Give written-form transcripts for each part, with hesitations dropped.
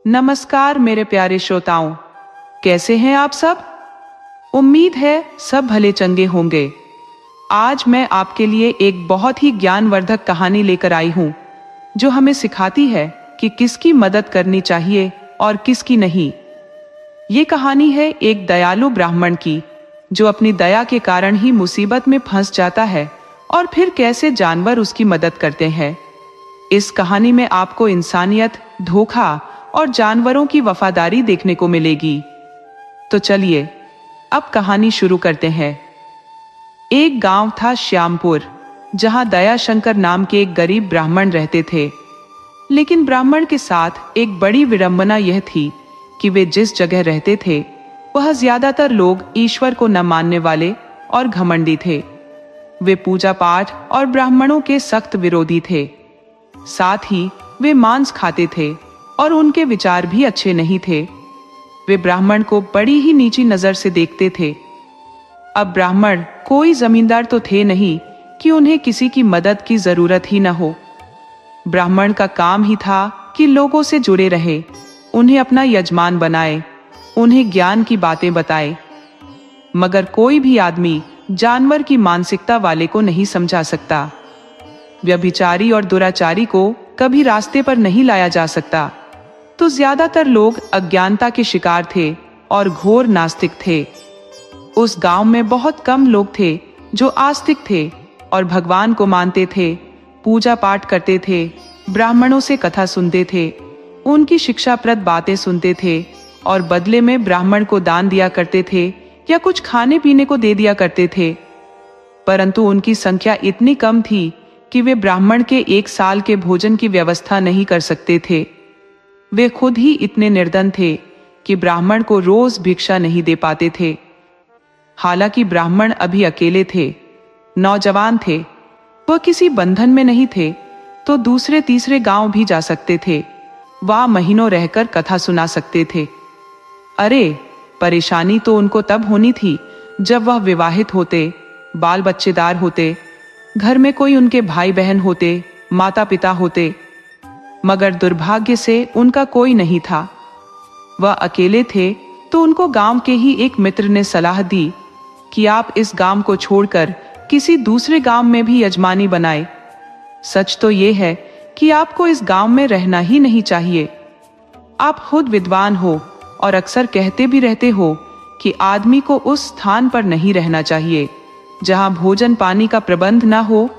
नमस्कार मेरे प्यारे श्रोताओं, कैसे हैं आप सब। उम्मीद है सब भले चंगे होंगे। आज मैं आपके लिए एक बहुत ही ज्ञानवर्धक कहानी लेकर आई हूं, जो हमें सिखाती है कि किसकी मदद करनी चाहिए और किसकी नहीं। ये कहानी है एक दयालु ब्राह्मण की, जो अपनी दया के कारण ही मुसीबत में फंस जाता है और फिर कैसे जानवर उसकी मदद करते हैं। इस कहानी में आपको इंसानियत, धोखा और जानवरों की वफादारी देखने को मिलेगी। तो चलिए अब कहानी शुरू करते हैं। एक गांव था श्यामपुर, जहां दयाशंकर नाम के एक गरीब ब्राह्मण रहते थे। लेकिन ब्राह्मण के साथ एक बड़ी विडंबना यह थी कि वे जिस जगह रहते थे वह ज्यादातर लोग ईश्वर को न मानने वाले और घमंडी थे। वे पूजा पाठ और ब्राह्मणों के सख्त विरोधी थे। साथ ही वे मांस खाते थे और उनके विचार भी अच्छे नहीं थे। वे ब्राह्मण को बड़ी ही नीची नजर से देखते थे। अब ब्राह्मण कोई जमींदार तो थे नहीं कि उन्हें किसी की मदद की जरूरत ही न हो। ब्राह्मण का काम ही था कि लोगों से जुड़े रहे, उन्हें अपना यजमान बनाए, उन्हें ज्ञान की बातें बताए। मगर कोई भी आदमी जानवर की मानसिकता वाले को नहीं समझा सकता। व्यभिचारी और दुराचारी को कभी रास्ते पर नहीं लाया जा सकता। तो ज्यादातर लोग अज्ञानता के शिकार थे और घोर नास्तिक थे। उस गांव में बहुत कम लोग थे जो आस्तिक थे और भगवान को मानते थे, पूजा पाठ करते थे, ब्राह्मणों से कथा सुनते थे, उनकी शिक्षाप्रद बातें सुनते थे और बदले में ब्राह्मण को दान दिया करते थे या कुछ खाने पीने को दे दिया करते थे। परंतु उनकी संख्या इतनी कम थी कि वे ब्राह्मण के 1 साल के भोजन की व्यवस्था नहीं कर सकते थे। वे खुद ही इतने निर्धन थे कि ब्राह्मण को रोज भिक्षा नहीं दे पाते थे। हालांकि ब्राह्मण अभी अकेले थे, नौजवान थे, वह किसी बंधन में नहीं थे, तो दूसरे तीसरे गांव भी जा सकते थे। वह महीनों रहकर कथा सुना सकते थे। अरे परेशानी तो उनको तब होनी थी जब वह विवाहित होते, बाल बच्चेदार होते, घर में कोई उनके भाई बहन होते, माता पिता होते। मगर दुर्भाग्य से उनका कोई नहीं था। वह अकेले थे, तो उनको गांव के ही एक मित्र ने सलाह दी कि आप इस गांव को छोड़कर किसी दूसरे गांव में भी यजमानी बनाए। सच तो ये है कि आपको इस गांव में रहना ही नहीं चाहिए। आप खुद विद्वान हो और अक्सर कहते भी रहते हो कि आदमी को उस स्थान पर नहीं रहना चाहिए जहां भोजन पानी का प्रबंध ना हो,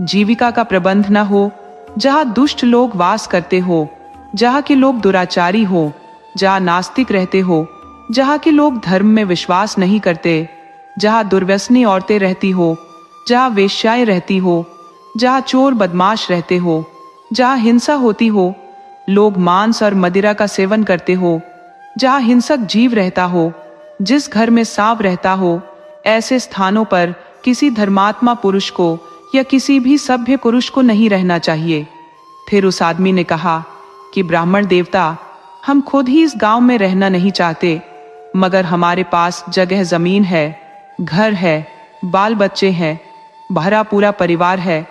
जीविका का प्रबंध ना हो, जहां दुष्ट लोग वास करते हो, जहां के लोग दुराचारी हो, जहां नास्तिक रहते हो, जहां के लोग धर्म में विश्वास नहीं करते, जहां दुर्व्यसनी औरतें रहती हो, जहां वेश्याएं रहती हो, जहां चोर बदमाश रहते हो, जहां हिंसा होती हो, लोग मांस और मदिरा का सेवन करते हो, जहां हिंसक जीव रहता हो, जिस घर में सांप रहता हो, ऐसे स्थानों पर किसी धर्मात्मा पुरुष को या किसी भी सभ्य पुरुष को नहीं रहना चाहिए। फिर उस आदमी ने कहा कि ब्राह्मण देवता, हम खुद ही इस गांव में रहना नहीं चाहते, मगर हमारे पास जगह जमीन है, घर है, बाल बच्चे हैं, भरा पूरा परिवार है।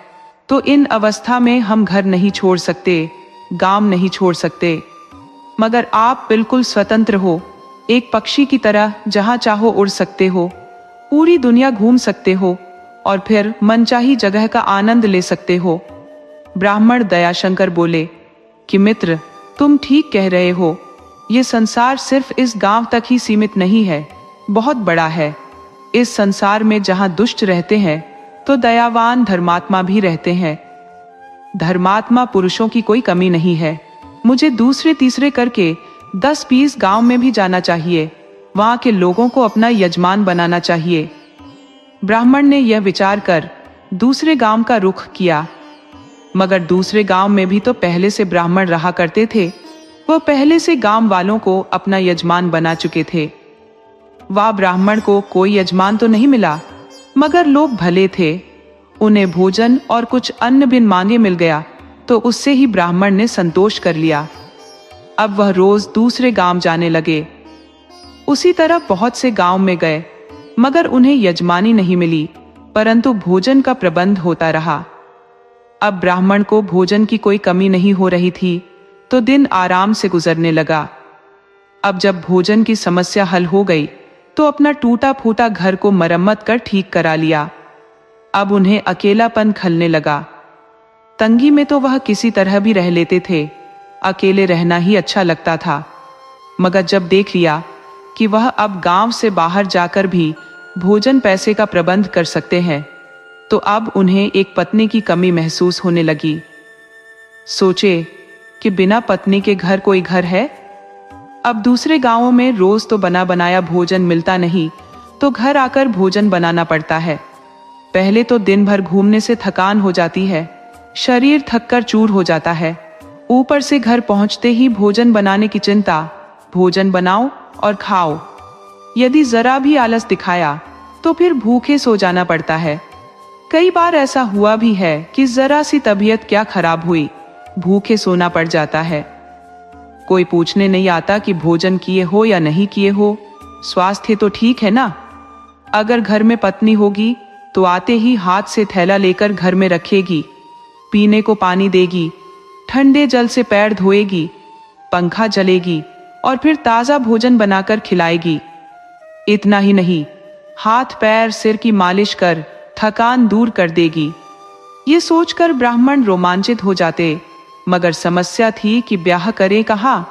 तो इन अवस्था में हम घर नहीं छोड़ सकते, गांव नहीं छोड़ सकते। मगर आप बिल्कुल स्वतंत्र हो, एक पक्षी की तरह जहां चाहो उड़ सकते हो, पूरी दुनिया घूम सकते हो और फिर मनचाही जगह का आनंद ले सकते हो। ब्राह्मण दयाशंकर बोले कि मित्र, तुम ठीक कह रहे हो। ये संसार सिर्फ इस गांव तक ही सीमित नहीं है, बहुत बड़ा है। इस संसार में जहां दुष्ट रहते हैं तो दयावान धर्मात्मा भी रहते हैं। धर्मात्मा पुरुषों की कोई कमी नहीं है। मुझे दूसरे तीसरे करके 10-20 गांव में भी जाना चाहिए, वहां के लोगों को अपना यजमान बनाना चाहिए। ब्राह्मण ने यह विचार कर दूसरे गांव का रुख किया। मगर दूसरे गांव में भी तो पहले से ब्राह्मण रहा करते थे। वह पहले से गांव वालों को अपना यजमान बना चुके थे। वह ब्राह्मण को कोई यजमान तो नहीं मिला, मगर लोग भले थे। उन्हें भोजन और कुछ अन्न बिन मांगे मिल गया, तो उससे ही ब्राह्मण ने संतोष कर लिया। अब वह रोज दूसरे गांव जाने लगे। उसी तरह बहुत से गांव में गए, मगर उन्हें यजमानी नहीं मिली, परंतु भोजन का प्रबंध होता रहा। अब ब्राह्मण को भोजन की कोई कमी नहीं हो रही थी, तो दिन आराम से गुजरने लगा। अब जब भोजन की समस्या हल हो गई तो अपना टूटा फूटा घर को मरम्मत कर ठीक करा लिया। अब उन्हें अकेलापन खलने लगा। तंगी में तो वह किसी तरह भी रह लेते थे, अकेले रहना ही अच्छा लगता था। मगर जब देख लिया कि वह अब गांव से बाहर जाकर भी भोजन पैसे का प्रबंध कर सकते हैं, तो अब उन्हें एक पत्नी की कमी महसूस होने लगी। सोचे कि बिना पत्नी के घर कोई घर है। अब दूसरे गांवों में रोज तो बना बनाया भोजन मिलता नहीं, तो घर आकर भोजन बनाना पड़ता है। पहले तो दिन भर घूमने से थकान हो जाती है, शरीर थककर चूर हो जाता है। ऊपर से घर पहुंचते ही भोजन बनाने की चिंता, भोजन बनाओ और खाओ। यदि जरा भी आलस दिखाया तो फिर भूखे सो जाना पड़ता है। कई बार ऐसा हुआ भी है कि जरा सी तबीयत क्या खराब हुई, भूखे सोना पड़ जाता है। कोई पूछने नहीं आता कि भोजन किए हो या नहीं किए हो, स्वास्थ्य तो ठीक है ना। अगर घर में पत्नी होगी तो आते ही हाथ से थैला लेकर घर में रखेगी, पीने को पानी देगी, ठंडे जल से पैर धोएगी, पंखा जलेगी और फिर ताजा भोजन बनाकर खिलाएगी। इतना ही नहीं, हाथ पैर सिर की मालिश कर थकान दूर कर देगी। ये सोचकर ब्राह्मण रोमांचित हो जाते, मगर समस्या थी कि ब्याह करें कहाँ।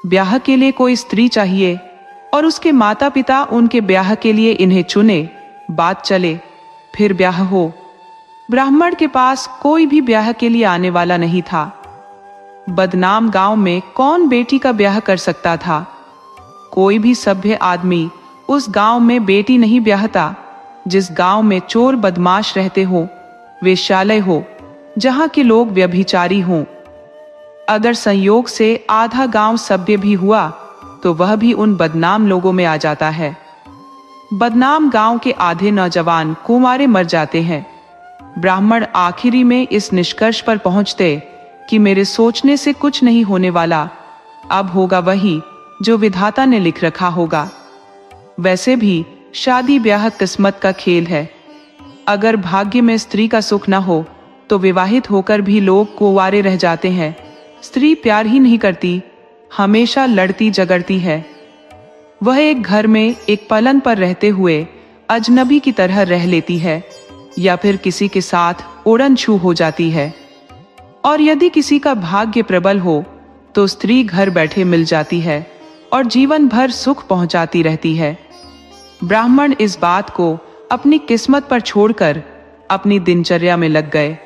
ब्याह के लिए कोई स्त्री चाहिए और उसके माता पिता उनके ब्याह के लिए इन्हें चुने, बात चले, फिर ब्याह हो। ब्राह्मण के पास कोई भी ब्याह के लिए आने वाला नहीं था। बदनाम गांव में कौन बेटी का ब्याह कर सकता था। कोई भी सभ्य आदमी उस गांव में बेटी नहीं ब्याहता जिस गांव में चोर बदमाश रहते हो, वेश्यालय हो, जहां के लोग व्यभिचारी हों। अगर संयोग से आधा गांव सभ्य भी हुआ तो वह भी उन बदनाम लोगों में आ जाता है। बदनाम गांव के आधे नौजवान कुंवारे मर जाते हैं। ब्राह्मण आखिरी में इस निष्कर्ष पर पहुंचते कि मेरे सोचने से कुछ नहीं होने वाला, अब होगा वही जो विधाता ने लिख रखा होगा। वैसे भी शादी ब्याह किस्मत का खेल है। अगर भाग्य में स्त्री का सुख न हो तो विवाहित होकर भी लोग कुंवारे रह जाते हैं। स्त्री प्यार ही नहीं करती, हमेशा लड़ती झगड़ती है। वह एक घर में एक पलंग पर रहते हुए अजनबी की तरह रह लेती है या फिर किसी के साथ ओढ़न छू हो जाती है। और यदि किसी का भाग्य प्रबल हो तो स्त्री घर बैठे मिल जाती है और जीवन भर सुख पहुंचाती रहती है। ब्राह्मण इस बात को अपनी किस्मत पर छोड़कर अपनी दिनचर्या में लग गए।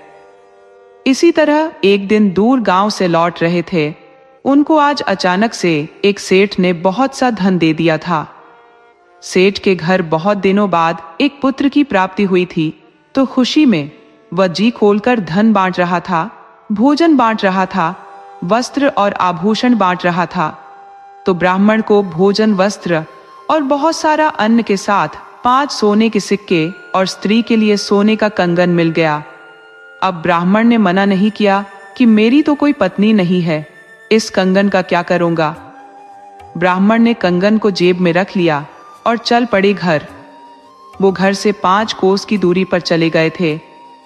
इसी तरह एक दिन दूर गांव से लौट रहे थे, उनको आज अचानक से एक सेठ ने बहुत सा धन दे दिया था। सेठ के घर बहुत दिनों बाद एक पुत्र की प्राप्ति हुई थी, तो खुशी में वह जी खोलकर धन बांट रहा था, भोजन बांट रहा था, वस्त्र और आभूषण बांट रहा था। तो ब्राह्मण को भोजन, वस्त्र और बहुत सारा अन्न के साथ 5 सोने के सिक्के और स्त्री के लिए सोने का कंगन मिल गया। अब ब्राह्मण ने मना नहीं किया कि मेरी तो कोई पत्नी नहीं है, इस कंगन का क्या करूंगा। ब्राह्मण ने कंगन को जेब में रख लिया और चल पड़े घर। वो घर से 5 कोस की दूरी पर चले गए थे।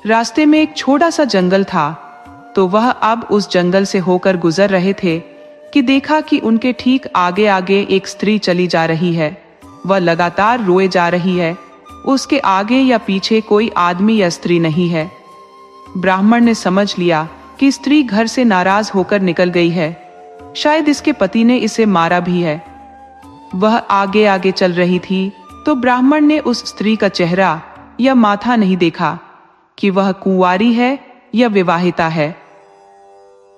रास्ते में एक छोटा सा जंगल था, तो वह अब उस जंगल से होकर गुजर रहे थे कि देखा कि उनके ठीक आगे आगे एक स्त्री चली जा रही है। वह लगातार रोए जा रही है। उसके आगे या पीछे कोई आदमी या स्त्री नहीं है। ब्राह्मण ने समझ लिया कि स्त्री घर से नाराज होकर निकल गई है, शायद इसके पति ने इसे मारा भी है। वह आगे आगे चल रही थी तो ब्राह्मण ने उस स्त्री का चेहरा या माथा नहीं देखा कि वह कुंवारी है या विवाहिता है।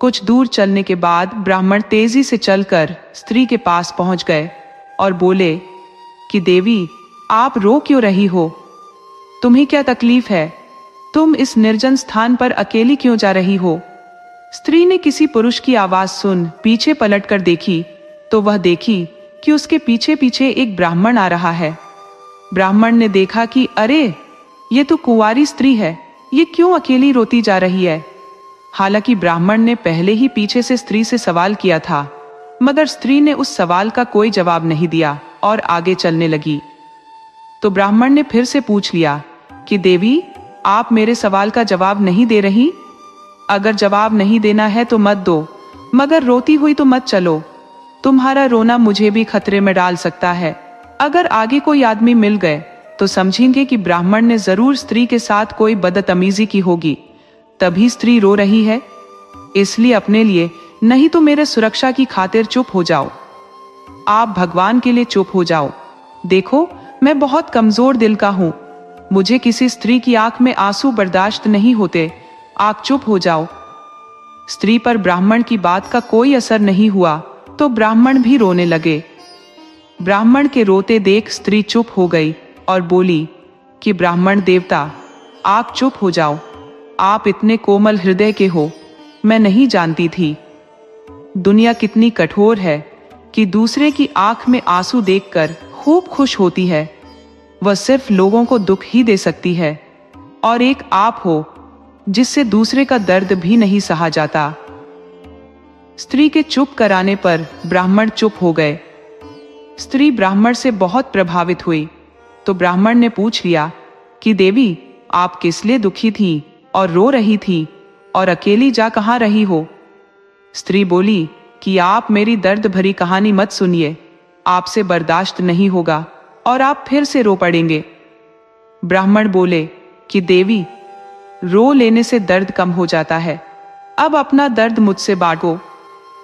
कुछ दूर चलने के बाद ब्राह्मण तेजी से चलकर स्त्री के पास पहुंच गए और बोले कि देवी, आप रो क्यों रही हो? तुम्हें क्या तकलीफ है? तुम इस निर्जन स्थान पर अकेली क्यों जा रही हो? स्त्री ने किसी पुरुष की आवाज सुन पीछे पलटकर देखी तो वह देखी कि उसके पीछे पीछे एक ब्राह्मण आ रहा है। ब्राह्मण ने देखा कि अरे, ये तो कुंवारी स्त्री है, ये क्यों अकेली रोती जा रही है? हालांकि ब्राह्मण ने पहले ही पीछे से स्त्री से सवाल किया था, मगर स्त्री ने उस सवाल का कोई जवाब नहीं दिया और आगे चलने लगी। तो ब्राह्मण ने फिर से पूछ लिया कि देवी, आप मेरे सवाल का जवाब नहीं दे रही? अगर जवाब नहीं देना है तो मत दो, मगर रोती हुई तो मत चलो, तुम्हारा रोना मुझे भी खतरे में डाल सकता है। अगर आगे कोई आदमी मिल गए तो समझेंगे कि ब्राह्मण ने जरूर स्त्री के साथ कोई बदतमीजी की होगी, तभी स्त्री रो रही है। इसलिए अपने लिए नहीं तो मेरे सुरक्षा की खातिर चुप हो जाओ। आप भगवान के लिए चुप हो जाओ। देखो, मैं बहुत कमजोर दिल का हूं, मुझे किसी स्त्री की आंख में आंसू बर्दाश्त नहीं होते। आप चुप हो जाओ। स्त्री पर ब्राह्मण की बात का कोई असर नहीं हुआ तो ब्राह्मण भी रोने लगे। ब्राह्मण के रोते देख स्त्री चुप हो गई और बोली कि ब्राह्मण देवता, आप चुप हो जाओ। आप इतने कोमल हृदय के हो, मैं नहीं जानती थी। दुनिया कितनी कठोर है कि दूसरे की आंख में आंसू देखकर खूब खुश होती है। वह सिर्फ लोगों को दुख ही दे सकती है, और एक आप हो जिससे दूसरे का दर्द भी नहीं सहा जाता। स्त्री के चुप कराने पर ब्राह्मण चुप हो गए। स्त्री ब्राह्मण से बहुत प्रभावित हुई तो ब्राह्मण ने पूछ लिया कि देवी, आप किस लिए दुखी थी और रो रही थी और अकेली जा कहां रही हो? स्त्री बोली कि आप मेरी दर्द भरी कहानी मत सुनिए, आपसे बर्दाश्त नहीं होगा और आप फिर से रो पड़ेंगे। ब्राह्मण बोले कि देवी, रो लेने से दर्द कम हो जाता है, अब अपना दर्द मुझसे बांटो,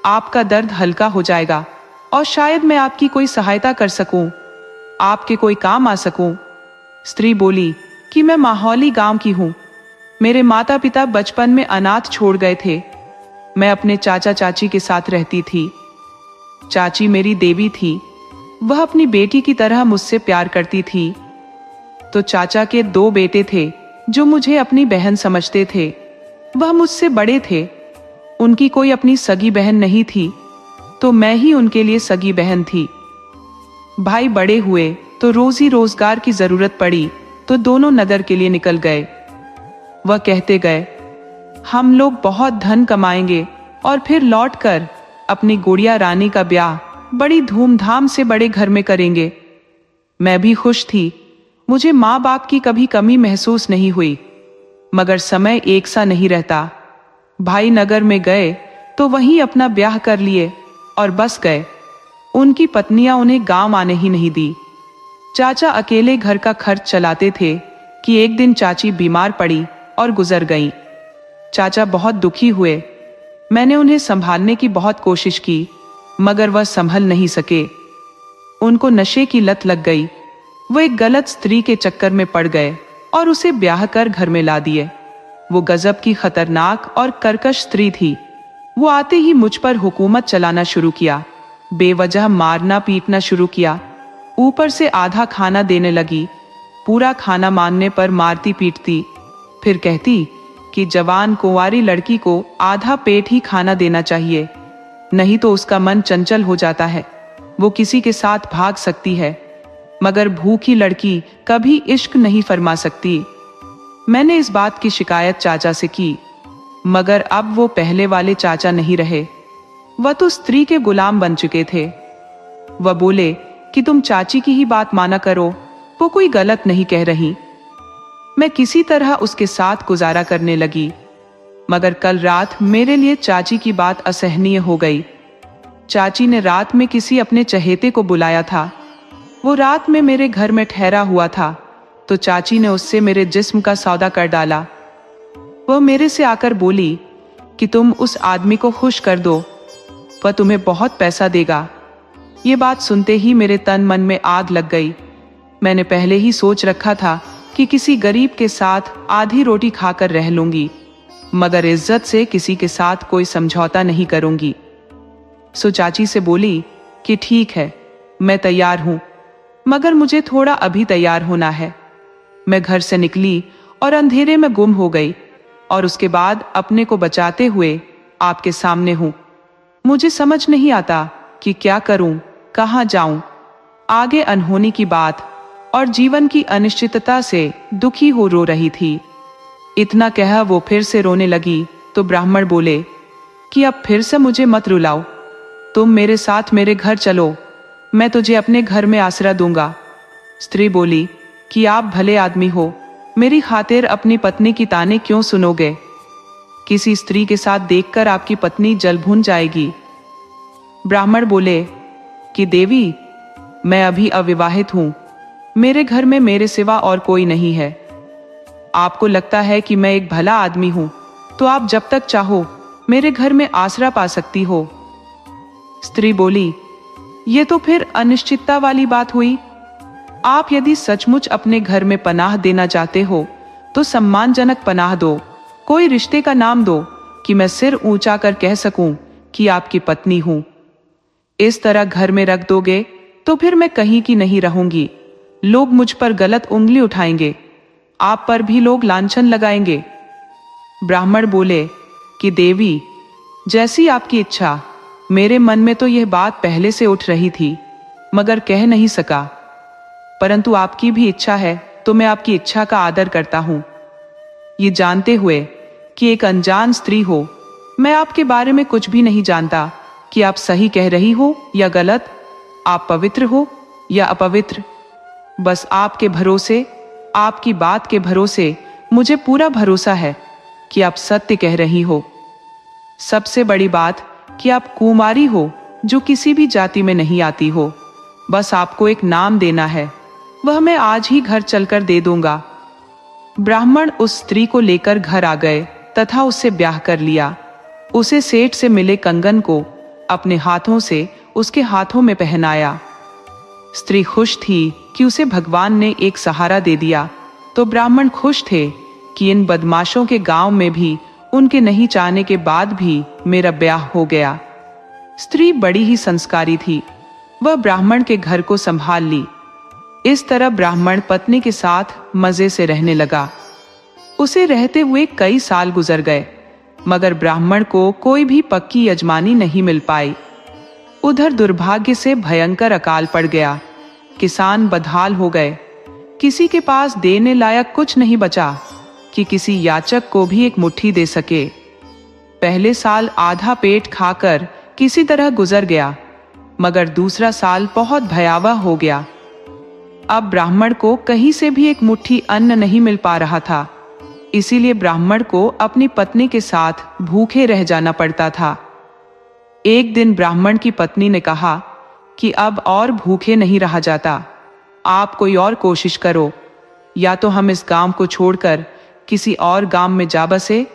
आपका दर्द हल्का हो जाएगा और शायद मैं आपकी कोई सहायता कर सकूं, आपके कोई काम आ सकूं। स्त्री बोली कि मैं माहौली गांव की हूं, मेरे माता पिता बचपन में अनाथ छोड़ गए थे, मैं अपने चाचा चाची के साथ रहती थी। चाची मेरी देवी थी, वह अपनी बेटी की तरह मुझसे प्यार करती थी। तो चाचा के 2 बेटे थे जो मुझे अपनी बहन समझते थे, वह मुझसे बड़े थे, उनकी कोई अपनी सगी बहन नहीं थी, तो मैं ही उनके लिए सगी बहन थी। भाई बड़े हुए तो रोजी रोजगार की जरूरत पड़ी तो दोनों नगर के लिए निकल गए। वह कहते गए, हम लोग बहुत धन कमाएंगे और फिर लौटकर अपनी गुड़िया रानी का ब्याह बड़ी धूमधाम से बड़े घर में करेंगे। मैं भी खुश थी, मुझे माँ बाप की कभी कमी महसूस नहीं हुई। मगर समय एक सा नहीं रहता। भाई नगर में गए तो वहीं अपना ब्याह कर लिए और बस गए। उनकी पत्नियां उन्हें गांव आने ही नहीं दी। चाचा अकेले घर का खर्च चलाते थे कि एक दिन चाची बीमार पड़ी और गुजर गईं। चाचा बहुत दुखी हुए। मैंने उन्हें संभालने की बहुत कोशिश की, मगर वह संभल नहीं सके। उनको नशे की लत लग गई। वो एक गलत स्त्री के चक्कर में पड़ गए और उसे ब्याह कर घर में ला दिए। वो गजब की खतरनाक और कर्कश स्त्री थी। वो आते ही मुझ पर हुकूमत चलाना शुरू किया, बेवजह मारना पीटना शुरू किया, ऊपर से आधा खाना देने लगी। पूरा खाना मांगने पर मारती पीटती, फिर कहती कि जवान कुंवारी लड़की को आधा पेट ही खाना देना चाहिए, नहीं तो उसका मन चंचल हो जाता है, वो किसी के साथ भाग सकती है, मगर भूखी लड़की कभी इश्क नहीं फरमा सकती। मैंने इस बात की शिकायत चाचा से की, मगर अब वो पहले वाले चाचा नहीं रहे। वह तो स्त्री के गुलाम बन चुके थे। वह बोले कि तुम चाची की ही बात माना करो, वो कोई गलत नहीं कह रही। मैं किसी तरह उसके साथ गुजारा करने लगी, मगर कल रात मेरे लिए चाची की बात असहनीय हो गई। चाची ने रात में किसी अपने चहेते को बुलाया था। वो रात में मेरे घर में ठहरा हुआ था, तो चाची ने उससे मेरे जिस्म का सौदा कर डाला। वह मेरे से आकर बोली कि तुम उस आदमी को खुश कर दो, वह तुम्हें बहुत पैसा देगा। ये बात सुनते ही मेरे तन मन में आग लग गई। मैंने पहले ही सोच रखा था कि किसी गरीब के साथ आधी रोटी खाकर रह लूंगी, मगर इज्जत से किसी के साथ कोई समझौता नहीं करूंगी। सो चाची से बोली कि ठीक है, मैं तैयार हूं, मगर मुझे थोड़ा अभी तैयार होना है। मैं घर से निकली और अंधेरे में गुम हो गई, और उसके बाद अपने को बचाते हुए आपके सामने हूं। मुझे समझ नहीं आता कि क्या करूं, कहां जाऊं। आगे अनहोनी की बात और जीवन की अनिश्चितता से दुखी हो रो रही थी। इतना कह वो फिर से रोने लगी तो ब्राह्मण बोले कि अब फिर से मुझे मत रुलाओ, तुम मेरे साथ मेरे घर चलो, मैं तुझे अपने घर में आसरा दूंगा। स्त्री बोली कि आप भले आदमी हो, मेरी खातिर अपनी पत्नी की ताने क्यों सुनोगे? किसी स्त्री के साथ देखकर आपकी पत्नी जल भून जाएगी। ब्राह्मण बोले कि देवी, मैं अभी अविवाहित हूं, मेरे घर में मेरे सिवा और कोई नहीं है। आपको लगता है कि मैं एक भला आदमी हूं, तो आप जब तक चाहो मेरे घर में आसरा पा सकती हो। स्त्री बोली, ये तो फिर अनिश्चितता वाली बात हुई। आप यदि सचमुच अपने घर में पनाह देना चाहते हो तो सम्मानजनक पनाह दो, कोई रिश्ते का नाम दो कि मैं सिर ऊंचा कर कह सकूं कि आपकी पत्नी हूं। इस तरह घर में रख दोगे तो फिर मैं कहीं की नहीं रहूंगी। लोग मुझ पर गलत उंगली उठाएंगे, आप पर भी लोग लांछन लगाएंगे। ब्राह्मण बोले कि देवी, जैसी आपकी इच्छा। मेरे मन में तो यह बात पहले से उठ रही थी, मगर कह नहीं सका। परंतु आपकी भी इच्छा है तो मैं आपकी इच्छा का आदर करता हूं। ये जानते हुए कि एक अनजान स्त्री हो, मैं आपके बारे में कुछ भी नहीं जानता कि आप सही कह रही हो या गलत, आप पवित्र हो या अपवित्र। बस आपके भरोसे, आपकी बात के भरोसे मुझे पूरा भरोसा है कि आप सत्य कह रही हो। सबसे बड़ी बात कि आप कुमारी हो, जो किसी भी जाति में नहीं आती हो। बस आपको एक नाम देना है, वह मैं आज ही घर चलकर दे दूंगा। ब्राह्मण उस स्त्री को लेकर घर आ गए तथा उससे ब्याह कर लिया। उसे सेठ से मिले कंगन को अपने हाथों से उसके हाथों में पहनाया। स्त्री खुश थी कि उसे भगवान ने एक सहारा दे दिया, तो ब्राह्मण खुश थे कि इन बदमाशों के गांव में भी उनके नहीं चाहने के बाद भी मेरा ब्याह हो गया। स्त्री बड़ी ही संस्कारी थी, वह ब्राह्मण के घर को संभाल ली। इस तरह ब्राह्मण पत्नी के साथ मजे से रहने लगा। उसे रहते हुए कई साल गुजर गए, मगर ब्राह्मण को कोई भी पक्की यजमानी नहीं मिल पाई। उधर दुर्भाग्य से भयंकर अकाल पड़ गया। किसान बदहाल हो गए, किसी के पास देने लायक कुछ नहीं बचा कि किसी याचक को भी एक मुट्ठी दे सके। पहले साल आधा पेट खाकर किसी तरह गुजर गया, मगर दूसरा साल बहुत भयावह हो गया। अब ब्राह्मण को कहीं से भी एक मुट्ठी अन्न नहीं मिल पा रहा था, इसीलिए ब्राह्मण को अपनी पत्नी के साथ भूखे रह जाना पड़ता था। एक दिन ब्राह्मण की पत्नी ने कहा कि अब और भूखे नहीं रहा जाता, आप कोई और कोशिश करो। या तो हम इस गांव को छोड़कर किसी और गांव में जा बसे,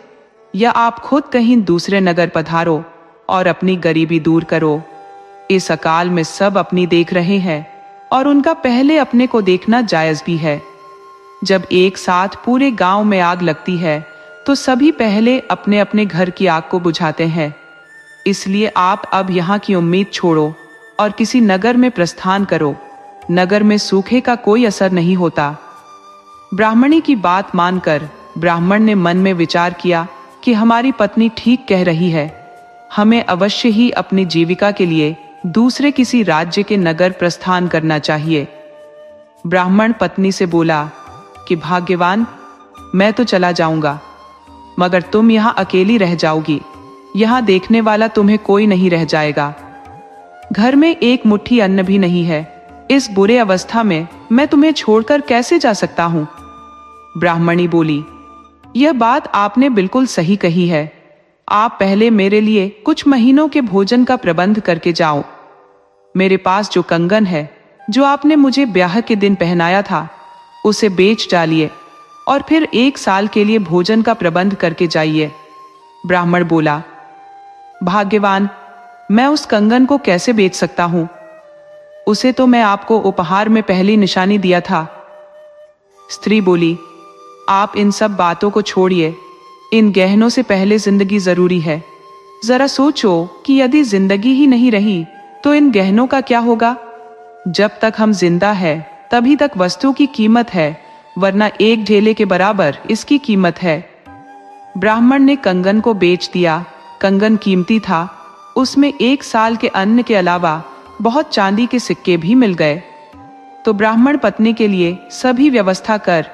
या आप खुद कहीं दूसरे नगर पधारो और अपनी गरीबी दूर करो। इस अकाल में सब अपनी देख रहे हैं और उनका पहले अपने को देखना जायज भी है। जब एक साथ पूरे गांव में आग लगती है तो सभी पहले अपने अपने घर की आग को बुझाते हैं। इसलिए आप अब यहाँ की उम्मीद छोड़ो और किसी नगर में प्रस्थान करो। नगर में सूखे का कोई असर नहीं होता। ब्राह्मणी की बात मानकर ब्राह्मण ने मन में विचार किया कि हमारी पत्नी ठीक कह रही है, हमें अवश्य ही अपनी जीविका के लिए दूसरे किसी राज्य के नगर प्रस्थान करना चाहिए। ब्राह्मण पत्नी से बोला कि भाग्यवान, मैं तो चला जाऊंगा, मगर तुम यहाँ अकेली रह जाओगी। यहाँ देखने वाला तुम्हें कोई नहीं रह जाएगा। घर में एक मुट्ठी अन्न भी नहीं है। इस बुरे अवस्था में मैं तुम्हें छोड़कर कैसे जा सकता हूँ? ब्राह्मणी बोली, यह बात आपने बिल्कुल सही कही है। आप पहले मेरे लिए कुछ महीनों के भोजन का प्रबंध करके जाओ। मेरे पास जो कंगन है, जो आपने मुझे ब्याह के दिन पहनाया था, उसे बेच डालिए और फिर 1 साल के लिए भोजन का प्रबंध करके जाइए। ब्राह्मण बोला, भाग्यवान, मैं उस कंगन को कैसे बेच सकता हूं? उसे तो मैं आपको उपहार में पहली निशानी दिया था। स्त्री बोली, आप इन सब बातों को छोड़िए, इन गहनों से पहले जिंदगी जरूरी है। जरा सोचो कि यदि जिंदगी ही नहीं रही तो इन गहनों का क्या होगा? जब तक हम जिंदा है तभी तक वस्तु की कीमत है, वरना एक ढेले के बराबर इसकी कीमत है। ब्राह्मण ने कंगन को बेच दिया। कंगन कीमती था, उसमें 1 साल के अन्न के अलावा बहुत चांदी के सिक्के भी मिल गए। तो ब्राह्मण पत्नी के लिए सभी व्यवस्था कर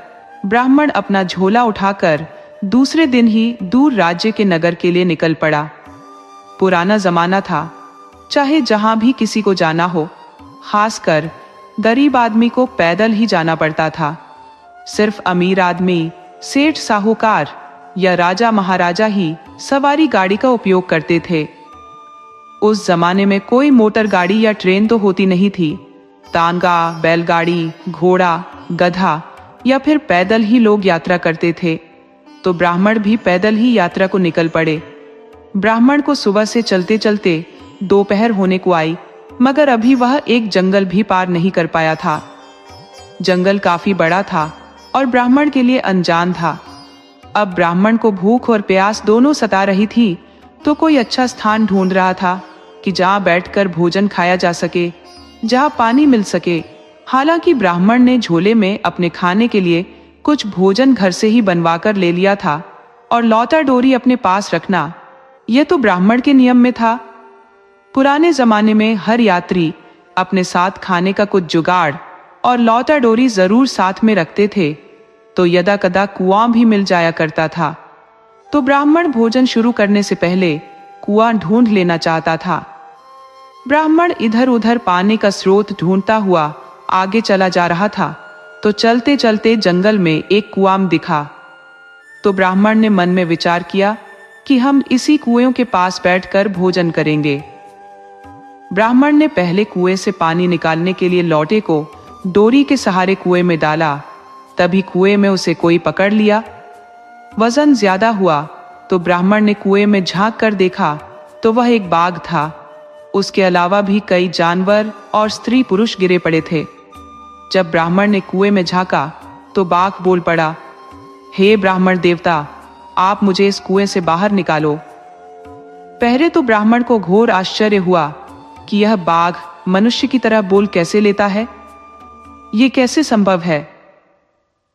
ब्राह्मण अपना झोला उठाकर दूसरे दिन ही दूर राज्य के नगर के लिए निकल पड़ा। पुराना जमाना था, चाहे जहां भी किसी को जाना हो, खासकर गरीब आदमी को पैदल ही जाना पड़ता था। सिर्फ अमीर आदमी, सेठ, साहूकार या राजा महाराजा ही सवारी गाड़ी का उपयोग करते थे। उस जमाने में कोई मोटर गाड़ी या ट्रेन तो होती नहीं थी। तांगा, बैलगाड़ी, घोड़ा, गधा या फिर पैदल ही लोग यात्रा करते थे। तो ब्राह्मण भी पैदल ही यात्रा को निकल पड़े। ब्राह्मण को सुबह से चलते चलते दोपहर होने को आई, मगर अभी वह एक जंगल भी पार नहीं कर पाया था। जंगल काफी बड़ा था और ब्राह्मण के लिए अनजान था। अब ब्राह्मण को भूख और प्यास दोनों सता रही थी, तो कोई अच्छा स्थान ढूंढ रहा था कि जहां बैठकर भोजन खाया जा सके, जहां पानी मिल सके। हालांकि ब्राह्मण ने झोले में अपने खाने के लिए कुछ भोजन घर से ही बनवा कर ले लिया था और लौटा डोरी अपने पास रखना, यह तो ब्राह्मण के नियम में था। पुराने जमाने में हर यात्री अपने साथ खाने का कुछ जुगाड़ और लौटा डोरी जरूर साथ में रखते थे, तो यदा कदा कुआं भी मिल जाया करता था। तो ब्राह्मण भोजन शुरू करने से पहले कुआं ढूंढ लेना चाहता था। ब्राह्मण इधर उधर पानी का स्रोत ढूंढता हुआ आगे चला जा रहा था, तो चलते चलते जंगल में एक कुआं दिखा। तो ब्राह्मण ने मन में विचार किया कि हम इसी कुएं के पास बैठकर भोजन करेंगे। ब्राह्मण ने पहले कुएं से पानी निकालने के लिए लौटे को डोरी के सहारे कुएं में डाला। तभी कुएं में उसे कोई पकड़ लिया। वजन ज्यादा हुआ तो ब्राह्मण ने कुएं में झांक कर देखा तो वह एक बाघ था। उसके अलावा भी कई जानवर और स्त्री पुरुष गिरे पड़े थे। जब ब्राह्मण ने कुएं में झांका तो बाघ बोल पड़ा, हे ब्राह्मण देवता, आप मुझे इस कुएं से बाहर निकालो। पहले तो ब्राह्मण को घोर आश्चर्य हुआ कि यह बाघ मनुष्य की तरह बोल कैसे लेता है, ये कैसे संभव है।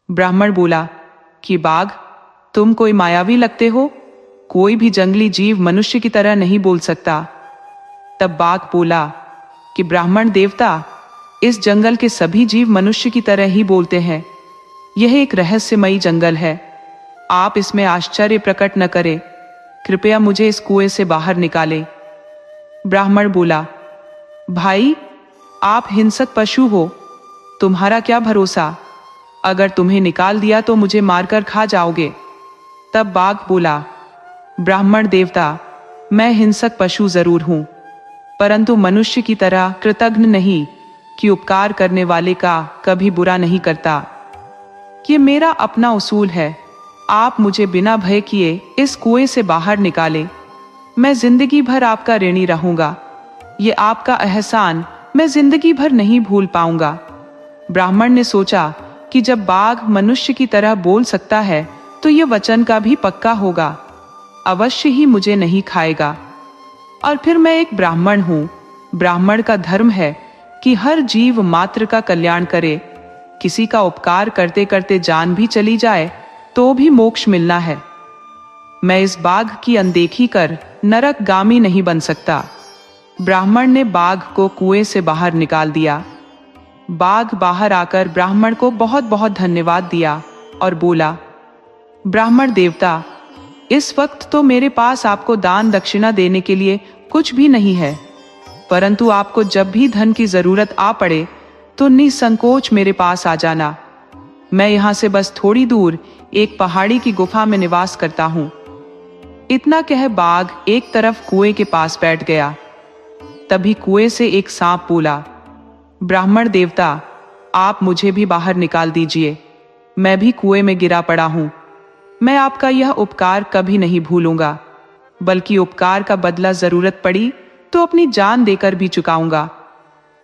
ब्राह्मण बोला कि बाघ, तुम कोई मायावी लगते हो, कोई भी जंगली जीव मनुष्य की तरह नहीं बोल सकता। तब बाघ बोला कि ब्राह्मण देवता, इस जंगल के सभी जीव मनुष्य की तरह ही बोलते हैं। यह एक रहस्यमयी जंगल है, आप इसमें आश्चर्य प्रकट न करें। कृपया मुझे इस कुएं से बाहर निकालें। ब्राह्मण बोला, भाई, आप हिंसक पशु हो, तुम्हारा क्या भरोसा, अगर तुम्हें निकाल दिया तो मुझे मारकर खा जाओगे। तब बाघ बोला, ब्राह्मण देवता, मैं हिंसक पशु जरूर हूं, परंतु मनुष्य की तरह कृतघ्न नहीं कि उपकार करने वाले का कभी बुरा नहीं करता। ये मेरा अपना उसूल है। आप मुझे बिना भय किए इस कुएं से बाहर निकालें। मैं जिंदगी भर आपका ऋणी रहूंगा। ये आपका एहसान मैं जिंदगी भर नहीं भूल पाऊंगा। ब्राह्मण ने सोचा कि जब बाघ मनुष्य की तरह बोल सकता है तो ये वचन का भी पक्का होगा, अवश्य ही मुझे नहीं खाएगा। और फिर मैं एक ब्राह्मण हूं। ब्राह्मण का धर्म है कि हर जीव मात्र का कल्याण करे। किसी का उपकार करते करते जान भी चली जाए तो भी मोक्ष मिलना है। मैं इस बाघ की अनदेखी कर नरकगामी नहीं बन सकता। ब्राह्मण ने बाघ को कुएं से बाहर निकाल दिया। बाघ बाहर आकर ब्राह्मण को बहुत बहुत धन्यवाद दिया और बोला, ब्राह्मण देवता, इस वक्त तो मेरे पास आपको दान दक्षिणा देने के लिए कुछ भी नहीं है, परंतु आपको जब भी धन की जरूरत आ पड़े तो निसंकोच मेरे पास आ जाना। मैं यहां से बस थोड़ी दूर एक पहाड़ी की गुफा में निवास करता हूं। इतना कह बाघ एक तरफ कुएं के पास बैठ गया। तभी कुएं से एक सांप बोला, ब्राह्मण देवता, आप मुझे भी बाहर निकाल दीजिए। मैं भी कुएं में गिरा पड़ा हूं। मैं आपका यह उपकार कभी नहीं भूलूंगा, बल्कि उपकार का बदला जरूरत पड़ी तो अपनी जान देकर भी चुकाऊंगा।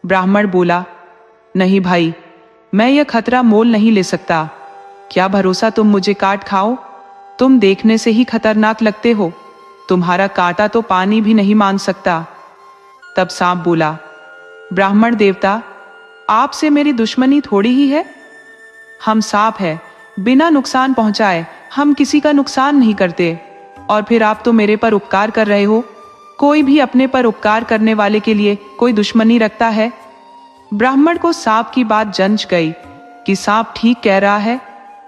ब्राह्मण बोला, नहीं भाई, मैं यह खतरा मोल नहीं ले सकता। क्या भरोसा तुम मुझे काट खाओ, तुम देखने से ही खतरनाक लगते हो, तुम्हारा कांटा तो पानी भी नहीं मान सकता। तब सांप बोला, ब्राह्मण देवता, आपसे मेरी दुश्मनी थोड़ी ही है। हम सांप है, बिना नुकसान पहुंचाए हम किसी का नुकसान नहीं करते, और फिर आप तो मेरे पर उपकार कर रहे हो। कोई भी अपने पर उपकार करने वाले के लिए कोई दुश्मनी रखता है। ब्राह्मण को सांप की बात जंच गई कि सांप ठीक कह रहा है,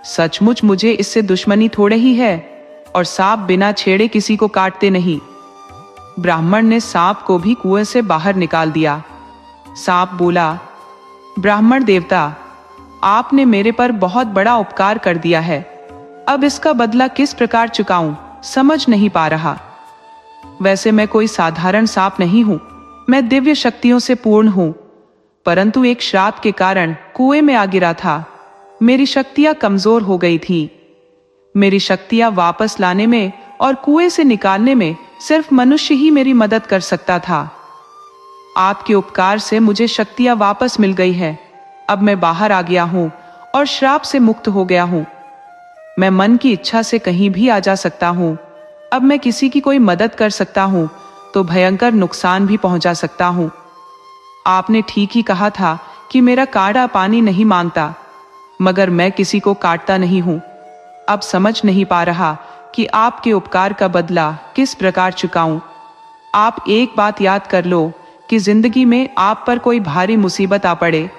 सचमुच मुझे इससे दुश्मनी थोड़े ही है, और सांप बिना छेड़े किसी को काटते नहीं। ब्राह्मण ने सांप को भी कुएं से बाहर निकाल दिया। सांप बोला, ब्राह्मण देवता, आपने मेरे पर बहुत बड़ा उपकार कर दिया है। अब इसका बदला किस प्रकार चुकाऊं समझ नहीं पा रहा। वैसे मैं कोई साधारण सांप नहीं हूं, मैं दिव्य शक्तियों से पूर्ण हूं, परंतु एक श्राप के कारण कुएं में आ गिरा था। मेरी शक्तियां कमजोर हो गई थी। मेरी शक्तियां वापस लाने में और कुएं से निकालने में सिर्फ मनुष्य ही मेरी मदद कर सकता था। आपके उपकार से मुझे शक्तियां वापस मिल गई है। अब मैं बाहर आ गया हूं और श्राप से मुक्त हो गया हूं। मैं मन की इच्छा से कहीं भी आ जा सकता हूं। अब मैं किसी की कोई मदद कर सकता हूं तो भयंकर नुकसान भी पहुंचा सकता हूं। आपने ठीक ही कहा था कि मेरा काढ़ा पानी नहीं मांगता, मगर मैं किसी को काटता नहीं हूं। अब समझ नहीं पा रहा कि आपके उपकार का बदला किस प्रकार चुकाऊं। आप एक बात याद कर लो कि जिंदगी में आप पर कोई भारी मुसीबत आ पड़े,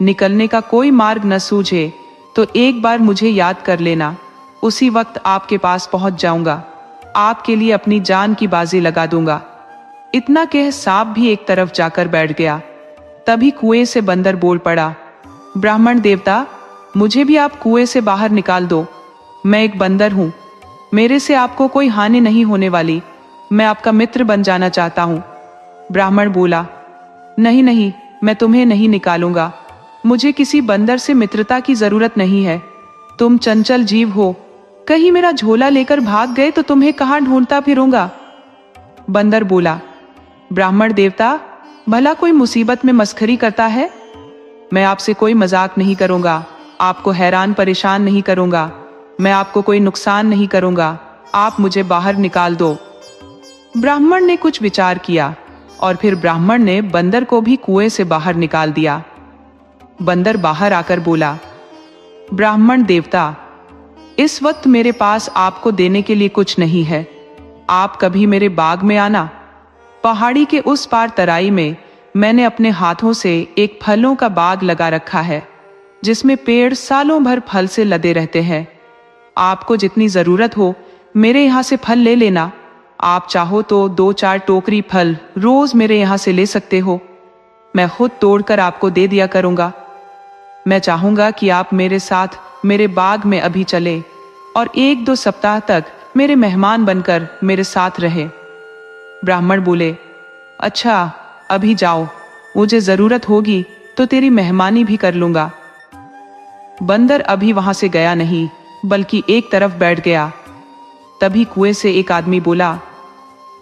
निकलने का कोई मार्ग न सूझे, तो एक बार मुझे याद कर लेना। उसी वक्त आपके पास पहुंच जाऊंगा, आपके लिए अपनी जान की बाजी लगा दूंगा। इतना कह सांप भी एक तरफ जाकर बैठ गया। तभी कुएं से बंदर बोल पड़ा, ब्राह्मण देवता, मुझे भी आप कुएं से बाहर निकाल दो। मैं एक बंदर हूं, मेरे से आपको कोई हानि नहीं होने वाली। मैं आपका मित्र बन जाना चाहता हूं। ब्राह्मण बोला, नहीं नहीं, मैं तुम्हें नहीं निकालूंगा। मुझे किसी बंदर से मित्रता की जरूरत नहीं है। तुम चंचल जीव हो, कहीं मेरा झोला लेकर भाग गए तो तुम्हें कहां ढूंढता फिरूंगा। बंदर बोला, ब्राह्मण देवता, भला कोई मुसीबत में मस्खरी करता है? मैं आपसे कोई मजाक नहीं करूंगा, आपको हैरान परेशान नहीं करूंगा, मैं आपको कोई नुकसान नहीं करूंगा। आप मुझे बाहर निकाल दो। ब्राह्मण ने कुछ विचार किया और फिर ब्राह्मण ने बंदर को भी कुएं से बाहर निकाल दिया। बंदर बाहर आकर बोला, ब्राह्मण देवता, इस वक्त मेरे पास आपको देने के लिए कुछ नहीं है। आप कभी मेरे बाग में आना। पहाड़ी के उस पार तराई में मैंने अपने हाथों से एक फलों का बाग लगा रखा है, जिसमें पेड़ सालों भर फल से लदे रहते हैं। आपको जितनी जरूरत हो मेरे यहाँ से फल ले लेना। आप चाहो तो 2-4 टोकरी फल रोज मेरे यहाँ से ले सकते हो। मैं खुद तोड़कर आपको दे दिया करूंगा। मैं चाहूंगा कि आप मेरे साथ मेरे बाग में अभी चले और 1-2 सप्ताह तक मेरे मेहमान बनकर मेरे साथ रहे। ब्राह्मण बोले, अच्छा, अभी जाओ, मुझे जरूरत होगी तो तेरी मेहमानी भी कर लूंगा। बंदर अभी वहां से गया नहीं, बल्कि एक तरफ बैठ गया। तभी कुएं से एक आदमी बोला,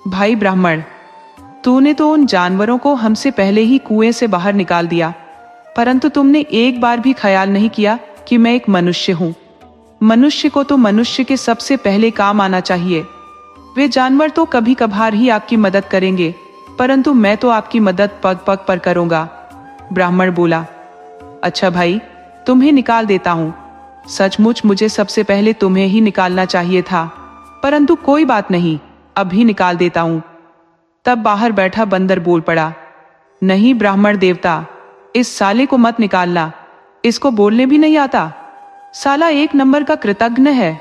भाई ब्राह्मण, तूने तो उन जानवरों को हमसे पहले ही कुएं से बाहर निकाल दिया, परंतु तुमने एक बार भी ख्याल नहीं किया कि मैं एक मनुष्य हूं। मनुष्य को तो मनुष्य के सबसे पहले काम आना चाहिए। वे जानवर तो कभी कभार ही आपकी मदद करेंगे, परंतु मैं तो आपकी मदद पग पग पर करूंगा। ब्राह्मण बोला, अच्छा भाई, तुम्हें निकाल देता हूं। सचमुच मुझे सबसे पहले तुम्हें ही निकालना चाहिए था, परंतु कोई बात नहीं, अभी निकाल देता हूं। तब बाहर बैठा बंदर बोल पड़ा, नहीं ब्राह्मण देवता, इस साले को मत निकालना, इसको बोलने भी नहीं आता। साला एक नंबर का कृतघ्न है।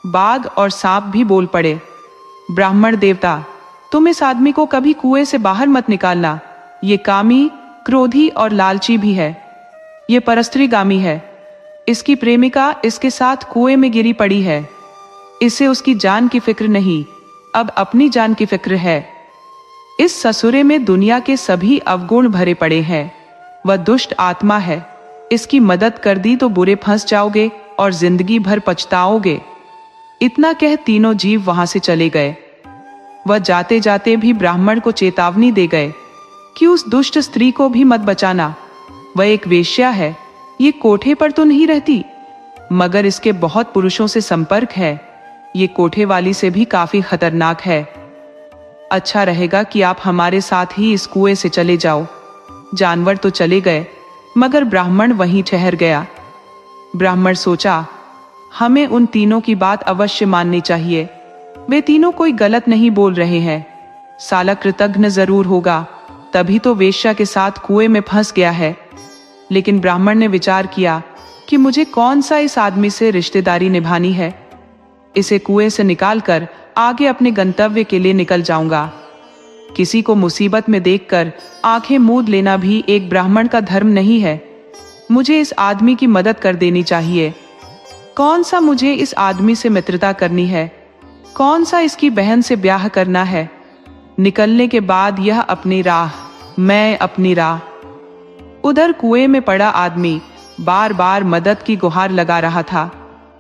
बाघ और सांप भी बोल पड़े, ब्राह्मण देवता, तुम इस आदमी को कभी कुएं से बाहर मत निकालना। ये कामी, क्रोधी और लालची भी है। ये परस्त्रीगामी है। इसकी प्रेमिका इसके साथ कुएं में गिरी पड़ी है। इसे उसकी जान की फिक्र नहीं, अब अपनी जान की फिक्र है। इस ससुरे में दुनिया के सभी अवगुण भरे पड़े हैं। वह दुष्ट आत्मा है। इसकी मदद कर दी तो बुरे फंस जाओगे और जिंदगी भर पछताओगे। इतना कह तीनों जीव वहां से चले गए। वह जाते जाते भी ब्राह्मण को चेतावनी दे गए कि उस दुष्ट स्त्री को भी मत बचाना। वह एक वेश्या है। ये कोठे पर तो नहीं रहती, मगर इसके बहुत पुरुषों से संपर्क है। ये कोठे वाली से भी काफी खतरनाक है। अच्छा रहेगा कि आप हमारे साथ ही इस कुएं से चले जाओ। जानवर तो चले गए, मगर ब्राह्मण वहीं ठहर गया। ब्राह्मण सोचा, हमें उन तीनों की बात अवश्य माननी चाहिए। वे तीनों कोई गलत नहीं बोल रहे हैं। साला कृतघ्न जरूर होगा, तभी तो वेश्या के साथ कुएं में फंस गया है। लेकिन ब्राह्मण ने विचार किया कि मुझे कौन सा इस आदमी से रिश्तेदारी निभानी है। इसे कुएं से निकालकर आगे अपने गंतव्य के लिए निकल जाऊंगा। किसी को मुसीबत में देखकर आंखें मूंद लेना भी एक ब्राह्मण का धर्म नहीं है। मुझे इस आदमी की मदद कर देनी चाहिए। कौन सा मुझे इस आदमी से मित्रता करनी है, कौन सा इसकी बहन से ब्याह करना है। निकलने के बाद यह अपनी राह, मैं अपनी राह। उधर कुएं में पड़ा आदमी बार बार मदद की गुहार लगा रहा था,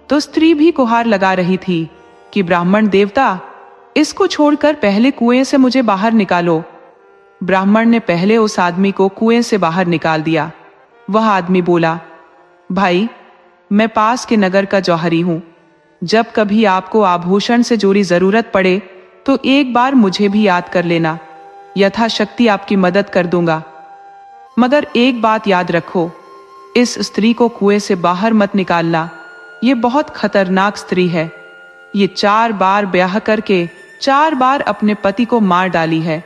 तो स्त्री भी गुहार लगा रही थी कि ब्राह्मण देवता, इसको छोड़कर पहले कुएं से मुझे बाहर निकालो। ब्राह्मण ने पहले उस आदमी को कुएं से बाहर निकाल दिया। वह आदमी बोला, भाई, मैं पास के नगर का जौहरी हूं। जब कभी आपको आभूषण से जुड़ी जरूरत पड़े तो एक बार मुझे भी याद कर लेना, यथाशक्ति आपकी मदद कर दूंगा। मगर एक बात याद रखो, इस स्त्री को कुएं से बाहर मत निकालना, ये बहुत खतरनाक स्त्री है। ये 4 बार ब्याह करके 4 बार अपने पति को मार डाली है।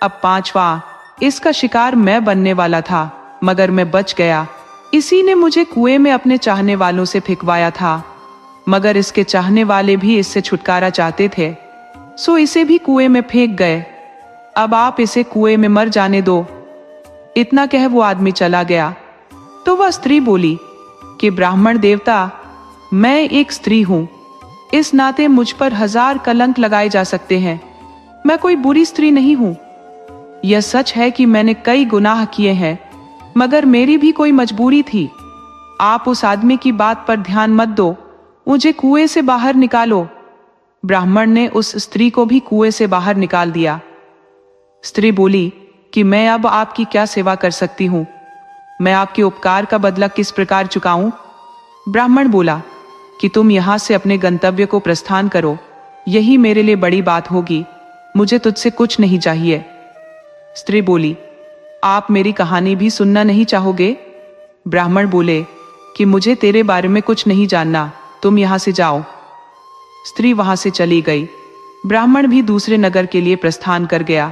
अब 5वां इसका शिकार मैं बनने वाला था, मगर मैं बच गया। इसी ने मुझे कुएं में अपने चाहने वालों से फेंकवाया था, मगर इसके चाहने वाले भी इससे छुटकारा चाहते थे, सो इसे भी कुएं में फेंक गए। अब आप इसे कुएं में मर जाने दो। इतना कह वो आदमी चला गया। तो वह स्त्री बोली कि ब्राह्मण देवता, मैं एक स्त्री हूं, इस नाते मुझ पर 1000 कलंक लगाए जा सकते हैं। मैं कोई बुरी स्त्री नहीं हूं। यह सच है कि मैंने कई गुनाह किए हैं, मगर मेरी भी कोई मजबूरी थी। आप उस आदमी की बात पर ध्यान मत दो, मुझे कुएं से बाहर निकालो। ब्राह्मण ने उस स्त्री को भी कुएं से बाहर निकाल दिया। स्त्री बोली कि मैं अब आपकी क्या सेवा कर सकती हूं, मैं आपके उपकार का बदला किस प्रकार चुकाऊं। ब्राह्मण बोला कि तुम यहां से अपने गंतव्य को प्रस्थान करो, यही मेरे लिए बड़ी बात होगी, मुझे तुझसे कुछ नहीं चाहिए। स्त्री बोली, आप मेरी कहानी भी सुनना नहीं चाहोगे। ब्राह्मण बोले कि मुझे तेरे बारे में कुछ नहीं जानना, तुम यहां से जाओ। स्त्री वहां से चली गई। ब्राह्मण भी दूसरे नगर के लिए प्रस्थान कर गया,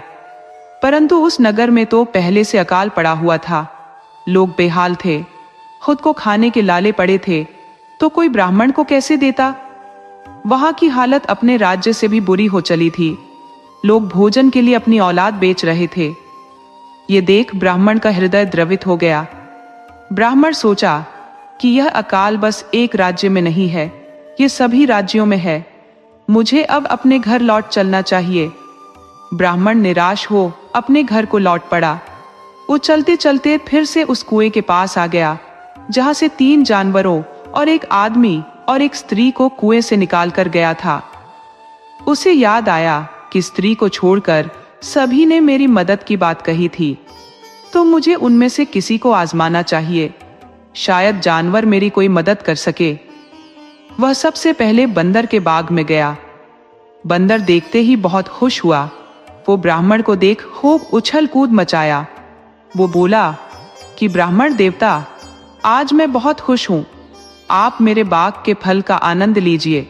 परंतु उस नगर में तो पहले से अकाल पड़ा हुआ था। लोग बेहाल थे, खुद को खाने के लाले पड़े थे, तो कोई ब्राह्मण को कैसे देता। वहां की हालत अपने राज्य से भी बुरी हो चली थी। लोग भोजन के लिए अपनी औलाद बेच रहे थे। ये देख ब्राह्मण का हृदय द्रवित हो गया। ब्राह्मण सोचा कि यह अकाल बस एक राज्य में नहीं है, ये सभी राज्यों में है। मुझे अब अपने घर लौट चलना चाहिए। ब्राह्मण निराश हो अपने घर को लौट पड़ा। वो चलते चलते फिर से उस कुएं के पास आ गया, जहां से 3 जानवरों और एक आदमी और एक स्त्री को कुएं से निकाल कर गया था। उसे याद आया कि स्त्री को छोड़कर सभी ने मेरी मदद की बात कही थी, तो मुझे उनमें से किसी को आजमाना चाहिए, शायद जानवर मेरी कोई मदद कर सके। वह सबसे पहले बंदर के बाग में गया। बंदर देखते ही बहुत खुश हुआ। वो ब्राह्मण को देख खूब उछल कूद मचाया। वो बोला कि ब्राह्मण देवता, आज मैं बहुत खुश हूं, आप मेरे बाग के फल का आनंद लीजिए।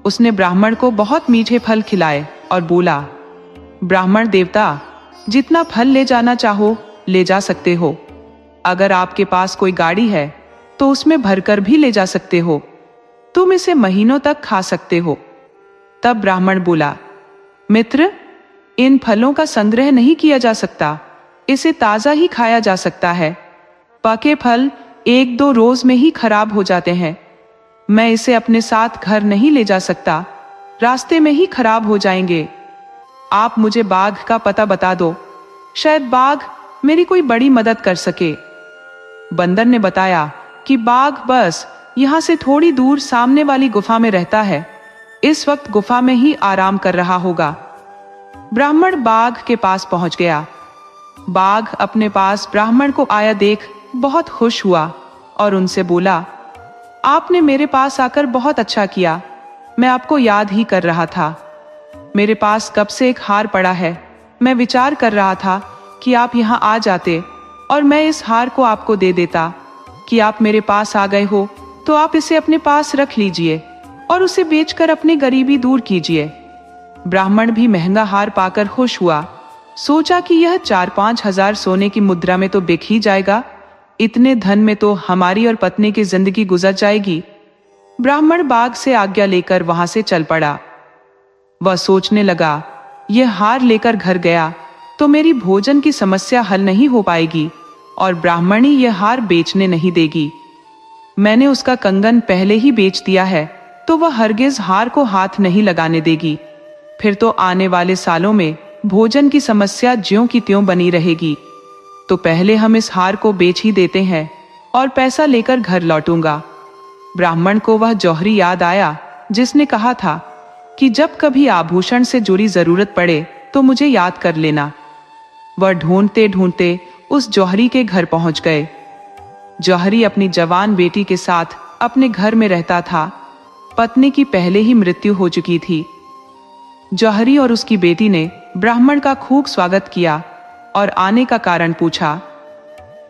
उसने ब्राह्मण को बहुत मीठे फल खिलाए और बोला, ब्राह्मण देवता, जितना फल ले जाना चाहो ले जा सकते हो। अगर आपके पास कोई गाड़ी है तो उसमें भरकर भी ले जा सकते हो, तुम इसे महीनों तक खा सकते हो। तब ब्राह्मण बोला, मित्र, इन फलों का संग्रह नहीं किया जा सकता, इसे ताजा ही खाया जा सकता है। पके फल 1-2 रोज में ही खराब हो जाते हैं। मैं इसे अपने साथ घर नहीं ले जा सकता, रास्ते में ही खराब हो जाएंगे। आप मुझे बाघ का पता बता दो, शायद बाघ मेरी कोई बड़ी मदद कर सके। बंदर ने बताया कि बाघ बस यहां से थोड़ी दूर सामने वाली गुफा में रहता है, इस वक्त गुफा में ही आराम कर रहा होगा। ब्राह्मण बाघ के पास पहुंच गया। बाघ अपने पास ब्राह्मण को आया देख बहुत खुश हुआ और उनसे बोला, आपने मेरे पास आकर बहुत अच्छा किया, मैं आपको याद ही कर रहा था। मेरे पास कब से एक हार पड़ा है, मैं विचार कर रहा था कि आप यहाँ आ जाते और मैं इस हार को आपको दे देता। कि आप मेरे पास आ गए हो तो आप इसे अपने पास रख लीजिए और उसे बेचकर अपनी गरीबी दूर कीजिए। ब्राह्मण भी महंगा हार पाकर खुश हुआ। सोचा कि यह 4-5 हजार सोने की मुद्रा में तो बिक ही जाएगा, इतने धन में तो हमारी और पत्नी की जिंदगी गुजर जाएगी। ब्राह्मण बाघ से आज्ञा लेकर वहां से चल पड़ा। वह सोचने लगा, यह हार लेकर घर गया तो मेरी भोजन की समस्या हल नहीं हो पाएगी और ब्राह्मणी यह हार बेचने नहीं देगी। मैंने उसका कंगन पहले ही बेच दिया है, तो वह हरगिज हार को हाथ नहीं लगाने देगी। फिर तो आने वाले सालों में भोजन की समस्या ज्यों की त्यों बनी रहेगी। तो पहले हम इस हार को बेच ही देते हैं और पैसा लेकर घर लौटूंगा। ब्राह्मण को वह जौहरी याद आया जिसने कहा था कि जब कभी आभूषण से जुड़ी जरूरत पड़े तो मुझे याद कर लेना। वह ढूंढते ढूंढते उस जौहरी के घर पहुंच गए। जौहरी अपनी जवान बेटी के साथ अपने घर में रहता था। पत्नी की पहले ही मृत्यु हो चुकी थी। जौहरी और उसकी बेटी ने ब्राह्मण का खूब स्वागत किया और आने का कारण पूछा।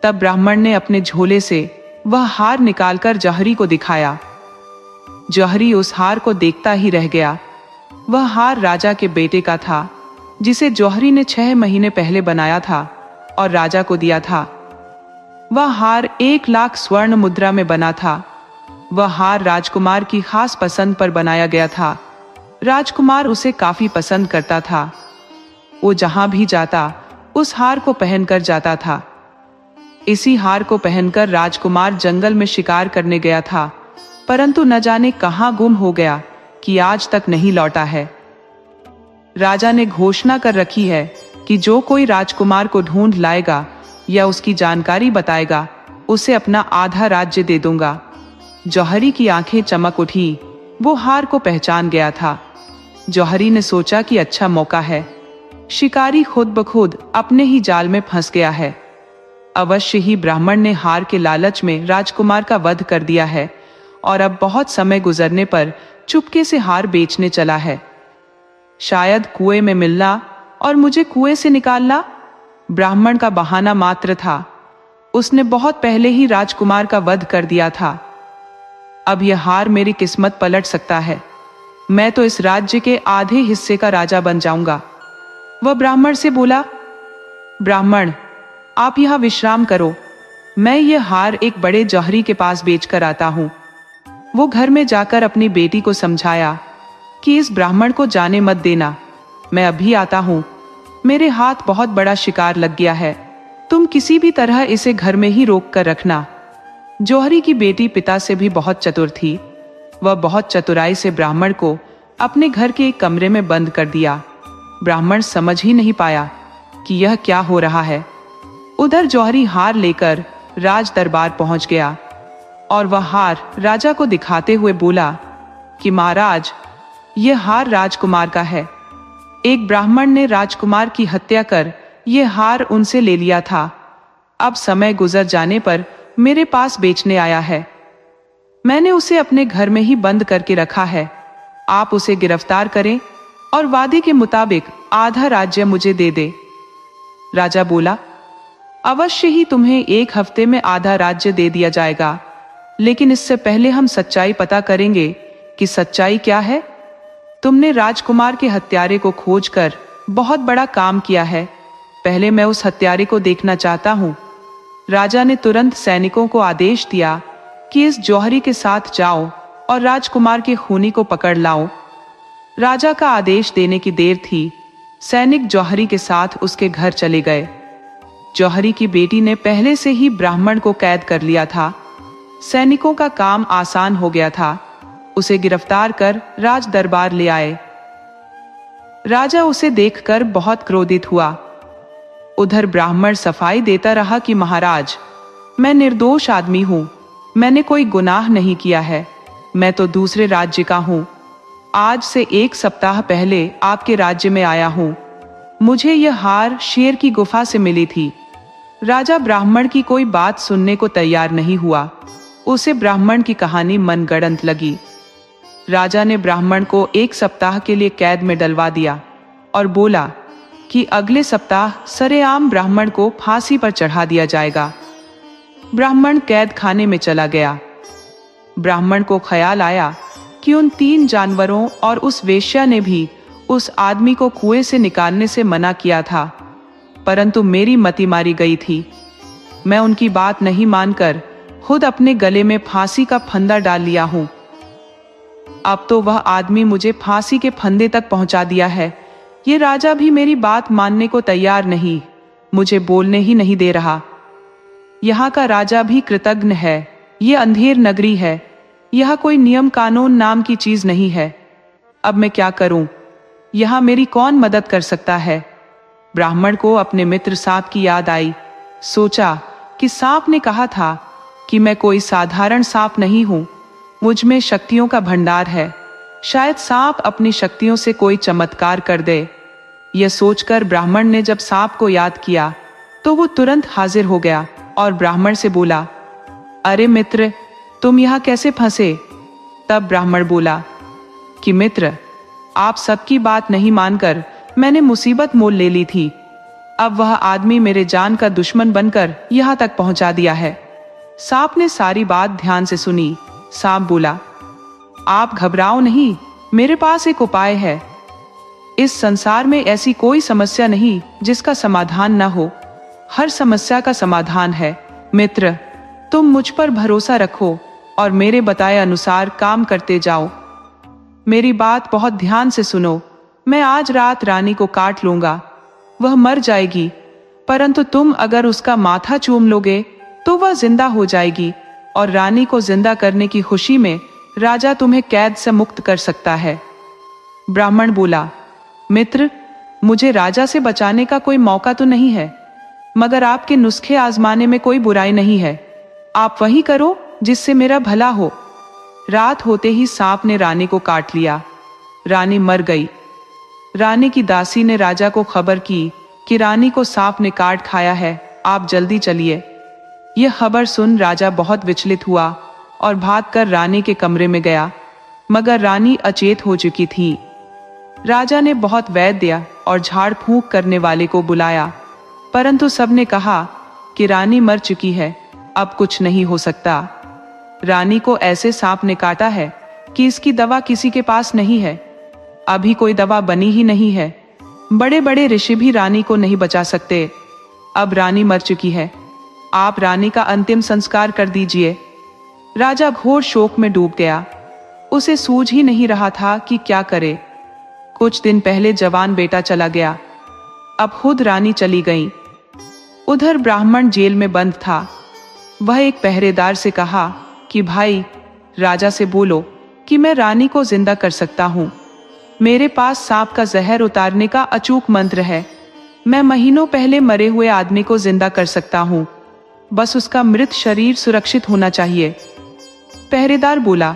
तब ब्राह्मण ने अपने झोले से वह हार निकालकर जौहरी को दिखाया। जौहरी उस हार को देखता ही रह गया। वह हार राजा के बेटे का था, जिसे जौहरी ने 6 महीने पहले बनाया था और राजा को दिया था। वह हार 1 लाख स्वर्ण मुद्रा में बना था। वह हार राजकुमार की खास पसंद पर बनाया गया था। राजकुमार उसे काफी पसंद करता था। वो जहां भी जाता उस हार को पहनकर जाता था। इसी हार को पहनकर राजकुमार जंगल में शिकार करने गया था, परंतु न जाने कहां गुम हो गया कि आज तक नहीं लौटा है। राजा ने घोषणा कर रखी है कि जो कोई राजकुमार को ढूंढ लाएगा या उसकी जानकारी बताएगा, उसे अपना आधा राज्य दे दूंगा। जौहरी की आंखें चमक उठी। वो हार को पहचान गया था। जौहरी ने सोचा कि अच्छा मौका है। शिकारी खुद ब खुद अपने ही जाल में फंस गया है। अवश्य ही ब्राह्मण ने हार के लालच में राजकुमार का वध कर दिया है और अब बहुत समय गुजरने पर चुपके से हार बेचने चला है। शायद कुएं में मिलना और मुझे कुएं से निकालना ब्राह्मण का बहाना मात्र था। उसने बहुत पहले ही राजकुमार का वध कर दिया था। अब यह हार मेरी किस्मत पलट सकता है। मैं तो इस राज्य के आधे हिस्से का राजा बन जाऊंगा। वह ब्राह्मण से बोला, ब्राह्मण, आप यहां विश्राम करो। मैं यह हार एक बड़े जौहरी के पास बेचकर आता हूं। वो घर में जाकर अपनी बेटी को समझाया कि इस ब्राह्मण को जाने मत देना। मैं अभी आता हूं। मेरे हाथ बहुत बड़ा शिकार लग गया है। तुम किसी भी तरह इसे घर में ही रोक कर रखना। जौहरी की बेटी पिता से भी बहुत चतुर थी। वह बहुत चतुराई से ब्राह्मण को अपने घर के एक कमरे में बंद कर दिया। ब्राह्मण समझ ही नहीं पाया कि यह क्या हो रहा है। उधर जौहरी हार लेकर राज दरबार पहुंच गया और वह हार राजा को दिखाते हुए बोला कि महाराज, यह हार राजकुमार का है। एक ब्राह्मण ने राजकुमार की हत्या कर यह हार उनसे ले लिया था। अब समय गुजर जाने पर मेरे पास बेचने आया है। मैंने उसे अपने घर में ही बंद करके रखा है। आप उसे गिरफ्तार करें और वादे के मुताबिक आधा राज्य मुझे दे दे। राजा बोला, अवश्य ही तुम्हें 1 हफ्ते में आधा राज्य दे दिया जाएगा, लेकिन इससे पहले हम सच्चाई पता करेंगे कि सच्चाई क्या है। तुमने राजकुमार के हत्यारे को खोजकर बहुत बड़ा काम किया है। पहले मैं उस हत्यारे को देखना चाहता हूं। राजा ने तुरंत सैनिकों को आदेश दिया कि इस जौहरी के साथ जाओ और राजकुमार के खूनी को पकड़ लाओ। राजा का आदेश देने की देर थी। सैनिक जौहरी के साथ उसके घर चले गए। जौहरी की बेटी ने पहले से ही ब्राह्मण को कैद कर लिया था। सैनिकों का काम आसान हो गया था। उसे गिरफ्तार कर राज दरबार ले आए। राजा उसे देखकर बहुत क्रोधित हुआ। उधर ब्राह्मण सफाई देता रहा कि महाराज, मैं निर्दोष आदमी हूं। मैंने कोई गुनाह नहीं किया है। मैं तो दूसरे राज्य का हूं। आज से 1 सप्ताह पहले आपके राज्य में आया हूं। मुझे यह हार शेर की गुफा से मिली थी। राजा ब्राह्मण की कोई बात सुनने को तैयार नहीं हुआ। उसे ब्राह्मण की कहानी मनगढ़ंत लगी। राजा ने ब्राह्मण को 1 सप्ताह के लिए कैद में डलवा दिया और बोला कि अगले सप्ताह सरेआम ब्राह्मण को फांसी पर चढ़ा दिया जाएगा। ब्राह्मण कैद खाने में चला गया। ब्राह्मण को ख्याल आया कि उन 3 जानवरों और उस वेश्या ने भी उस आदमी को कुएं से निकालने से मना किया था, परंतु मेरी मति मारी गई थी। मैं उनकी बात नहीं मानकर खुद अपने गले में फांसी का फंदा डाल लिया हूं। अब तो वह आदमी मुझे फांसी के फंदे तक पहुंचा दिया है। ये राजा भी मेरी बात मानने को तैयार नहीं, मुझे बोलने ही नहीं दे रहा। यहाँ का राजा भी कृतघ्न है। ये अंधेर नगरी है, यह कोई नियम कानून नाम की चीज नहीं है। अब मैं क्या करूं? यहाँ मेरी कौन मदद कर सकता है? ब्राह्मण को अपने मित्र सांप की याद आई। सोचा कि सांप ने कहा था कि मैं कोई साधारण सांप नहीं हूं, मुझ में शक्तियों का भंडार है, शायद सांप अपनी शक्तियों से कोई चमत्कार कर दे। यह सोचकर ब्राह्मण ने जब सांप को याद किया तो वो तुरंत हाजिर हो गया और ब्राह्मण से बोला, अरे मित्र, तुम यहाँ कैसे फंसे? तब ब्राह्मण बोला कि मित्र, आप सबकी बात नहीं मानकर मैंने मुसीबत मोल ले ली थी। अब वह आदमी मेरे जान का दुश्मन बनकर यहाँ तक पहुंचा दिया है। सांप ने सारी बात ध्यान से सुनी। सांप बोला, आप घबराओ नहीं, मेरे पास एक उपाय है। इस संसार में ऐसी कोई समस्या नहीं जिसका समाधान न हो, हर समस्या का समाधान है। मित्र, तुम मुझ पर भरोसा रखो और मेरे बताए अनुसार काम करते जाओ। मेरी बात बहुत ध्यान से सुनो। मैं आज रात रानी को काट लूंगा, वह मर जाएगी, परंतु तुम अगर उसका माथा चूम लोगे तो वह जिंदा हो जाएगी और रानी को जिंदा करने की खुशी में राजा तुम्हें कैद से मुक्त कर सकता है। ब्राह्मण बोला, मित्र, मुझे राजा से बचाने का कोई मौका तो नहीं है, मगर आपके नुस्खे आजमाने में कोई बुराई नहीं है। आप वही करो जिससे मेरा भला हो। रात होते ही सांप ने रानी को काट लिया। रानी मर गई। रानी की दासी ने राजा को खबर की कि रानी को सांप ने काट खाया है, आप जल्दी चलिए। यह खबर सुन राजा बहुत विचलित हुआ और भागकर रानी के कमरे में गया, मगर रानी अचेत हो चुकी थी। राजा ने बहुत वैद्य और झाड़ फूंक करने वाले को बुलाया, परंतु सबने कहा कि रानी मर चुकी है, अब कुछ नहीं हो सकता। रानी को ऐसे सांप ने काटा है कि इसकी दवा किसी के पास नहीं है, अभी कोई दवा बनी ही नहीं है। बड़े बड़े ऋषि भी रानी को नहीं बचा सकते। अब रानी मर चुकी है, आप रानी का अंतिम संस्कार कर दीजिए। राजा घोर शोक में डूब गया। उसे सूझ ही नहीं रहा था कि क्या करे। कुछ दिन पहले जवान बेटा चला गया, अब खुद रानी चली गई। उधर ब्राह्मण जेल में बंद था। वह एक पहरेदार से कहा कि भाई, राजा से बोलो कि मैं रानी को जिंदा कर सकता हूं। मेरे पास सांप का जहर उतारने का अचूक मंत्र है। मैं महीनों पहले मरे हुए आदमी को जिंदा कर सकता हूं, बस उसका मृत शरीर सुरक्षित होना चाहिए। पहरेदार बोला।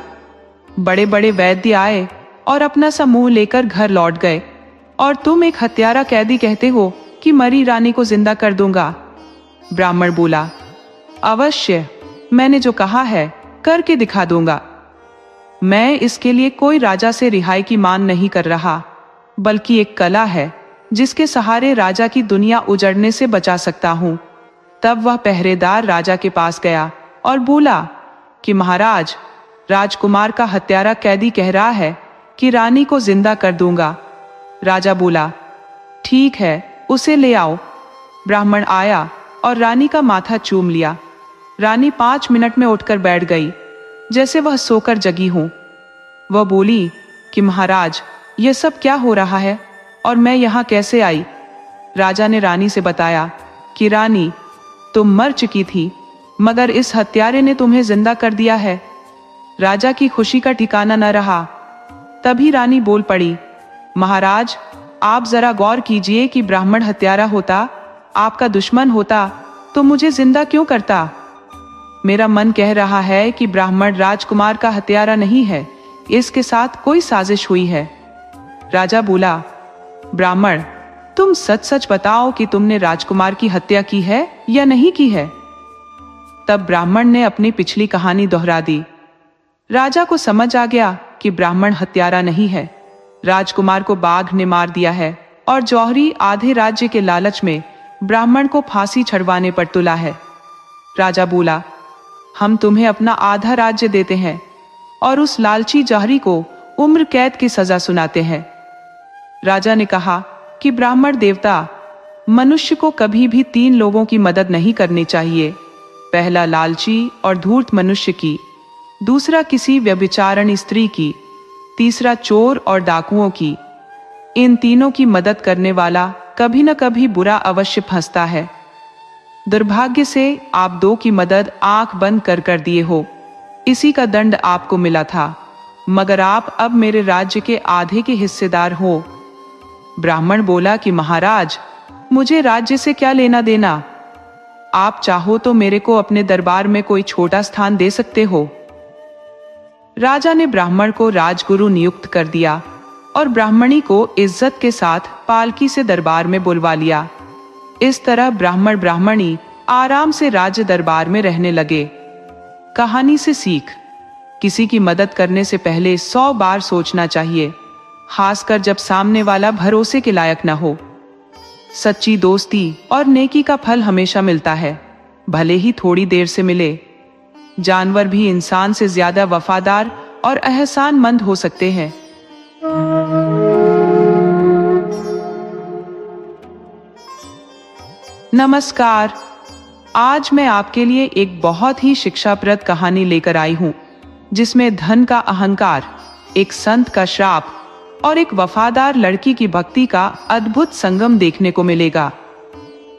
बड़े बड़े वैद्य आए और अपना समूह लेकर घर लौट गए, और तुम एक हत्यारा कैदी कहते हो कि मरी रानी को जिंदा कर दूंगा। ब्राह्मण बोला, अवश्य, मैंने जो कहा है करके दिखा दूंगा। मैं इसके लिए कोई राजा से रिहाई की मांग नहीं कर रहा, बल्कि एक कला है जिसके सहारे राजा की दुनिया उजड़ने से बचा सकता हूं। तब वह पहरेदार राजा के पास गया और बोला कि महाराज, राजकुमार का हत्यारा कैदी कह रहा है कि रानी को जिंदा कर दूंगा। राजा बोला, ठीक है, उसे ले आओ। ब्राह्मण आया और रानी का माथा चूम लिया। रानी 5 मिनट में उठकर बैठ गई, जैसे वह सोकर जगी हूं। वह बोली कि महाराज, यह सब क्या हो रहा है और मैं यहाँ कैसे आई? राजा ने रानी से बताया कि रानी, तुम मर चुकी थी, मगर इस हत्यारे ने तुम्हें जिंदा कर दिया है। राजा की खुशी का ठिकाना न रहा। तभी रानी बोल पड़ी, महाराज, आप जरा गौर कीजिए कि ब्राह्मण हत्यारा होता, आपका दुश्मन होता, तो मुझे जिंदा क्यों करता? मेरा मन कह रहा है कि ब्राह्मण राजकुमार का हत्यारा नहीं है, इसके साथ कोई साजिश हुई है। राजा बोला, ब्राह्मण, तुम सच सच बताओ कि तुमने राजकुमार की हत्या की है या नहीं की है। तब ब्राह्मण ने अपनी पिछली कहानी दोहरा दी। राजा को समझ आ गया कि ब्राह्मण हत्यारा नहीं है, राजकुमार को बाघ ने मार दिया है और जौहरी आधे राज्य के लालच में ब्राह्मण को फांसी चढ़वाने पर तुला है। राजा बोला, हम तुम्हें अपना आधा राज्य देते हैं और उस लालची जौहरी को उम्र कैद की सजा सुनाते हैं। राजा ने कहा कि ब्राह्मण देवता, मनुष्य को कभी भी 3 लोगों की मदद नहीं करनी चाहिए। पहला लालची और धूर्त मनुष्य की, दूसरा किसी व्यभिचारिणी स्त्री की, तीसरा चोर और डाकुओं की। इन तीनों की मदद करने वाला कभी न कभी बुरा अवश्य फंसता है। दुर्भाग्य से आप 2 की मदद आंख बंद कर दिए हो। इसी का दंड आपको मिला था, मगर आप अब मेरे राज्य के आधे के हिस्सेदार हो। ब्राह्मण बोला कि महाराज, मुझे राज्य से क्या लेना देना? आप चाहो तो मेरे को अपने दरबार में कोई छोटा स्थान दे सकते हो। राजा ने ब्राह्मण को राजगुरु नियुक्त कर दिया और ब्राह्मणी को इज्जत के साथ पालकी से दरबार में बुलवा लिया। इस तरह ब्राह्मण ब्राह्मणी आराम से राज्य दरबार में रहने लगे। कहानी से सीख: किसी की मदद करने से पहले 100 बार सोचना चाहिए, खासकर जब सामने वाला भरोसे के लायक न हो। सच्ची दोस्ती और नेकी का फल हमेशा मिलता है, भले ही थोड़ी देर से मिले। जानवर भी इंसान से ज्यादा वफादार और एहसानमंद हो सकते हैं। नमस्कार, आज मैं आपके लिए एक बहुत ही शिक्षाप्रद कहानी लेकर आई हूं, जिसमें धन का अहंकार, एक संत का श्राप और एक वफादार लड़की की भक्ति का अद्भुत संगम देखने को मिलेगा।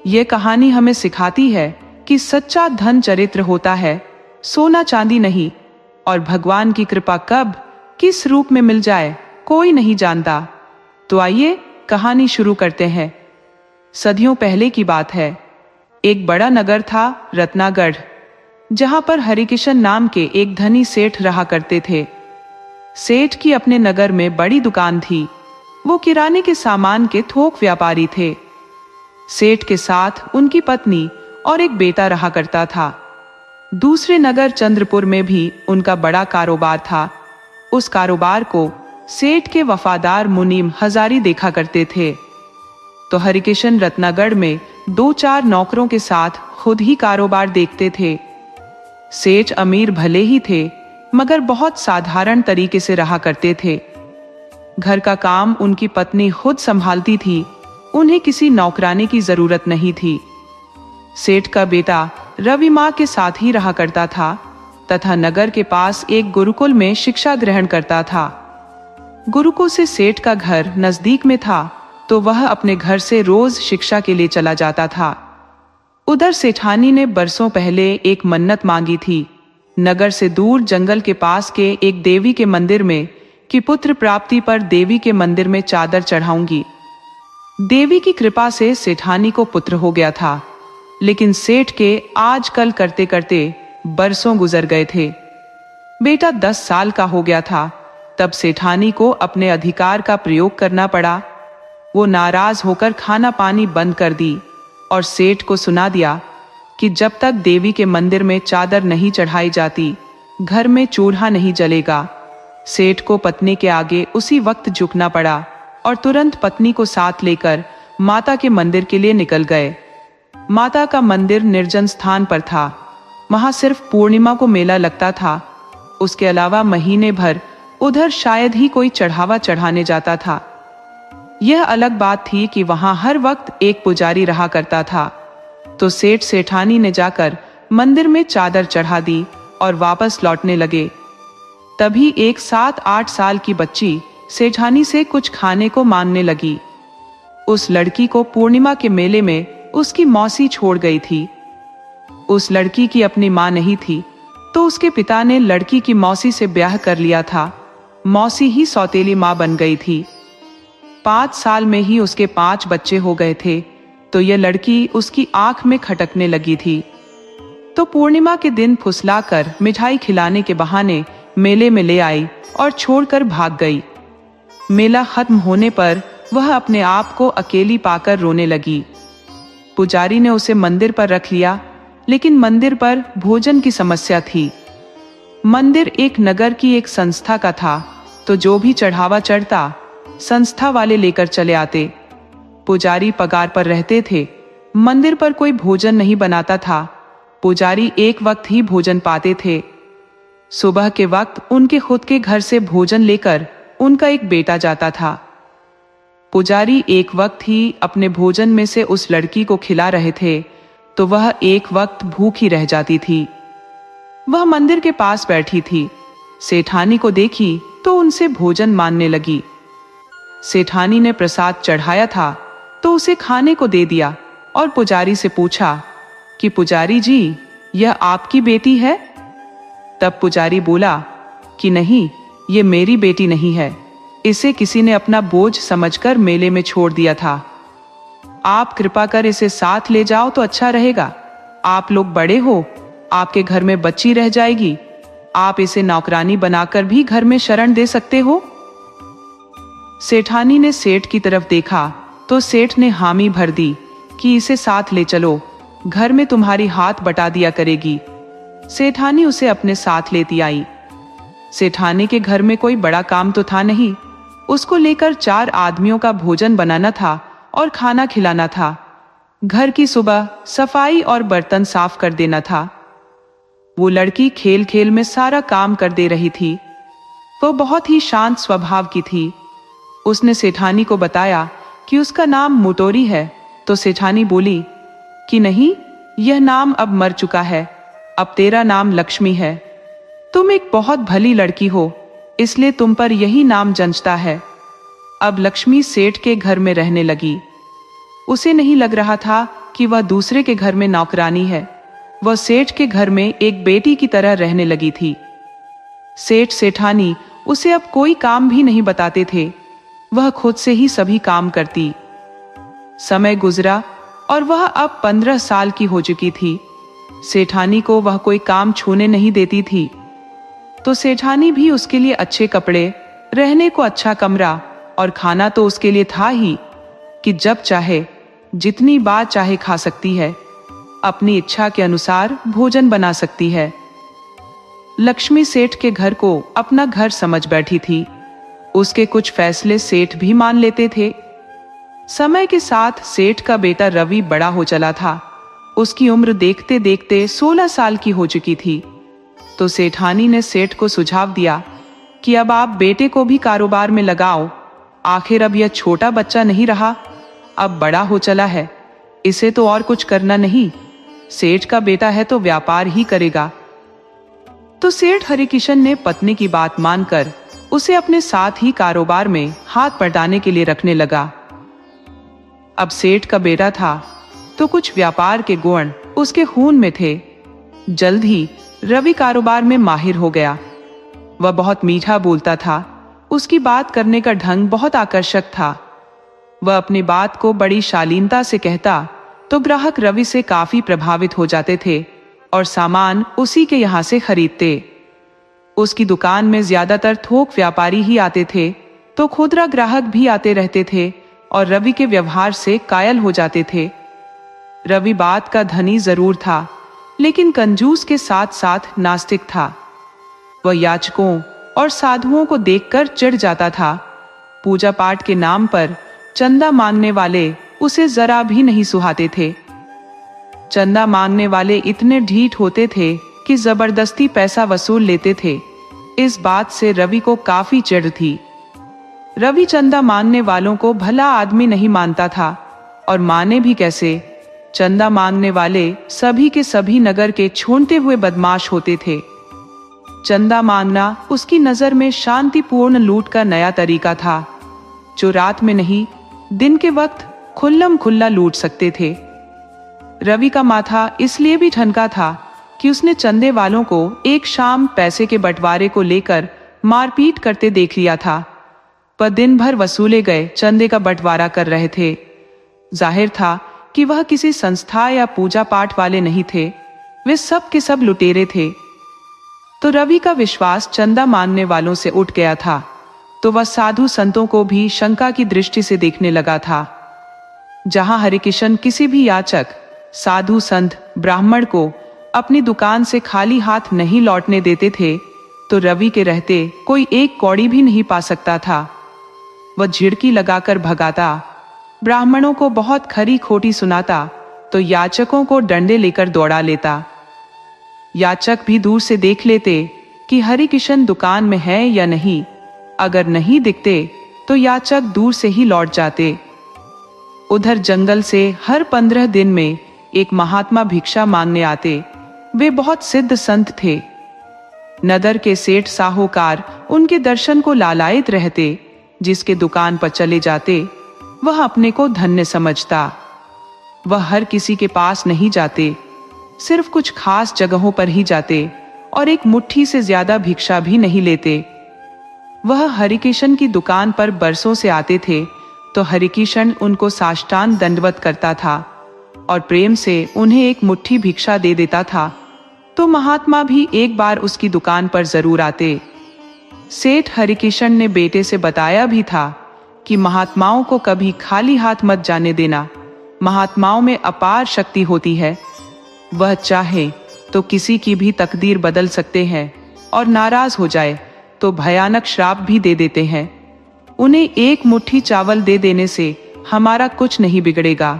यह कहानी हमें सिखाती है कि सच्चा धन चरित्र होता है, सोना चांदी नहीं, और भगवान की कृपा कब किस रूप में मिल जाए कोई नहीं जानता। तो आइए कहानी शुरू करते हैं। सदियों पहले की बात है। एक बड़ा नगर था, रत्नागढ़, जहां पर हरिकिशन नाम के एक धनी सेठ रहा करते थे। सेठ की अपने नगर में बड़ी दुकान थी। वो किराने के सामान के थोक व्यापारी थे। सेठ के साथ उनकी पत्नी और एक बेटा रहा करता था। दूसरे नगर चंद्रपुर में भी उनका बड़ा कारोबार था। उस कारोबार को सेठ के वफादार मुनीम हजारी देखा करते थे। तो हरिकिशन रत्नागढ़ में 2-4 नौकरों के साथ खुद ही कारोबार देखते थे। सेठ अमीर भले ही थे, मगर बहुत साधारण तरीके से रहा करते थे। घर का काम उनकी पत्नी खुद संभालती थी, उन्हें किसी नौकरानी की जरूरत नहीं थी। सेठ का बेटा रवि माँ के साथ ही रहा करता था तथा नगर के पास एक गुरुकुल में शिक्षा ग्रहण करता था। गुरुकुल से सेठ का घर नजदीक में था, तो वह अपने घर से रोज शिक्षा के लिए चला जाता था। उधर सेठानी ने बरसों पहले एक मन्नत मांगी थी, नगर से दूर जंगल के पास के एक देवी के मंदिर में, कि पुत्र प्राप्ति पर देवी के मंदिर में चादर चढ़ाऊंगी। देवी की कृपा से सेठानी को पुत्र हो गया था, लेकिन सेठ के आजकल करते करते बरसों गुजर गए थे। बेटा 10 साल का हो गया था, तब सेठानी को अपने अधिकार का प्रयोग करना पड़ा। वो नाराज होकर खाना पानी बंद कर दी और सेठ को सुना दिया कि जब तक देवी के मंदिर में चादर नहीं चढ़ाई जाती, घर में चूल्हा नहीं जलेगा। सेठ को पत्नी के आगे उसी वक्त झुकना पड़ा और तुरंत पत्नी को साथ लेकर माता के मंदिर के लिए निकल गए। माता का मंदिर निर्जन स्थान पर था। वहां सिर्फ पूर्णिमा को मेला लगता था। उसके अलावा महीने भर उधर शायद ही कोई चढ़ावा चढ़ाने जाता था। यह अलग बात थी कि वहां हर वक्त एक पुजारी रहा करता था। तो सेठ सेठानी ने जाकर मंदिर में चादर चढ़ा दी और वापस लौटने लगे। तभी एक 7-8 साल की बच्ची सेठानी से कुछ खाने को मांगने लगी। उस लड़की को पूर्णिमा के मेले में उसकी मौसी छोड़ गई थी। उस लड़की की अपनी मां नहीं थी, तो उसके पिता ने लड़की की मौसी से ब्याह कर लिया था। मौसी ही सौतेली मां बन गई थी। 5 साल में ही उसके 5 बच्चे हो गए थे, तो यह लड़की उसकी आंख में खटकने लगी थी। तो पूर्णिमा के दिन फुसलाकर मिठाई खिलाने के बहाने मेले में ले आई और छोड़कर भाग गई। मेला खत्म होने पर वह अपने आप को अकेली पाकर रोने लगी। पुजारी ने उसे मंदिर पर रख लिया, लेकिन मंदिर पर भोजन की समस्या थी। मंदिर एक नगर की एक संस्था का था, तो जो भी चढ़ावा चढ़ता संस्था वाले लेकर चले आते। पुजारी पगार पर रहते थे, मंदिर पर कोई भोजन नहीं बनाता था। पुजारी एक वक्त ही भोजन पाते थे। सुबह के वक्त उनके खुद के घर से भोजन लेकर उनका एक बेटा जाता था। पुजारी एक वक्त ही अपने भोजन में से उस लड़की को खिला रहे थे, तो वह एक वक्त भूखी रह जाती थी। वह मंदिर के पास बैठी थी। सेठानी को देखी तो उनसे भोजन मांगने लगी। सेठानी ने प्रसाद चढ़ाया था, तो उसे खाने को दे दिया और पुजारी से पूछा कि पुजारी जी, यह आपकी बेटी है? तब पुजारी बोला कि नहीं, ये मेरी बेटी नहीं है, इसे किसी ने अपना बोझ समझकर मेले में छोड़ दिया था। आप कृपा कर इसे साथ ले जाओ तो अच्छा रहेगा। आप लोग बड़े हो, आपके घर में बच्ची रह जाएगी, आप इसे नौकरानी बनाकर भी घर में शरण दे सकते हो। सेठानी ने सेठ की तरफ देखा तो सेठ ने हामी भर दी कि इसे साथ ले चलो, घर में तुम्हारी हाथ बटा दिया करेगी। सेठानी उसे अपने साथ लेती आई। सेठानी के घर में कोई बड़ा काम तो था नहीं, उसको लेकर 4 आदमियों का भोजन बनाना था और खाना खिलाना था। घर की सुबह सफाई और बर्तन साफ कर देना था। वो लड़की खेल खेल में सारा काम कर दे रही थी। वो बहुत ही शांत स्वभाव की थी। उसने सेठानी को बताया कि उसका नाम मोटोरी है, तो सेठानी बोली कि नहीं, यह नाम अब मर चुका है, अब तेरा नाम लक्ष्मी है। तुम एक बहुत भली लड़की हो, इसलिए तुम पर यही नाम जंचता है। अब लक्ष्मी सेठ के घर में रहने लगी। उसे नहीं लग रहा था कि वह दूसरे के घर में नौकरानी है, वह सेठ के घर में एक बेटी की तरह रहने लगी थी। सेठ सेठानी उसे अब कोई काम भी नहीं बताते थे, वह खुद से ही सभी काम करती। समय गुजरा और वह अब 15 साल की हो चुकी थी। सेठानी को वह कोई काम छूने नहीं देती थी, तो सेठानी भी उसके लिए अच्छे कपड़े, रहने को अच्छा कमरा और खाना तो उसके लिए था ही कि जब चाहे जितनी बार चाहे खा सकती है, अपनी इच्छा के अनुसार भोजन बना सकती है। लक्ष्मी सेठ के घर को अपना घर समझ बैठी थी। उसके कुछ फैसले सेठ भी मान लेते थे। समय के साथ सेठ का बेटा रवि बड़ा हो चला था। उसकी उम्र देखते देखते 16 साल की हो चुकी थी। तो सेठानी ने सेठ को सुझाव दिया कि अब आप बेटे को भी कारोबार में लगाओ। आखिर अब यह छोटा बच्चा नहीं रहा, अब बड़ा हो चला है, इसे तो और कुछ करना नहीं, सेठ का बेटा है तो व्यापार ही करेगा। तो सेठ हरिकिशन ने पत्नी की बात मानकर उसे अपने साथ ही कारोबार में हाथ बटाने के लिए रखने लगा। अब सेठ का बेटा था तो कुछ व्यापार के गुण उसके खून में थे। जल्द ही रवि कारोबार में माहिर हो गया। वह बहुत मीठा बोलता था, उसकी बात करने का ढंग बहुत आकर्षक था। वह अपनी बात को बड़ी शालीनता से कहता तो ग्राहक रवि से काफी प्रभावित हो जाते थे और सामान उसी के यहाँ से खरीदते। उसकी दुकान में ज्यादातर थोक व्यापारी ही आते थे, तो खुदरा ग्राहक भी आते रहते थे और रवि के व्यवहार से कायल हो जाते थे। रवि बात का धनी जरूर था, लेकिन कंजूस के साथ साथ नास्तिक था। वह याचकों और साधुओं को देखकर चिढ़ जाता था। पूजा पाठ के नाम पर चंदा मांगने वाले उसे जरा भी नहीं सुहाते थे। चंदा मांगने वाले इतने ढीठ होते थे कि जबरदस्ती पैसा वसूल लेते थे। इस बात से रवि को काफी चिढ़ थी। रवि चंदा मांगने वालों को भला आदमी नहीं मानता था, और माने भी कैसे। चंदा मांगने वाले सभी के सभी नगर के छोड़ते हुए बदमाश होते थे। चंदा मांगना उसकी नजर में शांतिपूर्ण लूट का नया तरीका था, जो रात में नहीं दिन के वक्त खुल्लम खुल्ला लूट सकते थे। रवि का माथा इसलिए भी ठनका था कि उसने चंदे वालों को एक शाम पैसे के बंटवारे को लेकर मारपीट करते देख लिया था। पर दिन भर वसूले गए चंदे का बंटवारा कर रहे थे। जाहिर था कि वह किसी संस्था या पूजा पाठ वाले नहीं थे, वे सब के सब लुटेरे थे। तो रवि का विश्वास चंदा मांगने वालों से उठ गया था, तो वह साधु संतों को भी शंका की दृष्टि से देखने लगा था। जहां हरिकिशन किसी भी याचक, साधु संत, ब्राह्मण को अपनी दुकान से खाली हाथ नहीं लौटने देते थे, तो रवि के रहते कोई एक कौड़ी भी नहीं पा सकता था। वह झिड़की लगाकर भगाता, ब्राह्मणों को बहुत खरी खोटी सुनाता, तो याचकों को डंडे लेकर दौड़ा लेता। याचक भी दूर से देख लेते कि हरिकिशन दुकान में है या नहीं। अगर नहीं दिखते तो याचक दूर से ही लौट जाते। उधर जंगल से हर 15 दिन में एक महात्मा भिक्षा मांगने आते। वे बहुत सिद्ध संत थे। नगर के सेठ साहूकार उनके दर्शन को लालायित रहते। जिसके दुकान पर चले जाते वह अपने को धन्य समझता। वह हर किसी के पास नहीं जाते, सिर्फ कुछ खास जगहों पर ही जाते और एक मुट्ठी से ज्यादा भिक्षा भी नहीं लेते। वह हरिकिशन की दुकान पर बरसों से आते थे तो हरिकिशन उनको साष्टांग दंडवत करता था और प्रेम से उन्हें एक मुट्ठी भिक्षा दे देता था। तो महात्मा भी एक बार उसकी दुकान पर जरूर आते। सेठ हरिकिशन ने बेटे से बताया भी था कि महात्माओं को कभी खाली हाथ मत जाने देना, महात्माओं में अपार शक्ति होती है, वह चाहे तो किसी की भी तकदीर बदल सकते हैं और नाराज हो जाए तो भयानक श्राप भी दे देते हैं। उन्हें एक मुट्ठी चावल दे देने से हमारा कुछ नहीं बिगड़ेगा,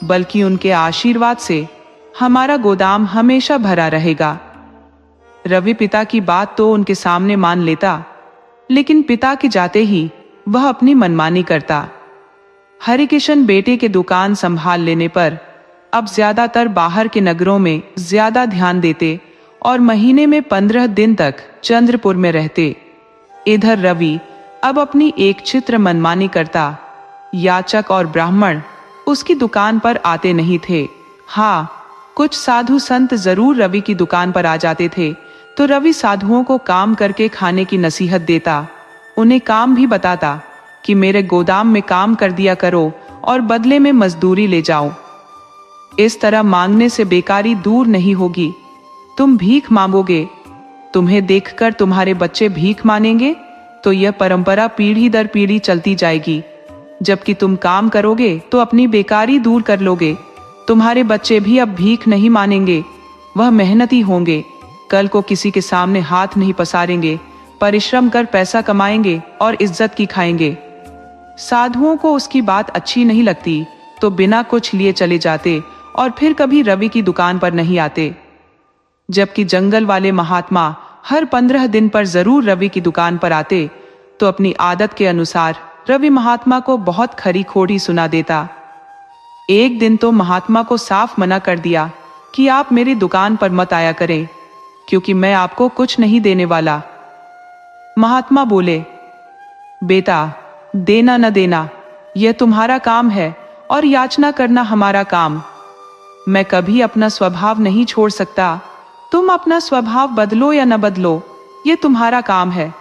बल्कि उनके आशीर्वाद से हमारा गोदाम हमेशा भरा रहेगा। रवि पिता की बात तो उनके सामने मान लेता, लेकिन पिता के जाते ही वह अपनी मनमानी करता। हरिकिशन बेटे के दुकान संभाल लेने पर अब ज्यादातर बाहर के नगरों में ज्यादा ध्यान देते और महीने में 15 दिन तक चंद्रपुर में रहते। इधर रवि अब अपनी एक चित्र मनमानी करता। याचक और ब्राह्मण उसकी दुकान पर आते नहीं थे। हाँ, कुछ साधु संत जरूर रवि की दुकान पर आ जाते थे तो रवि साधुओं को काम करके खाने की नसीहत देता, उन्हें काम भी बताता कि मेरे गोदाम में काम कर दिया करो और बदले में मजदूरी ले जाओ। इस तरह मांगने से बेकारी दूर नहीं होगी। तुम भीख मांगोगे, तुम्हें देखकर तुम्हारे बच्चे भीख मांगेंगे तो यह परंपरा पीढ़ी दर पीढ़ी चलती जाएगी। जबकि तुम काम करोगे तो अपनी बेकारी दूर कर लोगे। तुम्हारे बच्चे भी अब भीख नहीं मानेंगे, वह मेहनती होंगे, कल को किसी के सामने हाथ नहीं पसारेंगे, परिश्रम कर पैसा कमाएंगे और इज्जत की खाएंगे। साधुओं को उसकी बात अच्छी नहीं लगती तो बिना कुछ लिए चले जाते और फिर कभी रवि की दुकान पर नहीं आते। जबकि जंगल वाले महात्मा हर 15 दिन पर जरूर रवि की दुकान पर आते तो अपनी आदत के अनुसार रवि महात्मा को बहुत खरी खोटी सुना देता। एक दिन तो महात्मा को साफ मना कर दिया कि आप मेरी दुकान पर मत आया करें, क्योंकि मैं आपको कुछ नहीं देने वाला। महात्मा बोले, बेटा, देना न देना यह तुम्हारा काम है और याचना करना हमारा काम। मैं कभी अपना स्वभाव नहीं छोड़ सकता। तुम अपना स्वभाव बदलो या न बदलो, ये तुम्हारा काम है।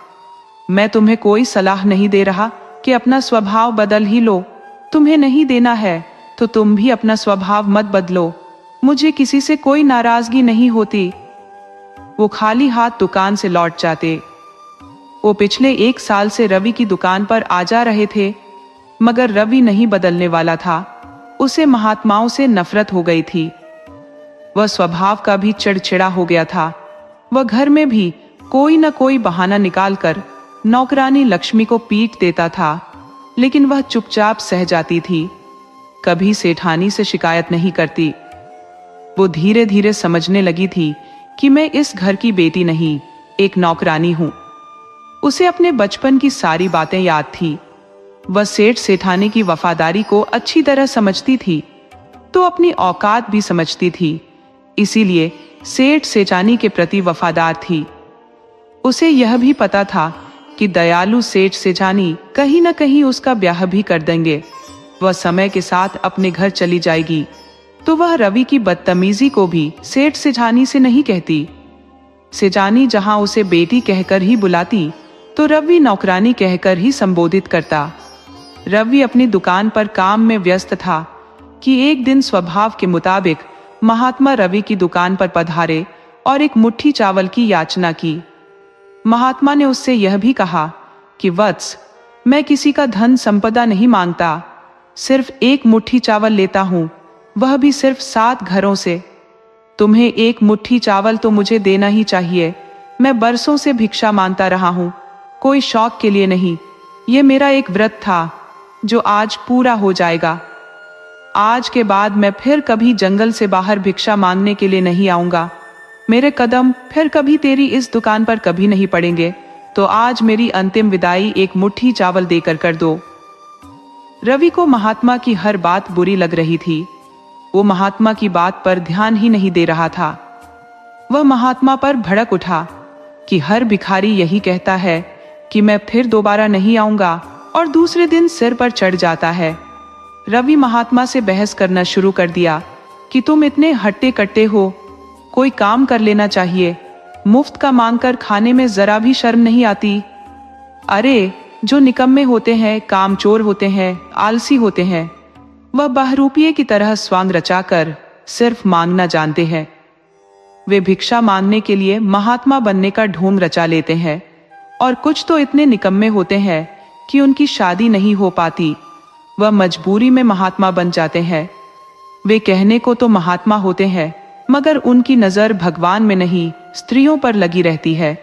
मैं तुम्हें कोई सलाह नहीं दे रहा कि अपना स्वभाव बदल ही लो। तुम्हें नहीं देना है तो तुम भी अपना स्वभाव मत बदलो। मुझे किसी से कोई नाराजगी नहीं होती। वो खाली हाथ दुकान से लौट जाते। वो पिछले 1 साल से रवि की दुकान पर आ जा रहे थे, मगर रवि नहीं बदलने वाला था। उसे महात्माओं से नफरत हो गई थी। वह स्वभाव का भी चिड़चिड़ा हो गया था। वह घर में भी कोई न कोई बहाना निकालकर नौकरानी लक्ष्मी को पीट देता था, लेकिन वह चुपचाप सह जाती थी, कभी सेठानी से शिकायत नहीं करती। वो धीरे धीरे समझने लगी थी कि मैं इस घर की बेटी नहीं, एक नौकरानी हूं। उसे अपने बचपन की सारी बातें याद थी। वह सेठ सेठानी की वफादारी को अच्छी तरह समझती थी तो अपनी औकात भी समझती थी, इसीलिए सेठ सेठानी के प्रति वफादार थी। उसे यह भी पता था कि दयालु सेठ सेठानी कहीं न कहीं उसका ब्याह भी कर देंगे। वह समय के साथ अपने घर चली जाएगी तो वह रवि की बदतमीजी को भी सेठ सेठानी से नहीं कहती। सेठानी जहां उसे बेटी कहकर ही बुलाती तो रवि नौकरानी कहकर ही संबोधित करता। रवि अपनी दुकान पर काम में व्यस्त था कि एक दिन स्वभाव के मुताबिक महात्मा रवि की दुकान पर पधारे और एक मुट्ठी चावल की याचना की। महात्मा ने उससे यह भी कहा कि वत्स, मैं किसी का धन संपदा नहीं मांगता, सिर्फ एक मुट्ठी चावल लेता हूं, वह भी सिर्फ 7 घरों से। तुम्हें एक मुट्ठी चावल तो मुझे देना ही चाहिए। मैं बरसों से भिक्षा मांगता रहा हूं, कोई शौक के लिए नहीं। ये मेरा एक व्रत था जो आज पूरा हो जाएगा। आज के बाद मैं फिर कभी जंगल से बाहर भिक्षा मांगने के लिए नहीं आऊंगा। मेरे कदम फिर कभी तेरी इस दुकान पर कभी नहीं पड़ेंगे, तो आज मेरी अंतिम विदाई एक मुट्ठी चावल देकर कर दो। रवि को महात्मा की हर बात बुरी लग रही थी। वो महात्मा की बात पर ध्यान ही नहीं दे रहा था। वह महात्मा पर भड़क उठा कि हर भिखारी यही कहता है कि मैं फिर दोबारा नहीं आऊंगा, और दूसरे दिन सिर पर चढ़ जाता है। रवि महात्मा से बहस करना शुरू कर दिया कि तुम इतने हट्टे कट्टे हो, कोई काम कर लेना चाहिए। मुफ्त का मांगकर खाने में जरा भी शर्म नहीं आती। अरे, जो निकम्मे होते हैं, कामचोर होते हैं, आलसी होते हैं, वह बहरूपिये की तरह स्वांग रचाकर सिर्फ मांगना जानते हैं। वे भिक्षा मांगने के लिए महात्मा बनने का ढोंग रचा लेते हैं, और कुछ तो इतने निकम्मे होते हैं कि उनकी शादी नहीं हो पाती, वह मजबूरी में महात्मा बन जाते हैं। वे कहने को तो महात्मा होते हैं, मगर उनकी नजर भगवान में नहीं, स्त्रियों पर लगी रहती है।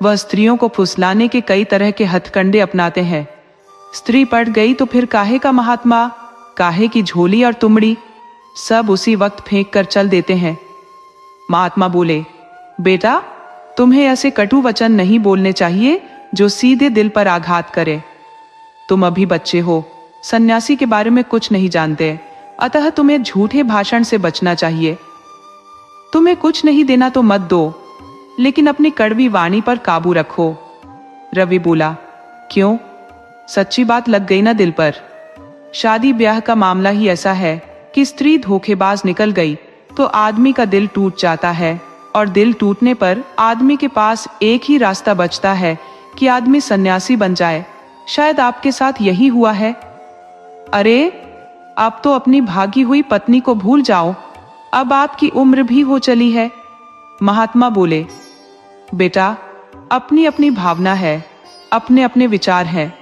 वह स्त्रियों को फुसलाने के कई तरह के हथकंडे अपनाते हैं। स्त्री पड़ गई तो फिर काहे का महात्मा, काहे की झोली और तुमड़ी, सब उसी वक्त फेंक कर चल देते हैं। महात्मा बोले, बेटा, तुम्हें ऐसे कटु वचन नहीं बोलने चाहिए जो सीधे दिल पर आघात करे। तुम अभी बच्चे हो, सन्यासी के बारे में कुछ नहीं जानते, अतः तुम्हें झूठे भाषण से बचना चाहिए। तुम्हें कुछ नहीं देना तो मत दो, लेकिन अपनी कड़वी वाणी पर काबू रखो। रवि बोला, क्यों? सच्ची बात लग गई ना दिल पर। शादी ब्याह का मामला ही ऐसा है कि स्त्री धोखेबाज निकल गई तो आदमी का दिल टूट जाता है, और दिल टूटने पर आदमी के पास एक ही रास्ता बचता है कि आदमी सन्यासी बन जाए। शायद आपके साथ यही हुआ है। अरे, आप तो अपनी भागी हुई पत्नी को भूल जाओ, अब आपकी उम्र भी हो चली है। महात्मा बोले, बेटा, अपनी अपनी भावना है, अपने अपने विचार हैं।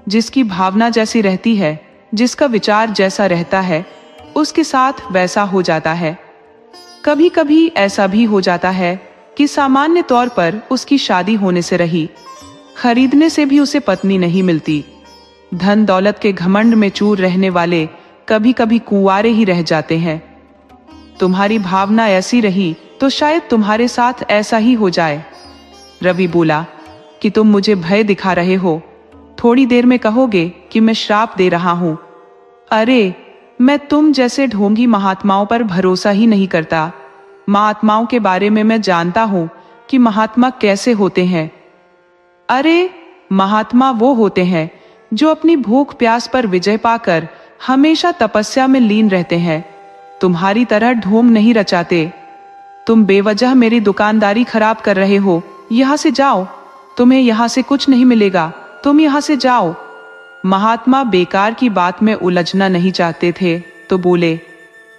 जिसकी भावना जैसी रहती है, जिसका विचार जैसा रहता है, उसके साथ वैसा हो जाता है। कभी कभी ऐसा भी हो जाता है कि सामान्य तौर पर उसकी शादी होने से रही, खरीदने से भी उसे पत्नी नहीं मिलती। धन दौलत के घमंड में चूर रहने वाले कभी कभी कुंवारे ही रह जाते हैं। तुम्हारी भावना ऐसी रही तो शायद तुम्हारे साथ ऐसा ही हो जाए। रवि बोला कि तुम मुझे भय दिखा रहे हो, थोड़ी देर में कहोगे कि मैं श्राप दे रहा हूं। अरे, मैं तुम जैसे ढोंगी महात्माओं पर भरोसा ही नहीं करता। महात्माओं के बारे में मैं जानता हूं कि महात्मा कैसे होते हैं। अरे, महात्मा वो होते हैं जो अपनी भूख प्यास पर विजय पाकर हमेशा तपस्या में लीन रहते हैं। तुम्हारी तरह ढोंग नहीं रचाते। तुम बेवजह मेरी दुकानदारी खराब कर रहे हो, यहां से जाओ, तुम्हें यहां से कुछ नहीं मिलेगा, तुम यहां से जाओ। महात्मा बेकार की बात में उलझना नहीं चाहते थे तो बोले,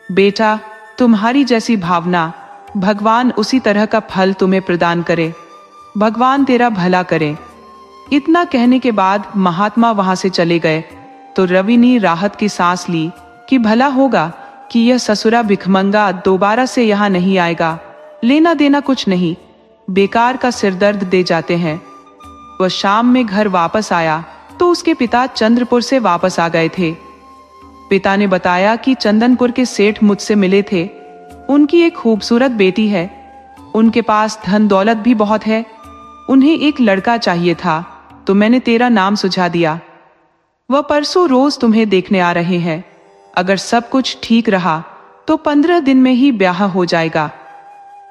बेटा, तुम्हारी जैसी भावना, भगवान उसी तरह का फल तुम्हें प्रदान करे, भगवान तेरा भला करे। इतना कहने के बाद महात्मा वहां से चले गए तो रवि ने राहत की सांस ली कि भला होगा कि यह ससुरा भिखमंगा दोबारा से यहाँ नहीं आएगा। लेना देना कुछ नहीं, बेकार का सिरदर्द दे जाते हैं। वह शाम में घर वापस आया तो उसके पिता चंद्रपुर से वापस आ गए थे। पिता ने बताया कि चंदनपुर के सेठ मुझसे मिले थे। उनकी एक खूबसूरत बेटी है, उनके पास धन दौलत भी बहुत है। उन्हें एक लड़का चाहिए था तो मैंने तेरा नाम सुझा दिया। वह परसों रोज तुम्हें देखने आ रहे हैं। अगर सब कुछ ठीक रहा तो 15 दिन में ही ब्याह हो जाएगा।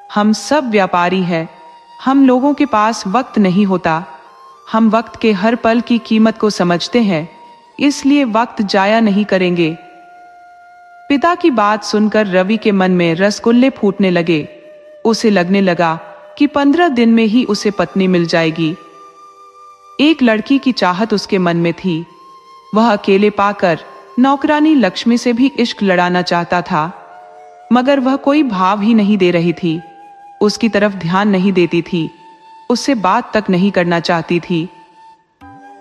हम सब व्यापारी हैं, हम लोगों के पास वक्त नहीं होता। हम वक्त के हर पल की कीमत को समझते हैं, इसलिए वक्त जाया नहीं करेंगे। पिता की बात सुनकर रवि के मन में रसगुल्ले फूटने लगे। उसे लगने लगा कि 15 दिन में ही उसे पत्नी मिल जाएगी। एक लड़की की चाहत उसके मन में थी। वह अकेले पाकर नौकरानी लक्ष्मी से भी इश्क लड़ाना चाहता था, मगर वह कोई भाव ही नहीं दे रही थी, उसकी तरफ ध्यान नहीं देती थी, उससे बात तक नहीं करना चाहती थी।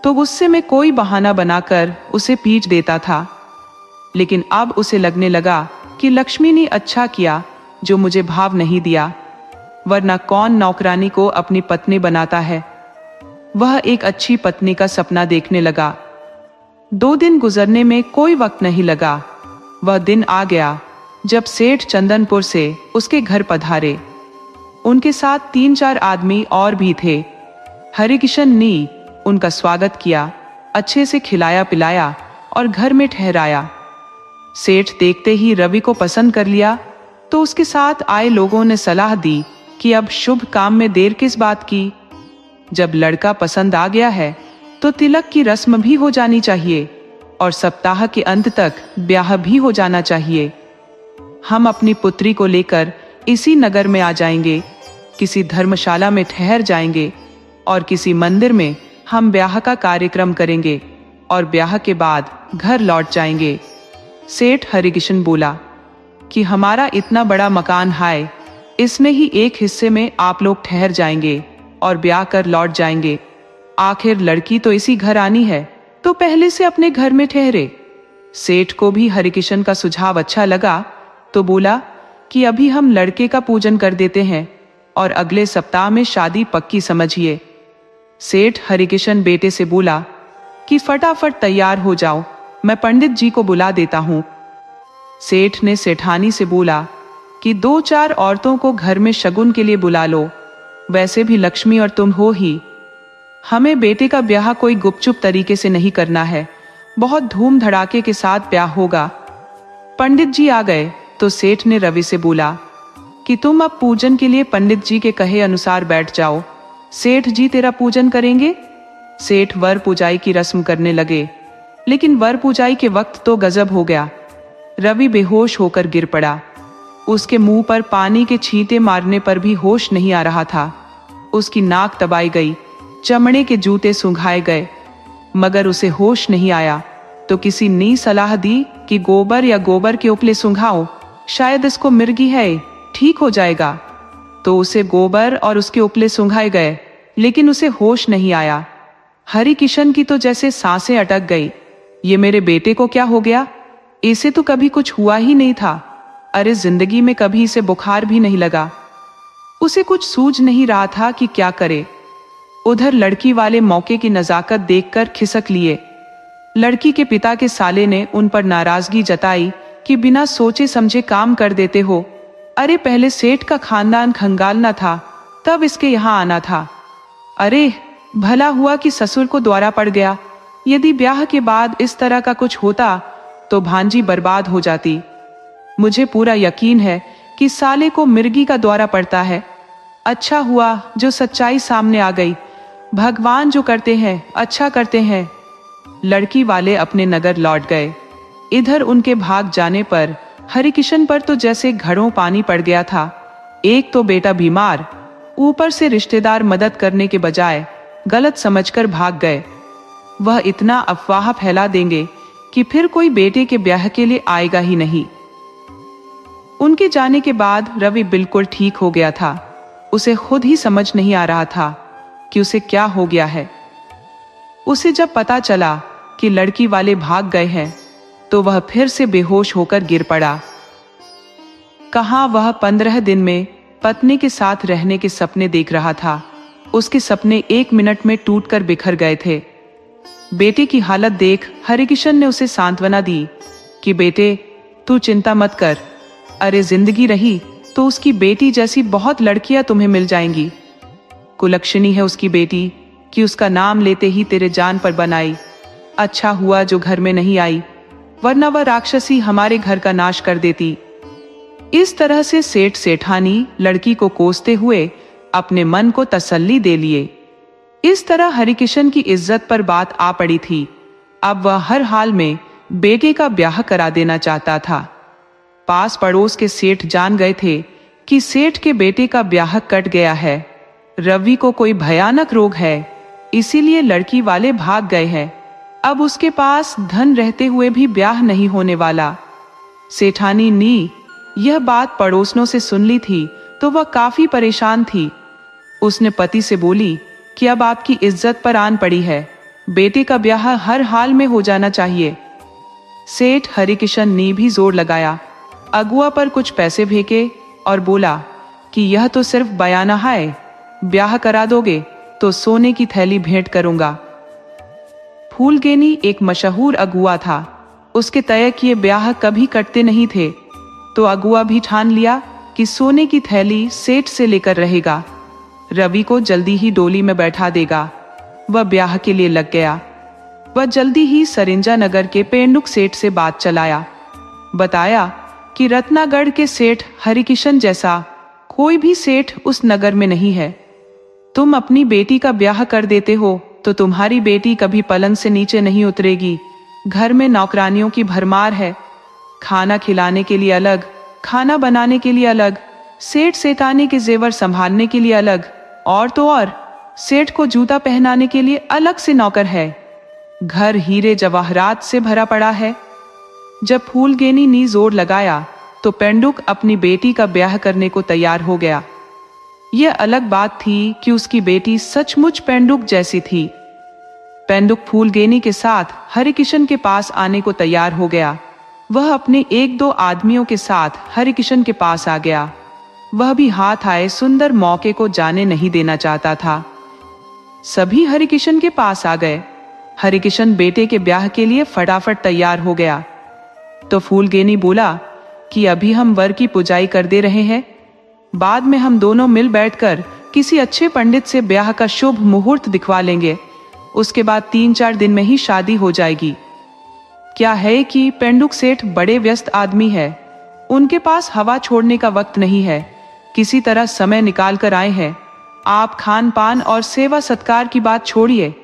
तो गुस्से में कोई बहाना बनाकर उसे पीट देता था। लेकिन अब उसे लगने लगा कि लक्ष्मी ने अच्छा किया जो मुझे भाव नहीं दिया, वरना कौन नौकरानी को अपनी पत्नी बनाता है। वह एक अच्छी पत्नी का सपना देखने लगा। 2 दिन गुजरने में कोई वक्त नहीं लगा। वह दिन आ गया जब सेठ चंदनपुर से उसके घर पधारे। उनके साथ 3-4 आदमी और भी थे। हरिकिशन ने उनका स्वागत किया, अच्छे से खिलाया पिलाया और घर में ठहराया। सेठ देखते ही रवि को पसंद कर लिया तो उसके साथ आए लोगों ने सलाह दी कि अब शुभ काम में देर किस बात की। जब लड़का पसंद आ गया है तो तिलक की रस्म भी हो जानी चाहिए और सप्ताह के अंत तक ब्याह भी हो जाना चाहिए। हम अपनी पुत्री को लेकर इसी नगर में आ जाएंगे। किसी धर्मशाला में ठहर जाएंगे और किसी मंदिर में हम ब्याह का कार्यक्रम करेंगे और ब्याह के बाद घर लौट जाएंगे। सेठ हरिकिशन बोला कि हमारा इतना बड़ा मकान है, इसमें ही एक हिस्से में आप लोग ठहर जाएंगे और ब्याह कर लौट जाएंगे। आखिर लड़की तो इसी घर आनी है, तो पहले से अपने घर में ठहरे। सेठ को भी हरिकिशन का सुझाव अच्छा लगा, तो बोला कि अभी हम लड़के का पूजन कर देते हैं और अगले सप्ताह में शादी पक्की समझिए। सेठ हरिकिशन बेटे से बोला कि फटाफट तैयार हो जाओ, मैं पंडित जी को बुला देता हूं। सेठ ने सेठानी से बोला कि 2-4 औरतों को घर में शगुन के लिए बुला लो, वैसे भी लक्ष्मी और तुम हो ही। हमें बेटे का ब्याह कोई गुपचुप तरीके से नहीं करना है, बहुत धूम धड़ाके के साथ ब्याह होगा। पंडित जी आ गए तो सेठ ने रवि से बोला कि तुम अब पूजन के लिए पंडित जी के कहे अनुसार बैठ जाओ, सेठ जी तेरा पूजन करेंगे। सेठ वर पूजाई की रस्म करने लगे, लेकिन वर पूजाई के वक्त तो गजब हो गया। रवि बेहोश होकर गिर पड़ा। उसके मुंह पर पानी के छींटे मारने पर भी होश नहीं आ रहा था। उसकी नाक दबाई गई, चमड़े के जूते सूंघाए गए, मगर उसे होश नहीं आया। तो किसी ने सलाह दी कि गोबर या गोबर के उपले सूंघाओ, शायद इसको मिर्गी है, ठीक हो जाएगा। तो उसे गोबर और उसके उपले सूंघाए गए, लेकिन उसे होश नहीं आया। हरिकिशन की तो जैसे सांसें अटक गई। ये मेरे बेटे को क्या हो गया? इसे तो कभी कुछ हुआ ही नहीं था। अरे जिंदगी में कभी इसे बुखार भी नहीं लगा। उसे कुछ सूझ नहीं रहा था कि क्या करे। उधर लड़की वाले मौके की नजाकत देखकर खिसक लिए। लड़की के पिता के साले ने उन पर नाराजगी जताई कि बिना सोचे समझे काम कर देते हो। अरे पहले सेठ का खानदान खंगालना था, तब इसके यहाँ आना था। अरे भला हुआ कि ससुर को द्वारा पड़ गया। यदि ब्याह के बाद इस तरह का कुछ होता तो भांजी बर्बाद हो जाती। मुझे पूरा यकीन है कि साले को मिर्गी का द्वारा पड़ता है। अच्छा हुआ जो सच्चाई सामने आ गई। भगवान जो करते हैं अच्छा करते हैं। लड़की वाले अपने नगर लौट गए। इधर उनके भाग जाने पर हरिकिशन पर तो जैसे घड़ों पानी पड़ गया था। एक तो बेटा बीमार, ऊपर से रिश्तेदार मदद करने के बजाय गलत समझकर भाग गए। वह इतना अफवाह फैला देंगे कि फिर कोई बेटे के ब्याह के लिए आएगा ही नहीं। उनके जाने के बाद रवि बिल्कुल ठीक हो गया था। उसे खुद ही समझ नहीं आ रहा था कि उसे क्या हो गया है। उसे जब पता चला कि लड़की वाले भाग गए हैं तो वह फिर से बेहोश होकर गिर पड़ा। कहाँ वह 15 दिन में पत्नी के साथ रहने के सपने देख रहा था। उसके सपने 1 मिनट में टूटकर बिखर गए थे। बेटे की हालत देख हरिकिशन ने उसे सांत्वना दी कि बेटे तू चिंता मत कर। अरे जिंदगी रही तो उसकी बेटी जैसी बहुत लड़कियां तुम्हें मिल जाएंगी। कुलक्षणी है उसकी बेटी कि उसका नाम लेते ही तेरे जान पर बनाई। अच्छा हुआ जो घर में नहीं आई, वरना वह राक्षसी हमारे घर का नाश कर देती। इस तरह से सेठ सेठानी लड़की को कोसते हुए अपने मन को तसल्ली दे लिए। इस तरह हरिकिशन की इज्जत पर बात आ पड़ी थी। अब वह हर हाल में बेटे का ब्याह करा देना चाहता था। पास पड़ोस के सेठ जान गए थे कि सेठ के बेटे का ब्याह कट गया है। रवि को कोई भयानक रोग है, इसीलिए लड़की वाले भाग गए हैं। अब उसके पास धन रहते हुए भी ब्याह नहीं होने वाला। सेठानी नी यह बात पड़ोसनों से सुन ली थी तो वह काफी परेशान थी। उसने पति से बोली कि अब आपकी इज्जत पर आन पड़ी है, बेटे का ब्याह हर हाल में हो जाना चाहिए। सेठ हरिकिशन ने भी जोर लगाया, अगुआ पर कुछ पैसे फेंके और बोला कि यह तो सिर्फ बयाना है, ब्याह करा दोगे तो सोने की थैली भेंट करूंगा। फूलगेनी एक मशहूर अगुआ था। उसके तय किए ब्याह कभी कटते नहीं थे, तो अगुआ भी ठान लिया कि सोने की थैली सेठ से लेकर रहेगा। रवि को जल्दी ही डोली में बैठा देगा। वह ब्याह के लिए लग गया। वह जल्दी ही सरिंजा नगर के पेंडुक सेठ से बात चलाया। बताया कि रत्नागढ़ के सेठ हरिकिशन जैसा कोई भी सेठ उस नगर में नहीं है। तुम अपनी बेटी का ब्याह कर देते हो तो तुम्हारी बेटी कभी पलंग से नीचे नहीं उतरेगी। घर में नौकरानियों की भरमार है, खाना खिलाने के लिए अलग, खाना बनाने के लिए अलग, सेठ सेठानी के जेवर संभालने के लिए अलग, और तो और सेठ को जूता पहनाने के लिए अलग से नौकर है। घर हीरे जवाहरात से भरा पड़ा है। जब फूलगेनी ने जोर लगाया तो पेंडुक अपनी बेटी का ब्याह करने को तैयार हो गया। यह अलग बात थी कि उसकी बेटी सचमुच पेंडुक जैसी थी। पेंडुक फूलगेनी के साथ हरिकिशन के पास आने को तैयार हो गया। वह अपने एक दो आदमियों के साथ हरिकिशन के पास आ गया। वह भी हाथ आए सुंदर मौके को जाने नहीं देना चाहता था। सभी हरिकिशन के पास आ गए। हरिकिशन बेटे के ब्याह के लिए फटाफट तैयार हो गया। तो फूलगेनी बोला कि अभी हम वर की पुजाई कर दे रहे हैं, बाद में हम दोनों मिल बैठकर किसी अच्छे पंडित से ब्याह का शुभ मुहूर्त दिखवा लेंगे। उसके बाद 3-4 दिन में ही शादी हो जाएगी। क्या है कि पेंडुक सेठ बड़े व्यस्त आदमी है, उनके पास हवा छोड़ने का वक्त नहीं है। किसी तरह समय निकाल कर आए हैं। आप खान पान और सेवा सत्कार की बात छोड़िए,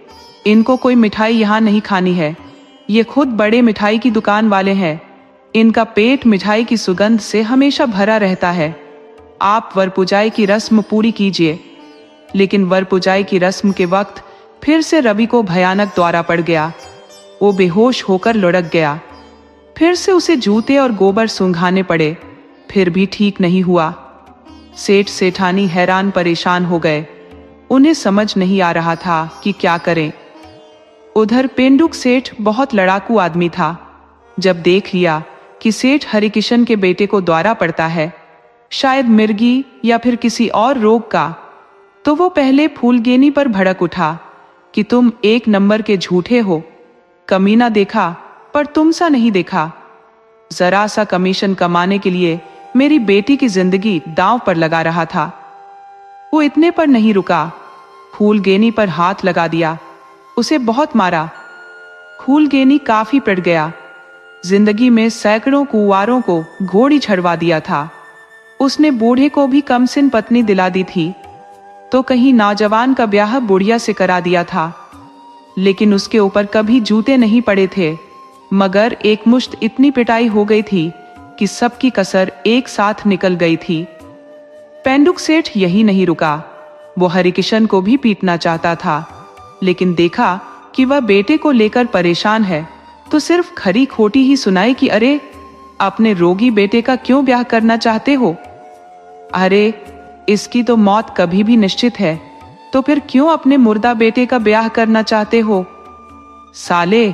इनको कोई मिठाई यहाँ नहीं खानी है। ये खुद बड़े मिठाई की दुकान वाले हैं। इनका पेट मिठाई की सुगंध से हमेशा भरा रहता है। आप वर पुजाई की रस्म पूरी कीजिए। लेकिन वर पुजाई की रस्म के वक्त फिर से रवि को भयानक दौरा पड़ गया। वो बेहोश होकर लुढ़क गया। फिर से उसे जूते और गोबर सूंघाने पड़े, फिर भी ठीक नहीं हुआ। सेठ सेठानी हैरान परेशान हो गए। उन्हें समझ नहीं आ रहा था कि क्या करें। उधर पेंडुक सेठ बहुत लड़ाकू आदमी था। जब देख लिया कि सेठ हरिकिशन के बेटे को दौरा पड़ता है, शायद मिर्गी या फिर किसी और रोग का, तो वो पहले फूलगेनी पर भड़क उठा कि तुम एक नंबर के झूठे हो। कमीना देखा पर तुम सा नहीं देखा। जरा सा कमीशन कमाने के लिए मेरी बेटी की जिंदगी दांव पर लगा रहा था। वो इतने पर नहीं रुका, फूलगेनी पर हाथ लगा दिया, उसे बहुत मारा। फूलगेनी काफी पिट गया। जिंदगी में सैकड़ों कुंवारों को घोड़ी छड़वा दिया था। उसने बूढ़े को भी कमसिन पत्नी दिला दी थी, तो कहीं नौजवान का ब्याह बुढ़िया से करा दिया था। लेकिन उसके ऊपर कभी जूते नहीं पड़े थे, मगर एक मुश्त इतनी पिटाई हो गई थी कि सबकी कसर एक साथ निकल गई थी। पेंडुक सेठ यही नहीं रुका, वो हरिकिशन को भी पीटना चाहता था। लेकिन देखा कि वह बेटे को लेकर परेशान है, तो सिर्फ खरी खोटी ही सुनाई कि अरे, अपने रोगी बेटे का क्यों ब्याह करना चाहते हो? अरे, इसकी तो मौत कभी भी निश्चित है, तो फिर क्यों अपने मुर्दा बेटे का ब्याह करना चाहते हो? साले,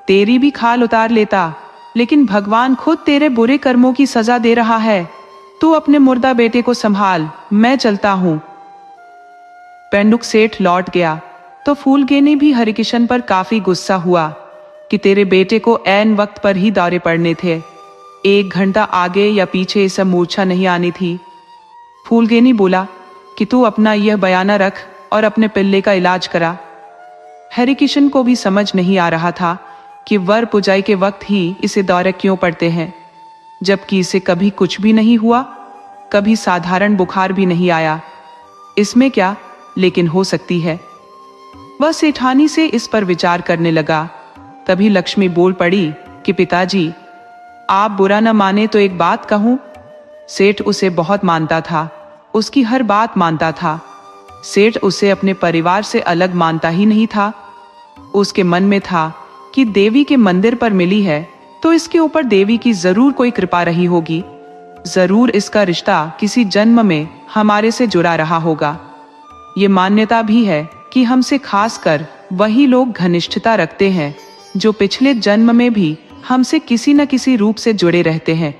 तेरी भी खाल उतार लेता, लेकिन भगवान खुद तेरे बुरे कर्मों की सजा दे रहा है। तू अपने मुर्दा बेटे को संभाल, मैं चलता हूं। पेंडुक सेठ लौट गया तो फूलगेनी भी हरिकिशन पर काफी गुस्सा हुआ कि तेरे बेटे को ऐन वक्त पर ही दौरे पड़ने थे। 1 घंटा आगे या पीछे इसे मूर्छा नहीं आनी थी। फूलगेनी बोला कि तू अपना यह बयाना रख और अपने पिल्ले का इलाज करा। हरिकिशन को भी समझ नहीं आ रहा था कि वर पुजाई के वक्त ही इसे दौरे क्यों पड़ते हैं, जबकि इसे कभी कुछ भी नहीं हुआ, कभी साधारण बुखार भी नहीं आया। इसमें क्या लेकिन हो सकती है। वह सेठानी से इस पर विचार करने लगा। तभी लक्ष्मी बोल पड़ी कि पिताजी, आप बुरा न माने तो एक बात कहूं। सेठ उसे बहुत मानता था, उसकी हर बात मानता था। सेठ उसे अपने परिवार से अलग मानता ही नहीं था। उसके मन में था कि देवी के मंदिर पर मिली है तो इसके ऊपर देवी की जरूर कोई कृपा रही होगी। जरूर इसका रिश्ता किसी जन्म में हमारे से जुड़ा रहा होगा। ये मान्यता भी है कि हमसे खासकर वही लोग घनिष्ठता रखते हैं जो पिछले जन्म में भी हमसे किसी न किसी रूप से जुड़े रहते हैं।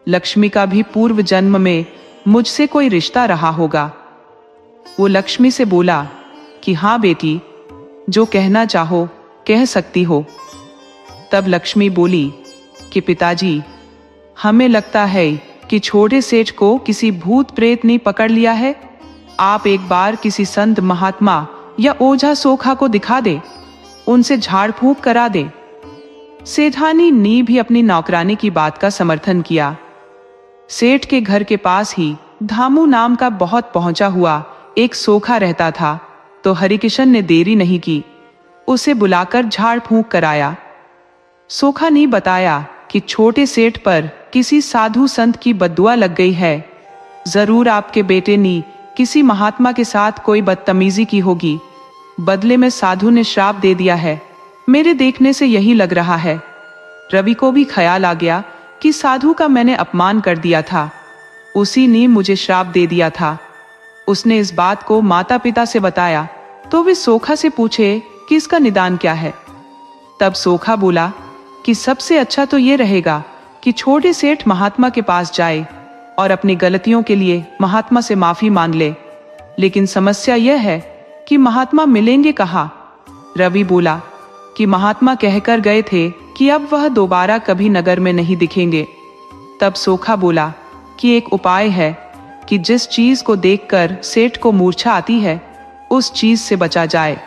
लक्ष्मी का भी पूर्व जन्म में मुझसे कोई रिश्ता रहा होगा। वो लक्ष्मी से बोला कि हाँ बेटी, जो कहना चाहो कह सकती हो। तब लक्ष्मी बोली कि पिताजी, हमें लगता है कि छोटे सेठ को किसी भूत प्रेत ने पकड़ लिया है। आप एक बार किसी संत महात्मा या ओझा सोखा को दिखा दे, उनसे झाड़ फूंक करा दे। सेठानी ने भी अपनी नौकरानी की बात का समर्थन किया। सेठ के घर के पास ही धामू नाम का बहुत पहुंचा हुआ एक सोखा रहता था, तो हरिकिशन ने देरी नहीं की, उसे बुलाकर झाड़ फूंक कराया। सोखा ने बताया कि छोटे सेठ पर किसी साधु संत की बद्दुआ लग गई है। जरूर आपके बेटे ने किसी महात्मा के साथ कोई बदतमीजी की होगी। बदले में साधु ने श्राप दे दिया है। मेरे देखने से यही लग रहा है। रवि को भी ख्याल आ गया कि साधु का मैंने अपमान कर दिया था, उसी ने मुझे श्राप दे दिया था। उसने इस बात को माता पिता से बताया तो वे सोखा से पूछे कि इसका निदान क्या है। तब सोखा बोला कि सबसे अच्छा तो ये रहेगा कि छोटे सेठ महात्मा के पास जाए और अपनी गलतियों के लिए महात्मा से माफी मांग ले। लेकिन समस्या यह है कि महात्मा मिलेंगे कहाँ? रवि बोला कि महात्मा कहकर गए थे कि अब वह दोबारा कभी नगर में नहीं दिखेंगे। तब सोखा बोला कि एक उपाय है कि जिस चीज को देखकर सेठ को मूर्छा आती है उस चीज से बचा जाए।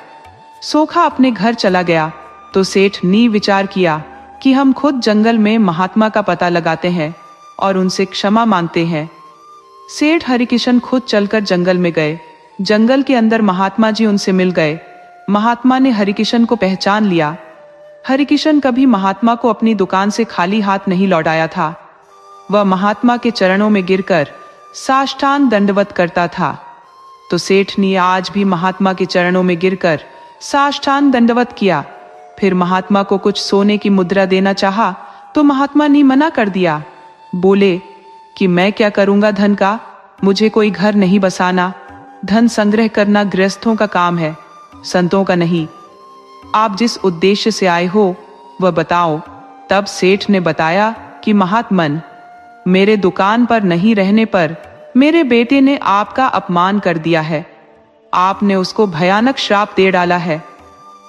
सोखा अपने घर चला गया तो सेठ ने विचार किया कि हम खुद जंगल में महात्मा का पता लगाते हैं और उनसे क्षमा मांगते हैं। सेठ हरिकिशन खुद चलकर जंगल में गए। जंगल के अंदर महात्मा जी उनसे मिल गए। महात्मा ने हरिकिशन को पहचान लिया। हरिकिशन कभी महात्मा को अपनी दुकान से खाली हाथ नहीं लौटाया था। वह महात्मा के चरणों में गिरकर साष्टांग दंडवत करता था। तो सेठ ने आज भी महात्मा के चरणों में गिरकर साष्टांग दंडवत किया। फिर महात्मा को कुछ सोने की मुद्रा देना चाहा तो महात्मा ने मना कर दिया। बोले कि मैं क्या करूंगा धन का, मुझे कोई घर नहीं बसाना। धन संग्रह करना गृहस्थों का काम है, संतों का नहीं। आप जिस उद्देश्य से आए हो वह बताओ। तब सेठ ने बताया कि महात्मन, मेरे दुकान पर नहीं रहने पर मेरे बेटे ने आपका अपमान कर दिया है। आपने उसको भयानक श्राप दे डाला है।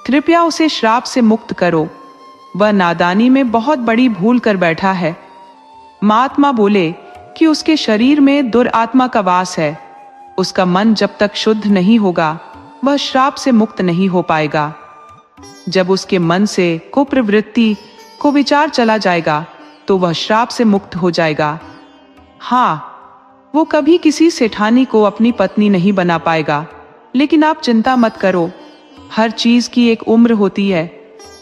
कृपया उसे श्राप से मुक्त करो। वह नादानी में बहुत बड़ी भूल कर बैठा है। महात्मा बोले कि उसके शरीर में दुरात्मा का वास है। उसका मन जब तक शुद्ध नहीं होगा वह श्राप से मुक्त नहीं हो पाएगा। जब उसके मन से कुप्रवृत्ति को विचार चला जाएगा तो वह श्राप से मुक्त हो जाएगा। हाँ, वो कभी किसी सेठानी को अपनी पत्नी नहीं बना पाएगा। लेकिन आप चिंता मत करो, हर चीज की एक उम्र होती है,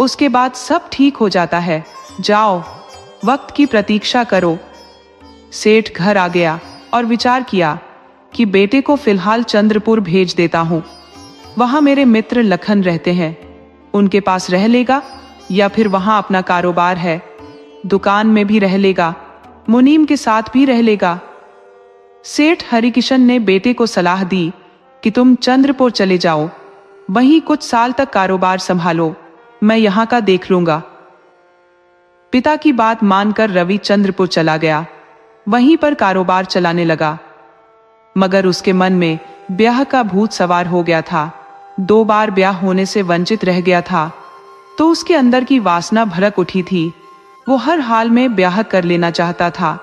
उसके बाद सब ठीक हो जाता है। जाओ, वक्त की प्रतीक्षा करो। सेठ घर आ गया और विचार किया कि बेटे को फिलहाल चंद्रपुर भेज देता हूं। वहां मेरे मित्र लखन रहते हैं, उनके पास रह लेगा या फिर वहां अपना कारोबार है, दुकान में भी रह लेगा, मुनीम के साथ भी रह लेगा। सेठ हरिकिशन ने बेटे को सलाह दी कि तुम चंद्रपुर चले जाओ, वहीं कुछ साल तक कारोबार संभालो, मैं यहां का देख लूंगा। पिता की बात मानकर रवि चंद्रपुर चला गया। वहीं पर कारोबार चलाने लगा। मगर उसके मन में ब्याह का भूत सवार हो गया था। 2 बार ब्याह होने से वंचित रह गया था तो उसके अंदर की वासना भड़क उठी थी। वो हर हाल में ब्याह कर लेना चाहता था।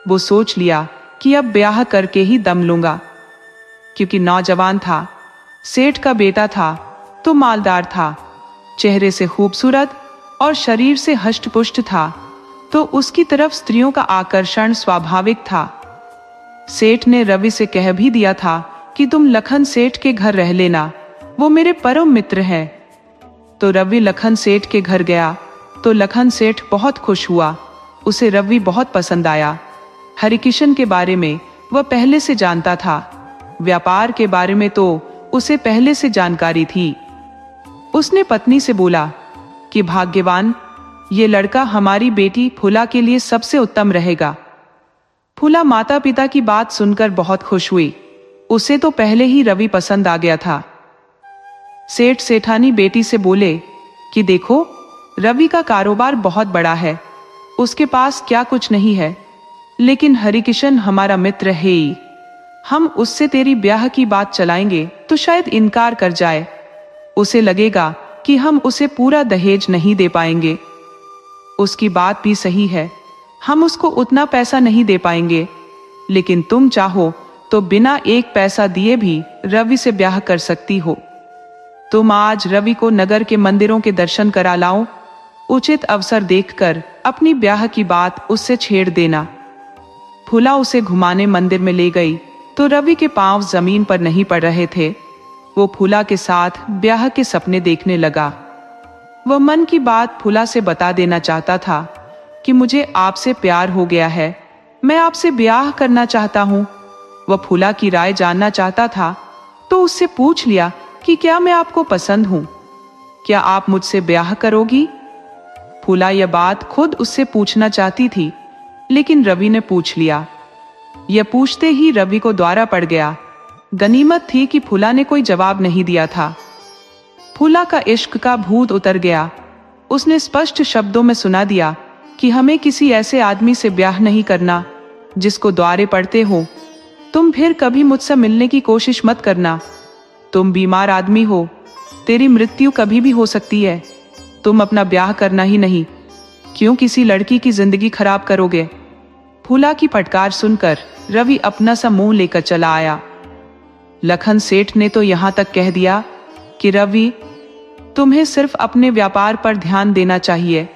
वो सोच लिया कि अब ब्याह करके ही दम लूंगा, क्योंकि नौजवान था, सेठ का बेटा था तो मालदार था, चेहरे से खूबसूरत और शरीर से हष्टपुष्ट था, तो उसकी तरफ स्त्रियों का आकर्षण स्वाभाविक था। सेठ ने रवि से कह भी दिया था कि तुम लखन सेठ के घर रह लेना, वो मेरे परम मित्र हैं। तो रवि लखन सेठ के घर गया तो लखन सेठ बहुत खुश हुआ। उसे रवि बहुत पसंद आया। हरिकिशन के बारे में वह पहले से जानता था, व्यापार के बारे में तो उसे पहले से जानकारी थी। उसने पत्नी से बोला कि भाग्यवान, ये लड़का हमारी बेटी फूला के लिए सबसे उत्तम रहेगा। फूला माता पिता की बात सुनकर बहुत खुश हुई। उसे तो पहले ही रवि पसंद आ गया था। सेठ सेठानी बेटी से बोले कि देखो, रवि का कारोबार बहुत बड़ा है, उसके पास क्या कुछ नहीं है, लेकिन हरिकिशन हमारा मित्र है ही। हम उससे तेरी ब्याह की बात चलाएंगे तो शायद इनकार कर जाए। उसे लगेगा कि हम उसे पूरा दहेज नहीं दे पाएंगे। उसकी बात भी सही है, हम उसको उतना पैसा नहीं दे पाएंगे, लेकिन तुम चाहो तो बिना एक पैसा दिए भी रवि से ब्याह कर सकती हो। तुम आज रवि को नगर के मंदिरों के दर्शन करा लाओ। उचित अवसर देखकर अपनी ब्याह की बात उससे छेड़ देना। फूला उसे घुमाने मंदिर में ले गई तो रवि के पांव जमीन पर नहीं पड़ रहे थे। वो फूला के साथ ब्याह के सपने देखने लगा। वह मन की बात फूला से बता देना चाहता था कि मुझे आपसे प्यार हो गया है, मैं आपसे ब्याह करना चाहता हूँ, वह फूला की राय जानना चाहता था तो उससे पूछ लिया कि क्या मैं आपको पसंद हूं? क्या आप मुझसे ब्याह करोगी? फूला यह बात खुद उससे पूछना चाहती थी, लेकिन रवि ने पूछ लिया। यह पूछते ही रवि को द्वारा पड़ गया। गनीमत थी कि फूला ने कोई जवाब नहीं दिया था। फूला का इश्क का भूत उतर गया। उसने स्पष्ट शब्दों में सुना दिया कि हमें किसी ऐसे आदमी से ब्याह नहीं करना जिसको द्वारे पड़ते हो। तुम फिर कभी मुझसे मिलने की कोशिश मत करना। तुम बीमार आदमी हो, तेरी मृत्यु कभी भी हो सकती है। तुम अपना ब्याह करना ही नहीं, क्यों किसी लड़की की जिंदगी खराब करोगे? फूला की फटकार सुनकर रवि अपना सा मुंह लेकर चला आया। लखन सेठ ने तो यहां तक कह दिया कि रवि, तुम्हें सिर्फ अपने व्यापार पर ध्यान देना चाहिए।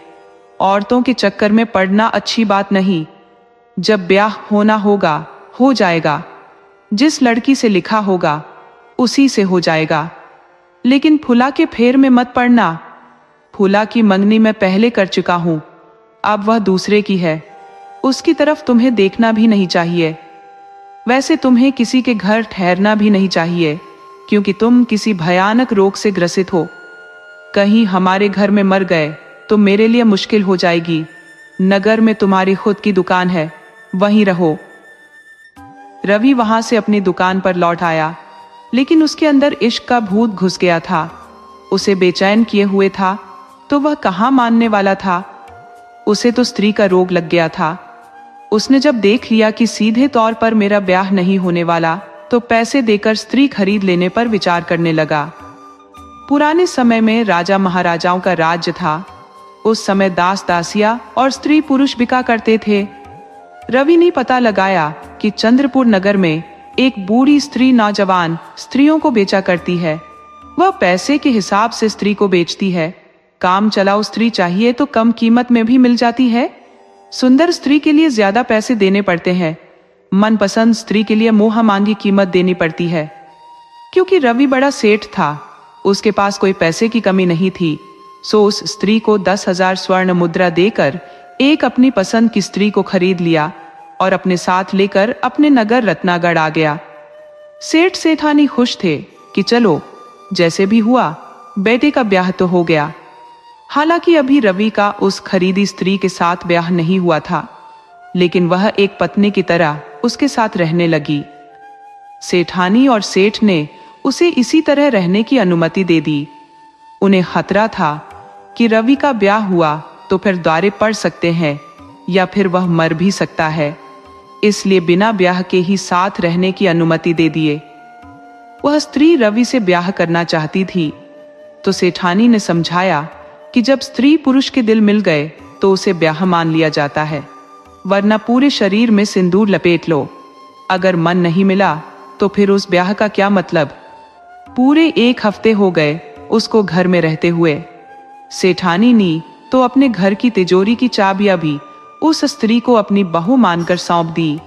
औरतों के चक्कर में पड़ना अच्छी बात नहीं। जब ब्याह होना होगा हो जाएगा, जिस लड़की से लिखा होगा उसी से हो जाएगा, लेकिन फूला के फेर में मत पड़ना। फूला की मंगनी मैं पहले कर चुका हूं, अब वह दूसरे की है। उसकी तरफ तुम्हें देखना भी नहीं चाहिए। वैसे तुम्हें किसी के घर ठहरना भी नहीं चाहिए, क्योंकि तुम किसी भयानक रोग से ग्रसित हो। कहीं हमारे घर में मर गए तो मेरे लिए मुश्किल हो जाएगी। नगर में तुम्हारी खुद की दुकान है, वहीं रहो। रवि वहां से अपनी दुकान पर लौट आया, लेकिन उसके अंदर इश्क का भूत घुस गया था। उसे बेचैन किए हुए था, तो वह कहां मानने वाला था। उसे तो स्त्री का रोग लग गया था। उसने जब देख लिया कि सीधे तौर पर मेरा ब्याह नहीं होने वाला, तो पैसे देकर स्त्री खरीद लेने पर विचार करने लगा। पुराने समय में राजा महाराजाओं का राज्य था। उस समय दास दासिया और स्त्री पुरुष बिका करते थे। रवि ने पता लगाया कि चंद्रपुर नगर में एक बूढ़ी स्त्री नौजवान स्त्रियों को बेचा करती है। वह पैसे के हिसाब से स्त्री को बेचती है। काम चलाऊ स्त्री चाहिए तो कम कीमत में भी मिल जाती है। सुंदर स्त्री के लिए ज्यादा पैसे देने पड़ते हैं। मनपसंद स्त्री के लिए मुंह मांगी कीमत देनी पड़ती है। क्योंकि रवि बड़ा सेठ था, उसके पास कोई पैसे की कमी नहीं थी, सो उस स्त्री को 10,000 स्वर्ण मुद्रा देकर एक अपनी पसंद की स्त्री को खरीद लिया और अपने साथ लेकर अपने नगर रत्नागढ़ आ गया। सेठ सेठानी खुश थे कि चलो जैसे भी हुआ बेटे का ब्याह तो हो गया। हालांकि अभी रवि का उस खरीदी स्त्री के साथ ब्याह नहीं हुआ था, लेकिन वह एक पत्नी की तरह उसके साथ रहने लगी। सेठानी और सेठ ने उसे इसी तरह रहने की अनुमति दे दी। उन्हें खतरा था कि रवि का ब्याह हुआ तो फिर द्वारे पड़ सकते हैं या फिर वह मर भी सकता है, इसलिए बिना ब्याह के ही साथ रहने की अनुमति दे दिए। वह स्त्री रवि से ब्याह करना चाहती थी, तो सेठानी ने समझाया कि जब स्त्री पुरुष के दिल मिल गए तो उसे ब्याह मान लिया जाता है, वरना पूरे शरीर में सिंदूर लपेट लो। अगर मन नहीं मिला तो फिर उस ब्याह का क्या मतलब। पूरे 1 हफ्ते हो गए उसको घर में रहते हुए। सेठानी ने तो अपने घर की तिजोरी की चाबियां भी उस स्त्री को अपनी बहू मानकर सौंप दी।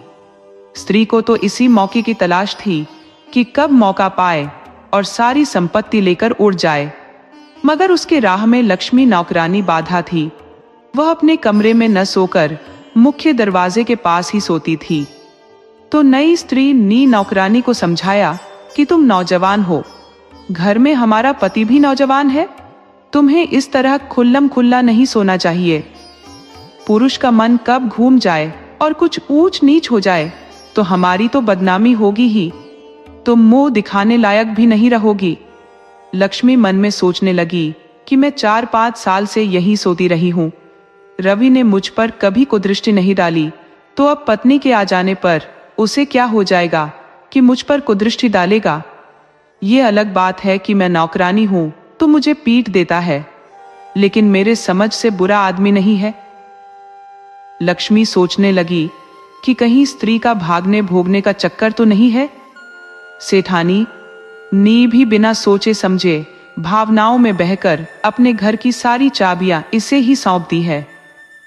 स्त्री को तो इसी मौके की तलाश थी कि कब मौका पाए और सारी संपत्ति लेकर उड़ जाए। मगर उसके राह में लक्ष्मी नौकरानी बाधा थी। वह अपने कमरे में न सोकर मुख्य दरवाजे के पास ही सोती थी। तो नई स्त्री ने नौकरानी को समझाया कि तुम नौजवान हो, घर में हमारा पति भी नौजवान है, तुम्हें इस तरह खुल्लम खुल्ला नहीं सोना चाहिए। पुरुष का मन कब घूम जाए और कुछ ऊंच नीच हो जाए तो हमारी तो बदनामी होगी ही, तुम मुंह दिखाने लायक भी नहीं रहोगी। लक्ष्मी मन में सोचने लगी कि मैं 4-5 साल से यही सोती रही हूं। रवि ने मुझ पर कभी कुदृष्टि नहीं डाली, तो अब पत्नी के आ जाने पर उसे क्या हो जाएगा कि मुझ पर कुदृष्टि डालेगा। ये अलग बात है कि मैं नौकरानी हूं तो मुझे पीट देता है, लेकिन मेरे समझ से बुरा आदमी नहीं है। लक्ष्मी सोचने लगी कि कहीं स्त्री का भागने भोगने का चक्कर तो नहीं है। सेठानी ने भी बिना सोचे समझे भावनाओं में बहकर अपने घर की सारी चाबियां इसे ही सौंप दी है,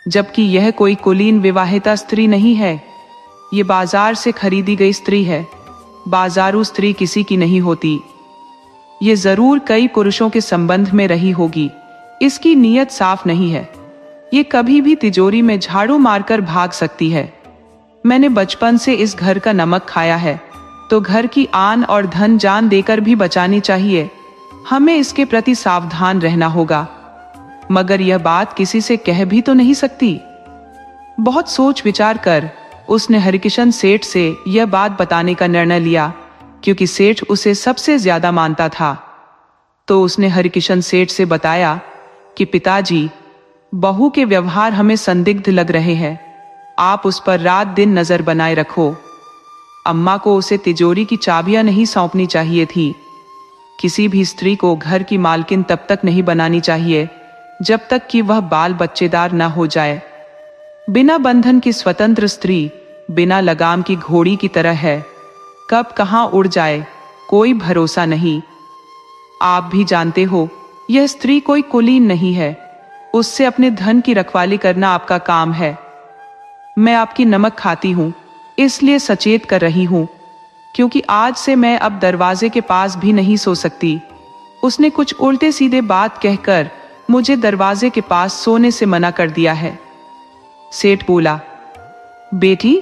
जबकि यह कोई कुलीन विवाहिता स्त्री नहीं है। ये बाजार से खरीदी गई स्त्री है। बाजारू स्त्री किसी की नहीं होती। ये जरूर कई पुरुषों के संबंध में रही होगी। इसकी नीयत साफ नहीं है। ये कभी भी तिजोरी में झाड़ू मारकर भाग सकती है। मैंने बचपन से इस घर का नमक खाया है, तो घर की आन और धन जान देकर भी बचानी चाहिए। हमें इसके प्रति सावधान रहना होगा, मगर यह बात किसी से कह भी तो नहीं सकती। बहुत सोच विचार कर उसने हरिकिशन सेठ से यह बात बताने का निर्णय लिया, क्योंकि सेठ उसे सबसे ज्यादा मानता था। तो उसने हरिकिशन सेठ से बताया कि पिताजी, बहू के व्यवहार हमें संदिग्ध लग रहे हैं। आप उस पर रात दिन नजर बनाए रखो। अम्मा को उसे तिजोरी की चाबियां नहीं सौंपनी चाहिए थी। किसी भी स्त्री को घर की मालकिन तब तक नहीं बनानी चाहिए जब तक कि वह बाल बच्चेदार न हो जाए। बिना बंधन की स्वतंत्र स्त्री बिना लगाम की घोड़ी की तरह है, कब कहां उड़ जाए कोई भरोसा नहीं। आप भी जानते हो, यह स्त्री कोई कुलीन नहीं है, उससे अपने धन की रखवाली करना आपका काम है। मैं आपकी नमक खाती हूं, इसलिए सचेत कर रही हूं, क्योंकि आज से मैं अब दरवाजे के पास भी नहीं सो सकती। उसने कुछ उल्टे सीधे बात कहकर मुझे दरवाजे के पास सोने से मना कर दिया है। सेठ बोला, बेटी,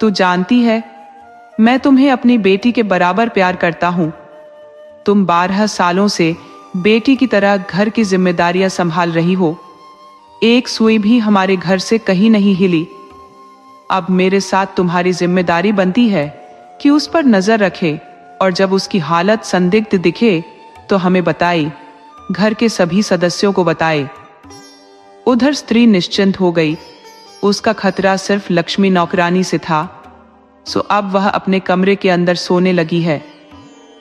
तू जानती है मैं तुम्हें अपनी बेटी के बराबर प्यार करता हूं। तुम 12 सालों से बेटी की तरह घर की जिम्मेदारियां संभाल रही हो। एक सुई भी हमारे घर से कहीं नहीं हिली। अब मेरे साथ तुम्हारी जिम्मेदारी बनती है कि उस पर नजर रखे, और जब उसकी हालत संदिग्ध दिखे तो हमें बताए, घर के सभी सदस्यों को बताए। उधर स्त्री निश्चिंत हो गई। उसका खतरा सिर्फ लक्ष्मी नौकरानी से था। सो अब वह अपने कमरे के अंदर सोने लगी है।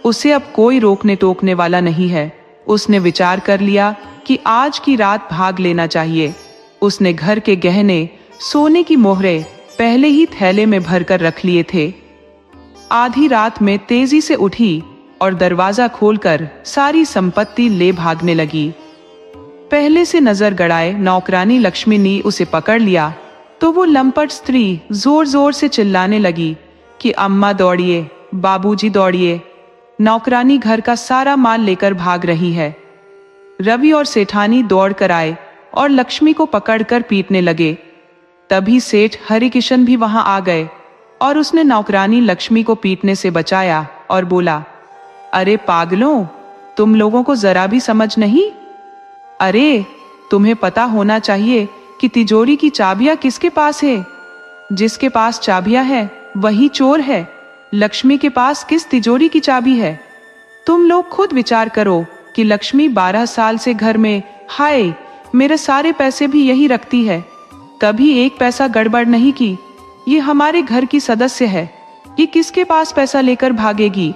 उसे अब कोई रोकने टोकने वाला नहीं है। उसने विचार कर लिया कि आज की रात भाग लेना चाहिए। उसने घर के गहने, सोने की मोहरें पहले ही थैले में भरकर रख लिए थे। आधी रात में तेजी से उठी और दरवाजा खोलकर सारी संपत्ति ले भागने लगी। पहले से नजर गड़ाए नौकरानी लक्ष्मी ने उसे पकड़ लिया तो वो लंपट स्त्री जोर जोर से चिल्लाने लगी कि अम्मा दौड़िए, बाबूजी दौड़िए। नौकरानी घर का सारा माल लेकर भाग रही है। रवि और सेठानी दौड़ कर आए और लक्ष्मी को पकड़कर पीटने लगे। तभी सेठ हरिकिशन भी वहां आ गए और उसने नौकरानी लक्ष्मी को पीटने से बचाया और बोला, अरे पागलों, तुम लोगों को जरा भी समझ नहीं? अरे, तुम्हें पता होना चाहिए कि तिजोरी की चाबियां किसके पास है। जिसके पास चाबियां है वही चोर है। लक्ष्मी के पास किस तिजोरी की चाबी है? तुम लोग खुद विचार करो कि लक्ष्मी 12 साल से घर में, हाय, मेरे सारे पैसे भी यही रखती है, कभी एक पैसा गड़बड़ नहीं की। ये हमारे घर की सदस्य है, ये किसके पास पैसा लेकर भागेगी?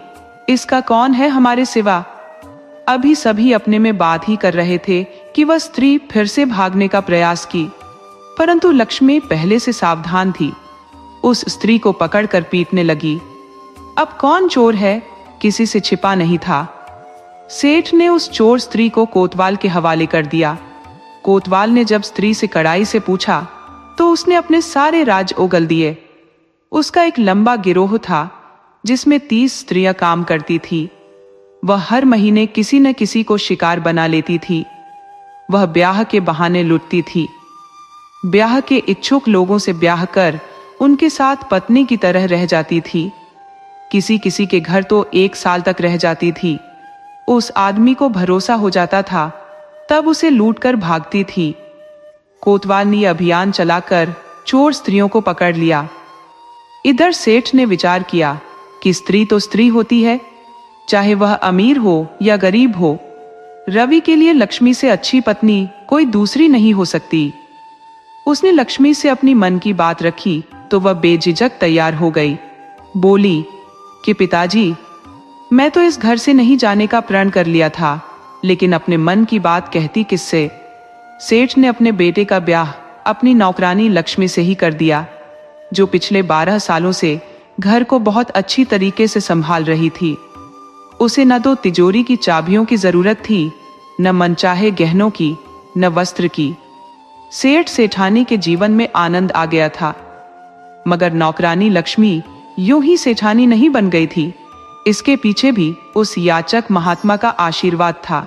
इसका कौन है हमारे सिवा? अभी सभी अपने में बात ही कर रहे थे कि वह स्त्री फिर से भागने का प्रयास की, परंतु लक्ष्मी पहले से सावधान थी। उस स्त्री को पकड़कर पीटने लगी। अब कौन चोर है, किसी से छिपा नहीं था। सेठ ने उस चोर स्त्री को कोतवाल के हवाले कर दिया। कोतवाल ने जब स्त्री से कड़ाई से पूछा तो उसने अपने सारे राज उगल दिए। उसका एक लंबा गिरोह था जिसमें 30 स्त्रियां काम करती थी। वह हर महीने किसी न किसी को शिकार बना लेती थी। वह ब्याह के बहाने लुटती थी। ब्याह के इच्छुक लोगों से ब्याह कर उनके साथ पत्नी की तरह रह जाती थी। किसी किसी के घर तो 1 साल तक रह जाती थी। उस आदमी को भरोसा हो जाता था, तब उसे लूटकर भागती थी। कोतवाल ने अभियान चलाकर चोर स्त्रियों को पकड़ लिया। इधर सेठ ने विचार किया कि स्त्री तो स्त्री होती है, चाहे वह अमीर हो या गरीब हो। रवि के लिए लक्ष्मी से अच्छी पत्नी कोई दूसरी नहीं हो सकती। उसने लक्ष्मी से अपनी मन की बात रखी तो वह बेझिझक तैयार हो गई। बोली कि पिताजी, मैं तो इस घर से नहीं जाने का प्रण कर लिया था, लेकिन अपने मन की बात कहती किससे? सेठ ने अपने बेटे का ब्याह अपनी नौकरानी लक्ष्मी से ही कर दिया, जो पिछले 12 सालों से घर को बहुत अच्छी तरीके से संभाल रही थी। उसे न तो तिजोरी की चाबियों की जरूरत थी, न मनचाहे गहनों की, न वस्त्र की। सेठ सेठानी के जीवन में आनंद आ गया था, मगर नौकरानी लक्ष्मी यूं ही सेठानी नहीं बन गई थी। इसके पीछे भी उस याचक महात्मा का आशीर्वाद था।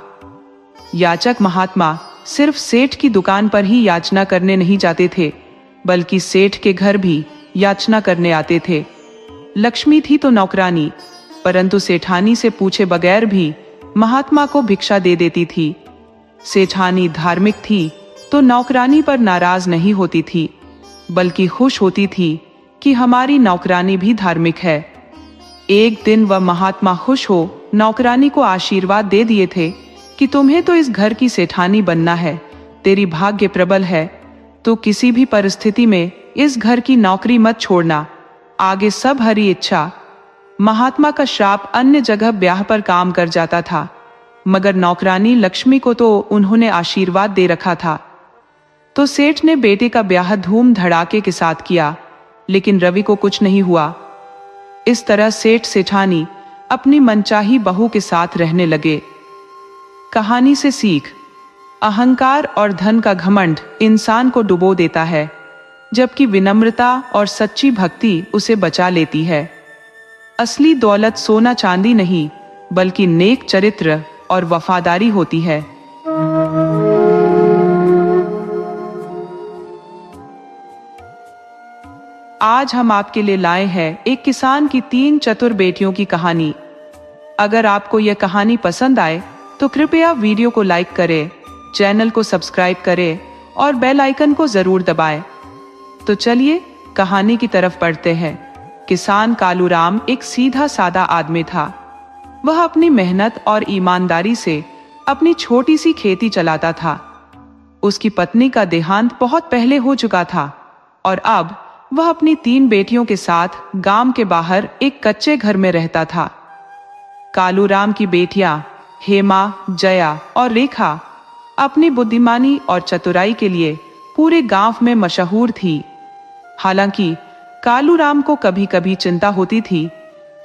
याचक महात्मा सिर्फ सेठ की दुकान पर ही याचना करने नहीं जाते थे, बल्कि सेठ के घर भी याचना करने आते थे। लक्ष्मी थी तो नौकरानी, परंतु सेठानी से पूछे बगैर भी महात्मा को भिक्षा दे देती थी। सेठानी धार्मिक थी तो नौकरानी पर नाराज नहीं होती थी, बल्कि खुश होती थी कि हमारी नौकरानी भी धार्मिक है। एक दिन वह महात्मा खुश हो नौकरानी को आशीर्वाद दे दिए थे कि तुम्हें तो इस घर की सेठानी बनना है, तेरी भाग्य प्रबल है, तो किसी भी परिस्थिति में इस घर की नौकरी मत छोड़ना, आगे सब हरी इच्छा। महात्मा का श्राप अन्य जगह ब्याह पर काम कर जाता था, मगर नौकरानी लक्ष्मी को तो उन्होंने आशीर्वाद दे रखा था। तो सेठ ने बेटे का ब्याह धूम धड़ाके के साथ किया, लेकिन रवि को कुछ नहीं हुआ। इस तरह सेठ सेठानी अपनी मनचाही बहू के साथ रहने लगे। कहानी से सीख: अहंकार और धन का घमंड इंसान को डुबो देता है, जबकि विनम्रता और सच्ची भक्ति उसे बचा लेती है। असली दौलत सोना चांदी नहीं, बल्कि नेक चरित्र और वफादारी होती है। आज हम आपके लिए लाए हैं एक किसान की 3 चतुर बेटियों की कहानी। अगर आपको यह कहानी पसंद आए तो कृपया वीडियो को लाइक करें, चैनल को सब्सक्राइब करें और बेल आइकन को जरूर दबाएं। तो चलिए कहानी की तरफ बढ़ते हैं। किसान कालूराम एक सीधा सादा आदमी था। वह अपनी मेहनत और ईमानदारी से अपनी छोटी सी खेती चलाता था। उसकी पत्नी का देहांत बहुत पहले हो चुका था और अब वह अपनी 3 बेटियों के साथ गांव के बाहर एक कच्चे घर में रहता था। कालूराम की बेटियां हेमा, जया और रेखा अपनी बुद्धिमानी और चतुराई के लिए पूरे गांव में मशहूर थी। हालांकि कालूराम को कभी कभी चिंता होती थी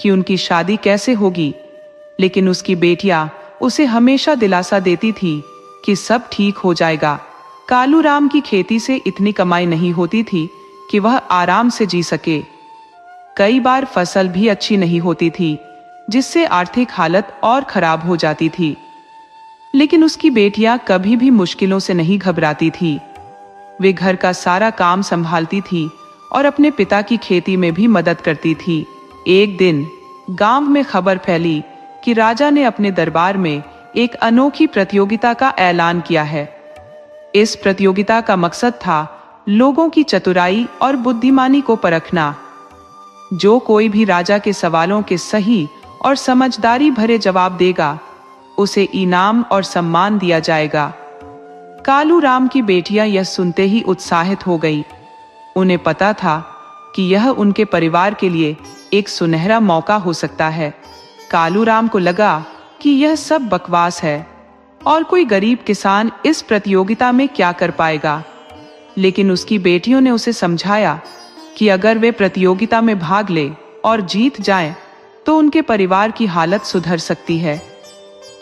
कि उनकी शादी कैसे होगी, लेकिन उसकी बेटियां उसे हमेशा दिलासा देती थी कि सब ठीक हो जाएगा। कालूराम की खेती से इतनी कमाई नहीं होती थी कि वह आराम से जी सके। कई बार फसल भी अच्छी नहीं होती थी, जिससे आर्थिक हालत और खराब हो जाती थी। लेकिन उसकी बेटियां कभी भी मुश्किलों से नहीं घबराती थी। वे घर का सारा काम संभालती थी और अपने पिता की खेती में भी मदद करती थी। एक दिन गांव में खबर फैली कि राजा ने अपने दरबार में एक अनोखी प्रतियोगिता का ऐलान किया है। इस प्रतियोगिता का मकसद था लोगों की चतुराई और बुद्धिमानी को परखना। जो कोई भी राजा के सवालों के सही और समझदारी भरे जवाब देगा, उसे इनाम और सम्मान दिया जाएगा। कालूराम की बेटियां यह सुनते ही उत्साहित हो गई। उन्हें पता था कि यह उनके परिवार के लिए एक सुनहरा मौका हो सकता है। कालूराम को लगा कि यह सब बकवास है और कोई गरीब किसान इस प्रतियोगिता में क्या कर पाएगा। लेकिन उसकी बेटियों ने उसे समझाया कि अगर वे प्रतियोगिता में भाग ले और जीत जाएं, तो उनके परिवार की हालत सुधर सकती है।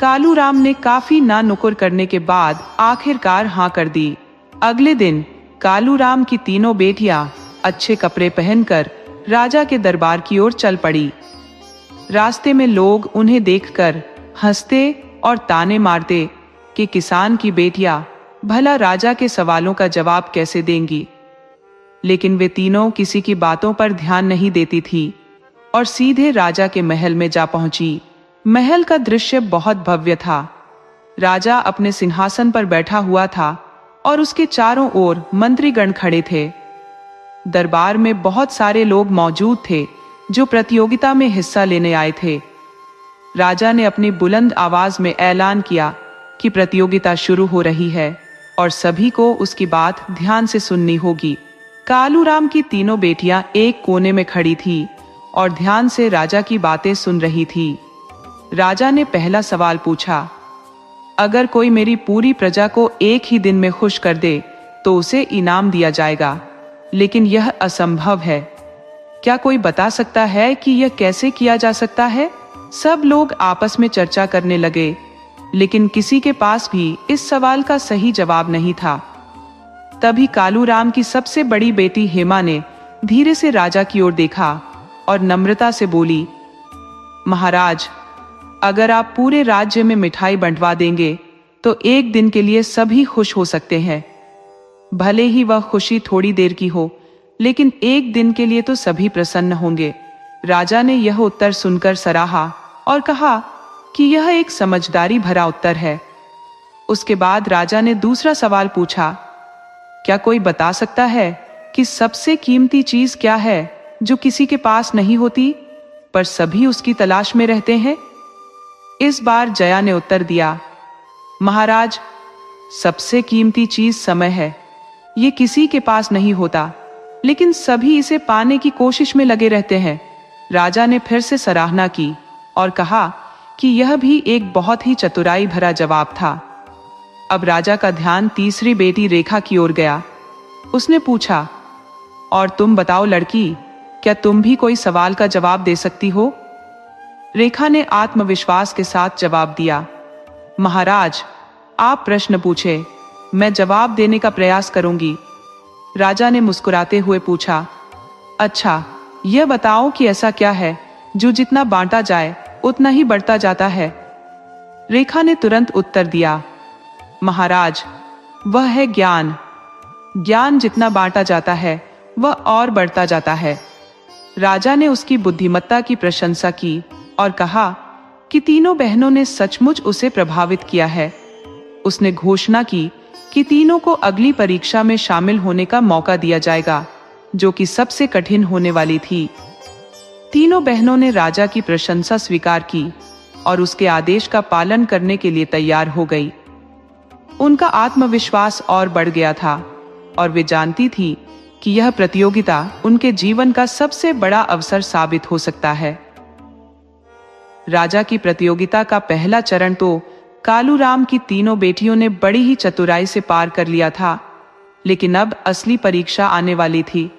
कालूराम ने काफी ना नुकुर करने के बाद आखिरकार हाँ कर दी। अगले दिन कालूराम की 3 बेटियां अच्छे कपड़े पहनकर राजा के दरबार की ओर चल पड़ी। रास्ते में लोग उन्हें देखकर हंसते और ताने मारते कि किसान की बेटियां भला राजा के सवालों का जवाब कैसे देंगी। लेकिन वे तीनों किसी की बातों पर ध्यान नहीं देती थी और सीधे राजा के महल में जा पहुंची। महल का दृश्य बहुत भव्य था। राजा अपने सिंहासन पर बैठा हुआ था और उसके चारों ओर मंत्रीगण खड़े थे। दरबार में बहुत सारे लोग मौजूद थे जो प्रतियोगिता में हिस्सा लेने आए थे। राजा ने अपनी बुलंद आवाज में ऐलान किया कि प्रतियोगिता शुरू हो रही है और सभी को उसकी बात ध्यान से सुननी होगी। कालूराम की 3 बेटियां एक कोने में खड़ी थी और ध्यान से राजा की बातें सुन रही थी। राजा ने पहला सवाल पूछा, अगर कोई मेरी पूरी प्रजा को एक ही दिन में खुश कर दे तो उसे इनाम दिया जाएगा, लेकिन यह असंभव है। क्या कोई बता सकता है कि यह कैसे किया जा सकता है? सब लोग आपस में चर्चा करने लगे, लेकिन किसी के पास भी इस सवाल का सही जवाब नहीं था। तभी कालूराम की सबसे बड़ी बेटी हेमा ने धीरे से राजा की ओर देखा और नम्रता से बोली, महाराज, अगर आप पूरे राज्य में मिठाई बंटवा देंगे तो एक दिन के लिए सभी खुश हो सकते हैं। भले ही वह खुशी थोड़ी देर की हो, लेकिन एक दिन के लिए तो सभी प्रसन्न होंगे। राजा ने यह उत्तर सुनकर सराहा और कहा कि यह एक समझदारी भरा उत्तर है। उसके बाद राजा ने दूसरा सवाल पूछा, क्या कोई बता सकता है कि सबसे कीमती चीज क्या है जो किसी के पास नहीं होती पर सभी उसकी तलाश में रहते हैं? इस बार जया ने उत्तर दिया, महाराज, सबसे कीमती चीज समय है। ये किसी के पास नहीं होता, लेकिन सभी इसे पाने की कोशिश में लगे रहते हैं। राजा ने फिर से सराहना की और कहा कि यह भी एक बहुत ही चतुराई भरा जवाब था। अब राजा का ध्यान तीसरी बेटी रेखा की ओर गया। उसने पूछा, और तुम बताओ लड़की, क्या तुम भी कोई सवाल का जवाब दे सकती हो? रेखा ने आत्मविश्वास के साथ जवाब दिया, महाराज, आप प्रश्न पूछे, मैं जवाब देने का प्रयास करूंगी। राजा ने मुस्कुराते हुए पूछा, अच्छा, यह बताओ कि ऐसा क्या है जो जितना बांटा जाए उतना ही बढ़ता जाता है? रेखा ने तुरंत उत्तर दिया, महाराज, वह है ज्ञान। ज्ञान जितना बांटा जाता है वह और बढ़ता जाता है। राजा ने उसकी बुद्धिमत्ता की प्रशंसा की और कहा कि तीनों बहनों ने सचमुच उसे प्रभावित किया है। उसने घोषणा की कि तीनों को अगली परीक्षा में शामिल होने का मौका दिया जाएगा, जो कि सबसे कठिन होने वाली थी। तीनों बहनों ने राजा की प्रशंसा स्वीकार की और उसके आदेश का पालन करने के लिए तैयार हो गई। उनका आत्मविश्वास और बढ़ गया था और वे जानती थी कि यह प्रतियोगिता उनके जीवन का सबसे बड़ा अवसर साबित हो सकता है। राजा की प्रतियोगिता का पहला चरण तो कालूराम की तीनों बेटियों ने बड़ी ही चतुराई से पार कर लिया था, लेकिन अब असली परीक्षा आने वाली थी।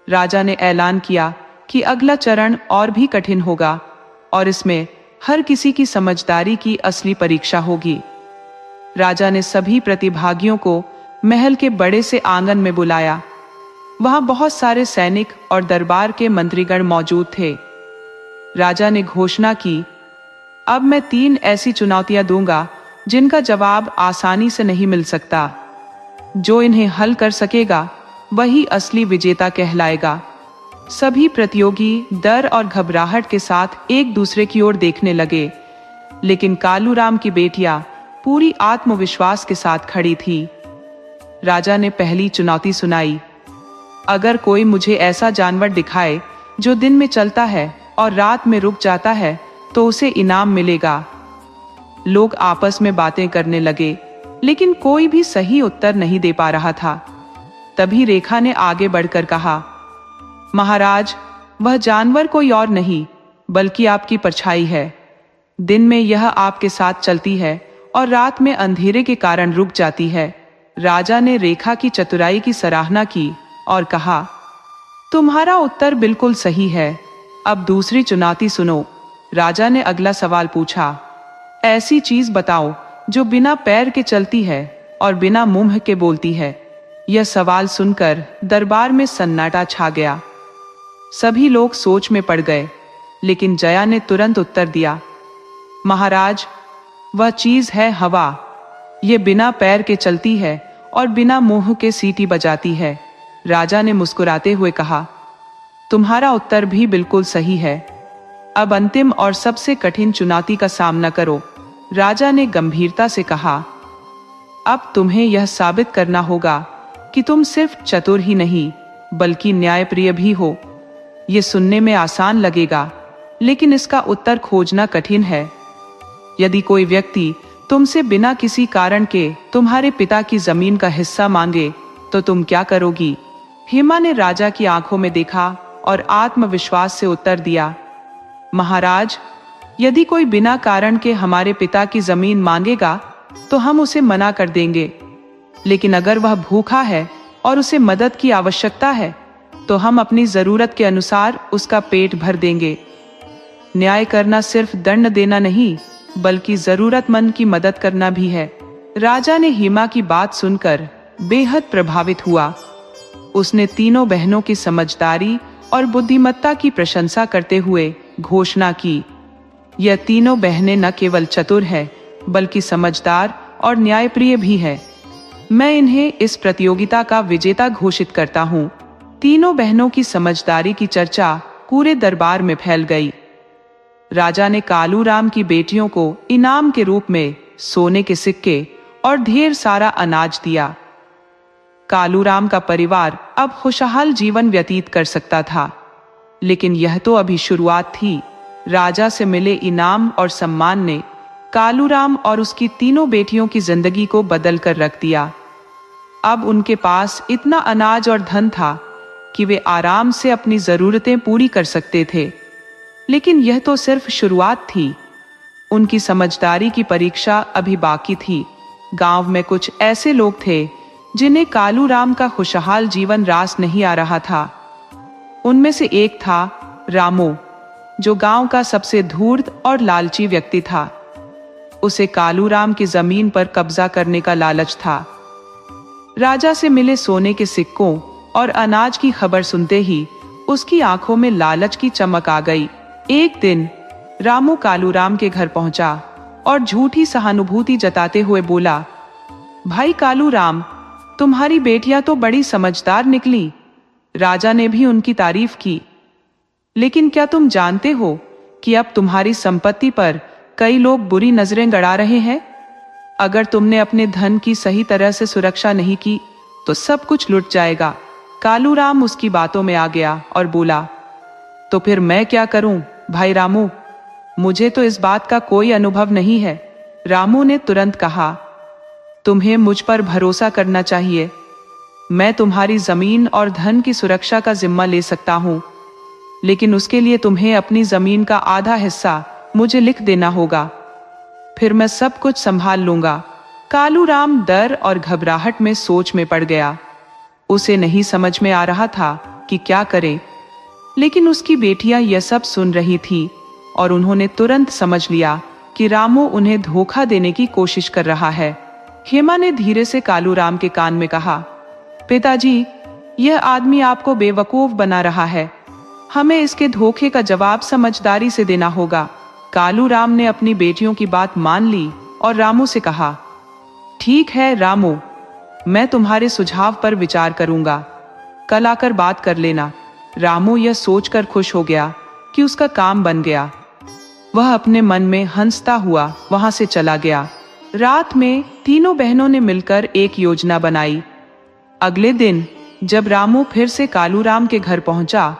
राजा ने ऐलान किया कि अगला चरण और भी कठिन होगा और इसमें हर किसी की समझदारी की असली परीक्षा होगी। राजा ने सभी प्रतिभागियों को महल के बड़े से आंगन में बुलाया। वहां बहुत सारे सैनिक और दरबार के मंत्रीगण मौजूद थे। राजा ने घोषणा की, अब मैं 3 ऐसी चुनौतियां दूंगा जिनका जवाब आसानी से नहीं मिल सकता। जो इन्हें हल कर सकेगा वही असली विजेता कहलाएगा। सभी प्रतियोगी डर और घबराहट के साथ एक दूसरे की ओर देखने लगे, लेकिन कालूराम की बेटियां पूरी आत्मविश्वास के साथ खड़ी थी। राजा ने पहली चुनौती सुनाई, अगर कोई मुझे ऐसा जानवर दिखाए जो दिन में चलता है और रात में रुक जाता है तो उसे इनाम मिलेगा। लोग आपस में बातें करने लगे, लेकिन कोई भी सही उत्तर नहीं दे पा रहा था। तभी रेखा ने आगे बढ़कर कहा, महाराज, वह जानवर कोई और नहीं बल्कि आपकी परछाई है। दिन में यह आपके साथ चलती है और रात में अंधेरे के कारण रुक जाती है। राजा ने रेखा की चतुराई की सराहना की और कहा, तुम्हारा उत्तर बिल्कुल सही है। अब दूसरी चुनौती सुनो। राजा ने अगला सवाल पूछा, ऐसी चीज बताओ जो बिना पैर के चलती है और बिना मुंह के बोलती है। यह सवाल सुनकर दरबार में सन्नाटा छा गया। सभी लोग सोच में पड़ गए, लेकिन जया ने तुरंत उत्तर दिया, महाराज, वह चीज है हवा। यह बिना पैर के चलती है और बिना मुंह के सीटी बजाती है। राजा ने मुस्कुराते हुए कहा, तुम्हारा उत्तर भी बिल्कुल सही है। अब अंतिम और सबसे कठिन चुनौती का सामना करो। राजा ने गंभीरता से कहा, अब तुम्हें यह साबित करना होगा कि तुम सिर्फ चतुर ही नहीं बल्कि न्यायप्रिय भी हो। यह सुनने में आसान लगेगा, लेकिन इसका उत्तर खोजना कठिन है। यदि कोई व्यक्ति तुमसे बिना किसी कारण के तुम्हारे पिता की जमीन का हिस्सा मांगे तो तुम क्या करोगी? हेमा ने राजा की आंखों में देखा और आत्मविश्वास से उत्तर दिया, महाराज, यदि कोई बिना कारण के हमारे पिता की जमीन मांगेगा तो हम उसे मना कर देंगे, लेकिन अगर वह भूखा है और उसे मदद की आवश्यकता है तो हम अपनी जरूरत के अनुसार उसका पेट भर देंगे। न्याय करना सिर्फ दंड देना नहीं बल्कि जरूरतमंद की मदद करना भी है। राजा ने हेमा की बात सुनकर बेहद प्रभावित हुआ। उसने तीनों बहनों की समझदारी और बुद्धिमत्ता की प्रशंसा करते हुए घोषणा की, यह तीनों बहनें न केवल चतुर है बल्कि समझदार और न्यायप्रिय भी है। मैं इन्हें इस प्रतियोगिता का विजेता घोषित करता हूँ। तीनों बहनों की समझदारी की चर्चा पूरे दरबार में फैल गई। राजा ने कालूराम की बेटियों को इनाम के रूप में सोने के सिक्के और ढेर सारा अनाज दिया। कालूराम का परिवार अब खुशहाल जीवन व्यतीत कर सकता था, लेकिन यह तो अभी शुरुआत थी। राजा से मिले इनाम और सम्मान ने कालूराम और उसकी तीनों बेटियों की जिंदगी को बदल कर रख दिया। अब उनके पास इतना अनाज और धन था कि वे आराम से अपनी जरूरतें पूरी कर सकते थे। लेकिन यह तो सिर्फ शुरुआत थी। उनकी समझदारी की परीक्षा अभी बाकी थी। गांव में कुछ ऐसे लोग थे जिन्हें कालूराम का खुशहाल जीवन रास नहीं आ रहा था। उनमें से एक था रामू, जो गांव का सबसे धूर्त और लालची व्यक्ति था। उसे कालूराम की जमीन पर कब्जा करने का लालच था। राजा से मिले सोने के सिक्कों और अनाज की खबर सुनते ही उसकी आंखों में लालच की चमक आ गई। एक दिन रामू कालूराम के घर पहुंचा और झूठी सहानुभूति जताते हुए बोला, भाई कालूराम, तुम्हारी बेटियां तो बड़ी समझदार निकली। राजा ने भी उनकी तारीफ की। लेकिन क्या तुम जानते हो कि अब तुम्हारी संपत्ति पर कई लोग बुरी नजरें गड़ा रहे हैं? अगर तुमने अपने धन की सही तरह से सुरक्षा नहीं की तो सब कुछ लुट जाएगा। कालूराम उसकी बातों में आ गया और बोला, तो फिर मैं क्या करूं भाई रामू? मुझे तो इस बात का कोई अनुभव नहीं है। रामू ने तुरंत कहा, तुम्हें मुझ पर भरोसा करना चाहिए। मैं तुम्हारी जमीन और धन की सुरक्षा का जिम्मा ले सकता हूं, लेकिन उसके लिए तुम्हें अपनी जमीन का आधा हिस्सा मुझे लिख देना होगा, फिर मैं सब कुछ संभाल लूंगा। कालूराम डर और घबराहट में सोच में पड़ गया। उसे नहीं समझ में आ रहा था कि क्या करे, लेकिन उसकी बेटियां यह सब सुन रही थी और उन्होंने तुरंत समझ लिया कि रामू उन्हें धोखा देने की कोशिश कर रहा है। हेमा ने धीरे से कालूराम के कान में कहा, पिताजी, यह आदमी आपको बेवकूफ बना रहा है। हमें इसके धोखे का जवाब समझदारी से देना होगा। कालूराम ने अपनी बेटियों की बात मान ली और रामू से कहा, ठीक है रामू, मैं तुम्हारे सुझाव पर विचार करूंगा। कल आकर बात कर लेना। रामू यह सोचकर खुश हो गया कि उसका काम बन गया। वह अपने मन में हंसता हुआ वहां से चला गया। रात में तीनों बहनों ने मिलकर एक योजना बनाई। अगले दिन जब रामू फिर से कालूराम के घर पहुंचा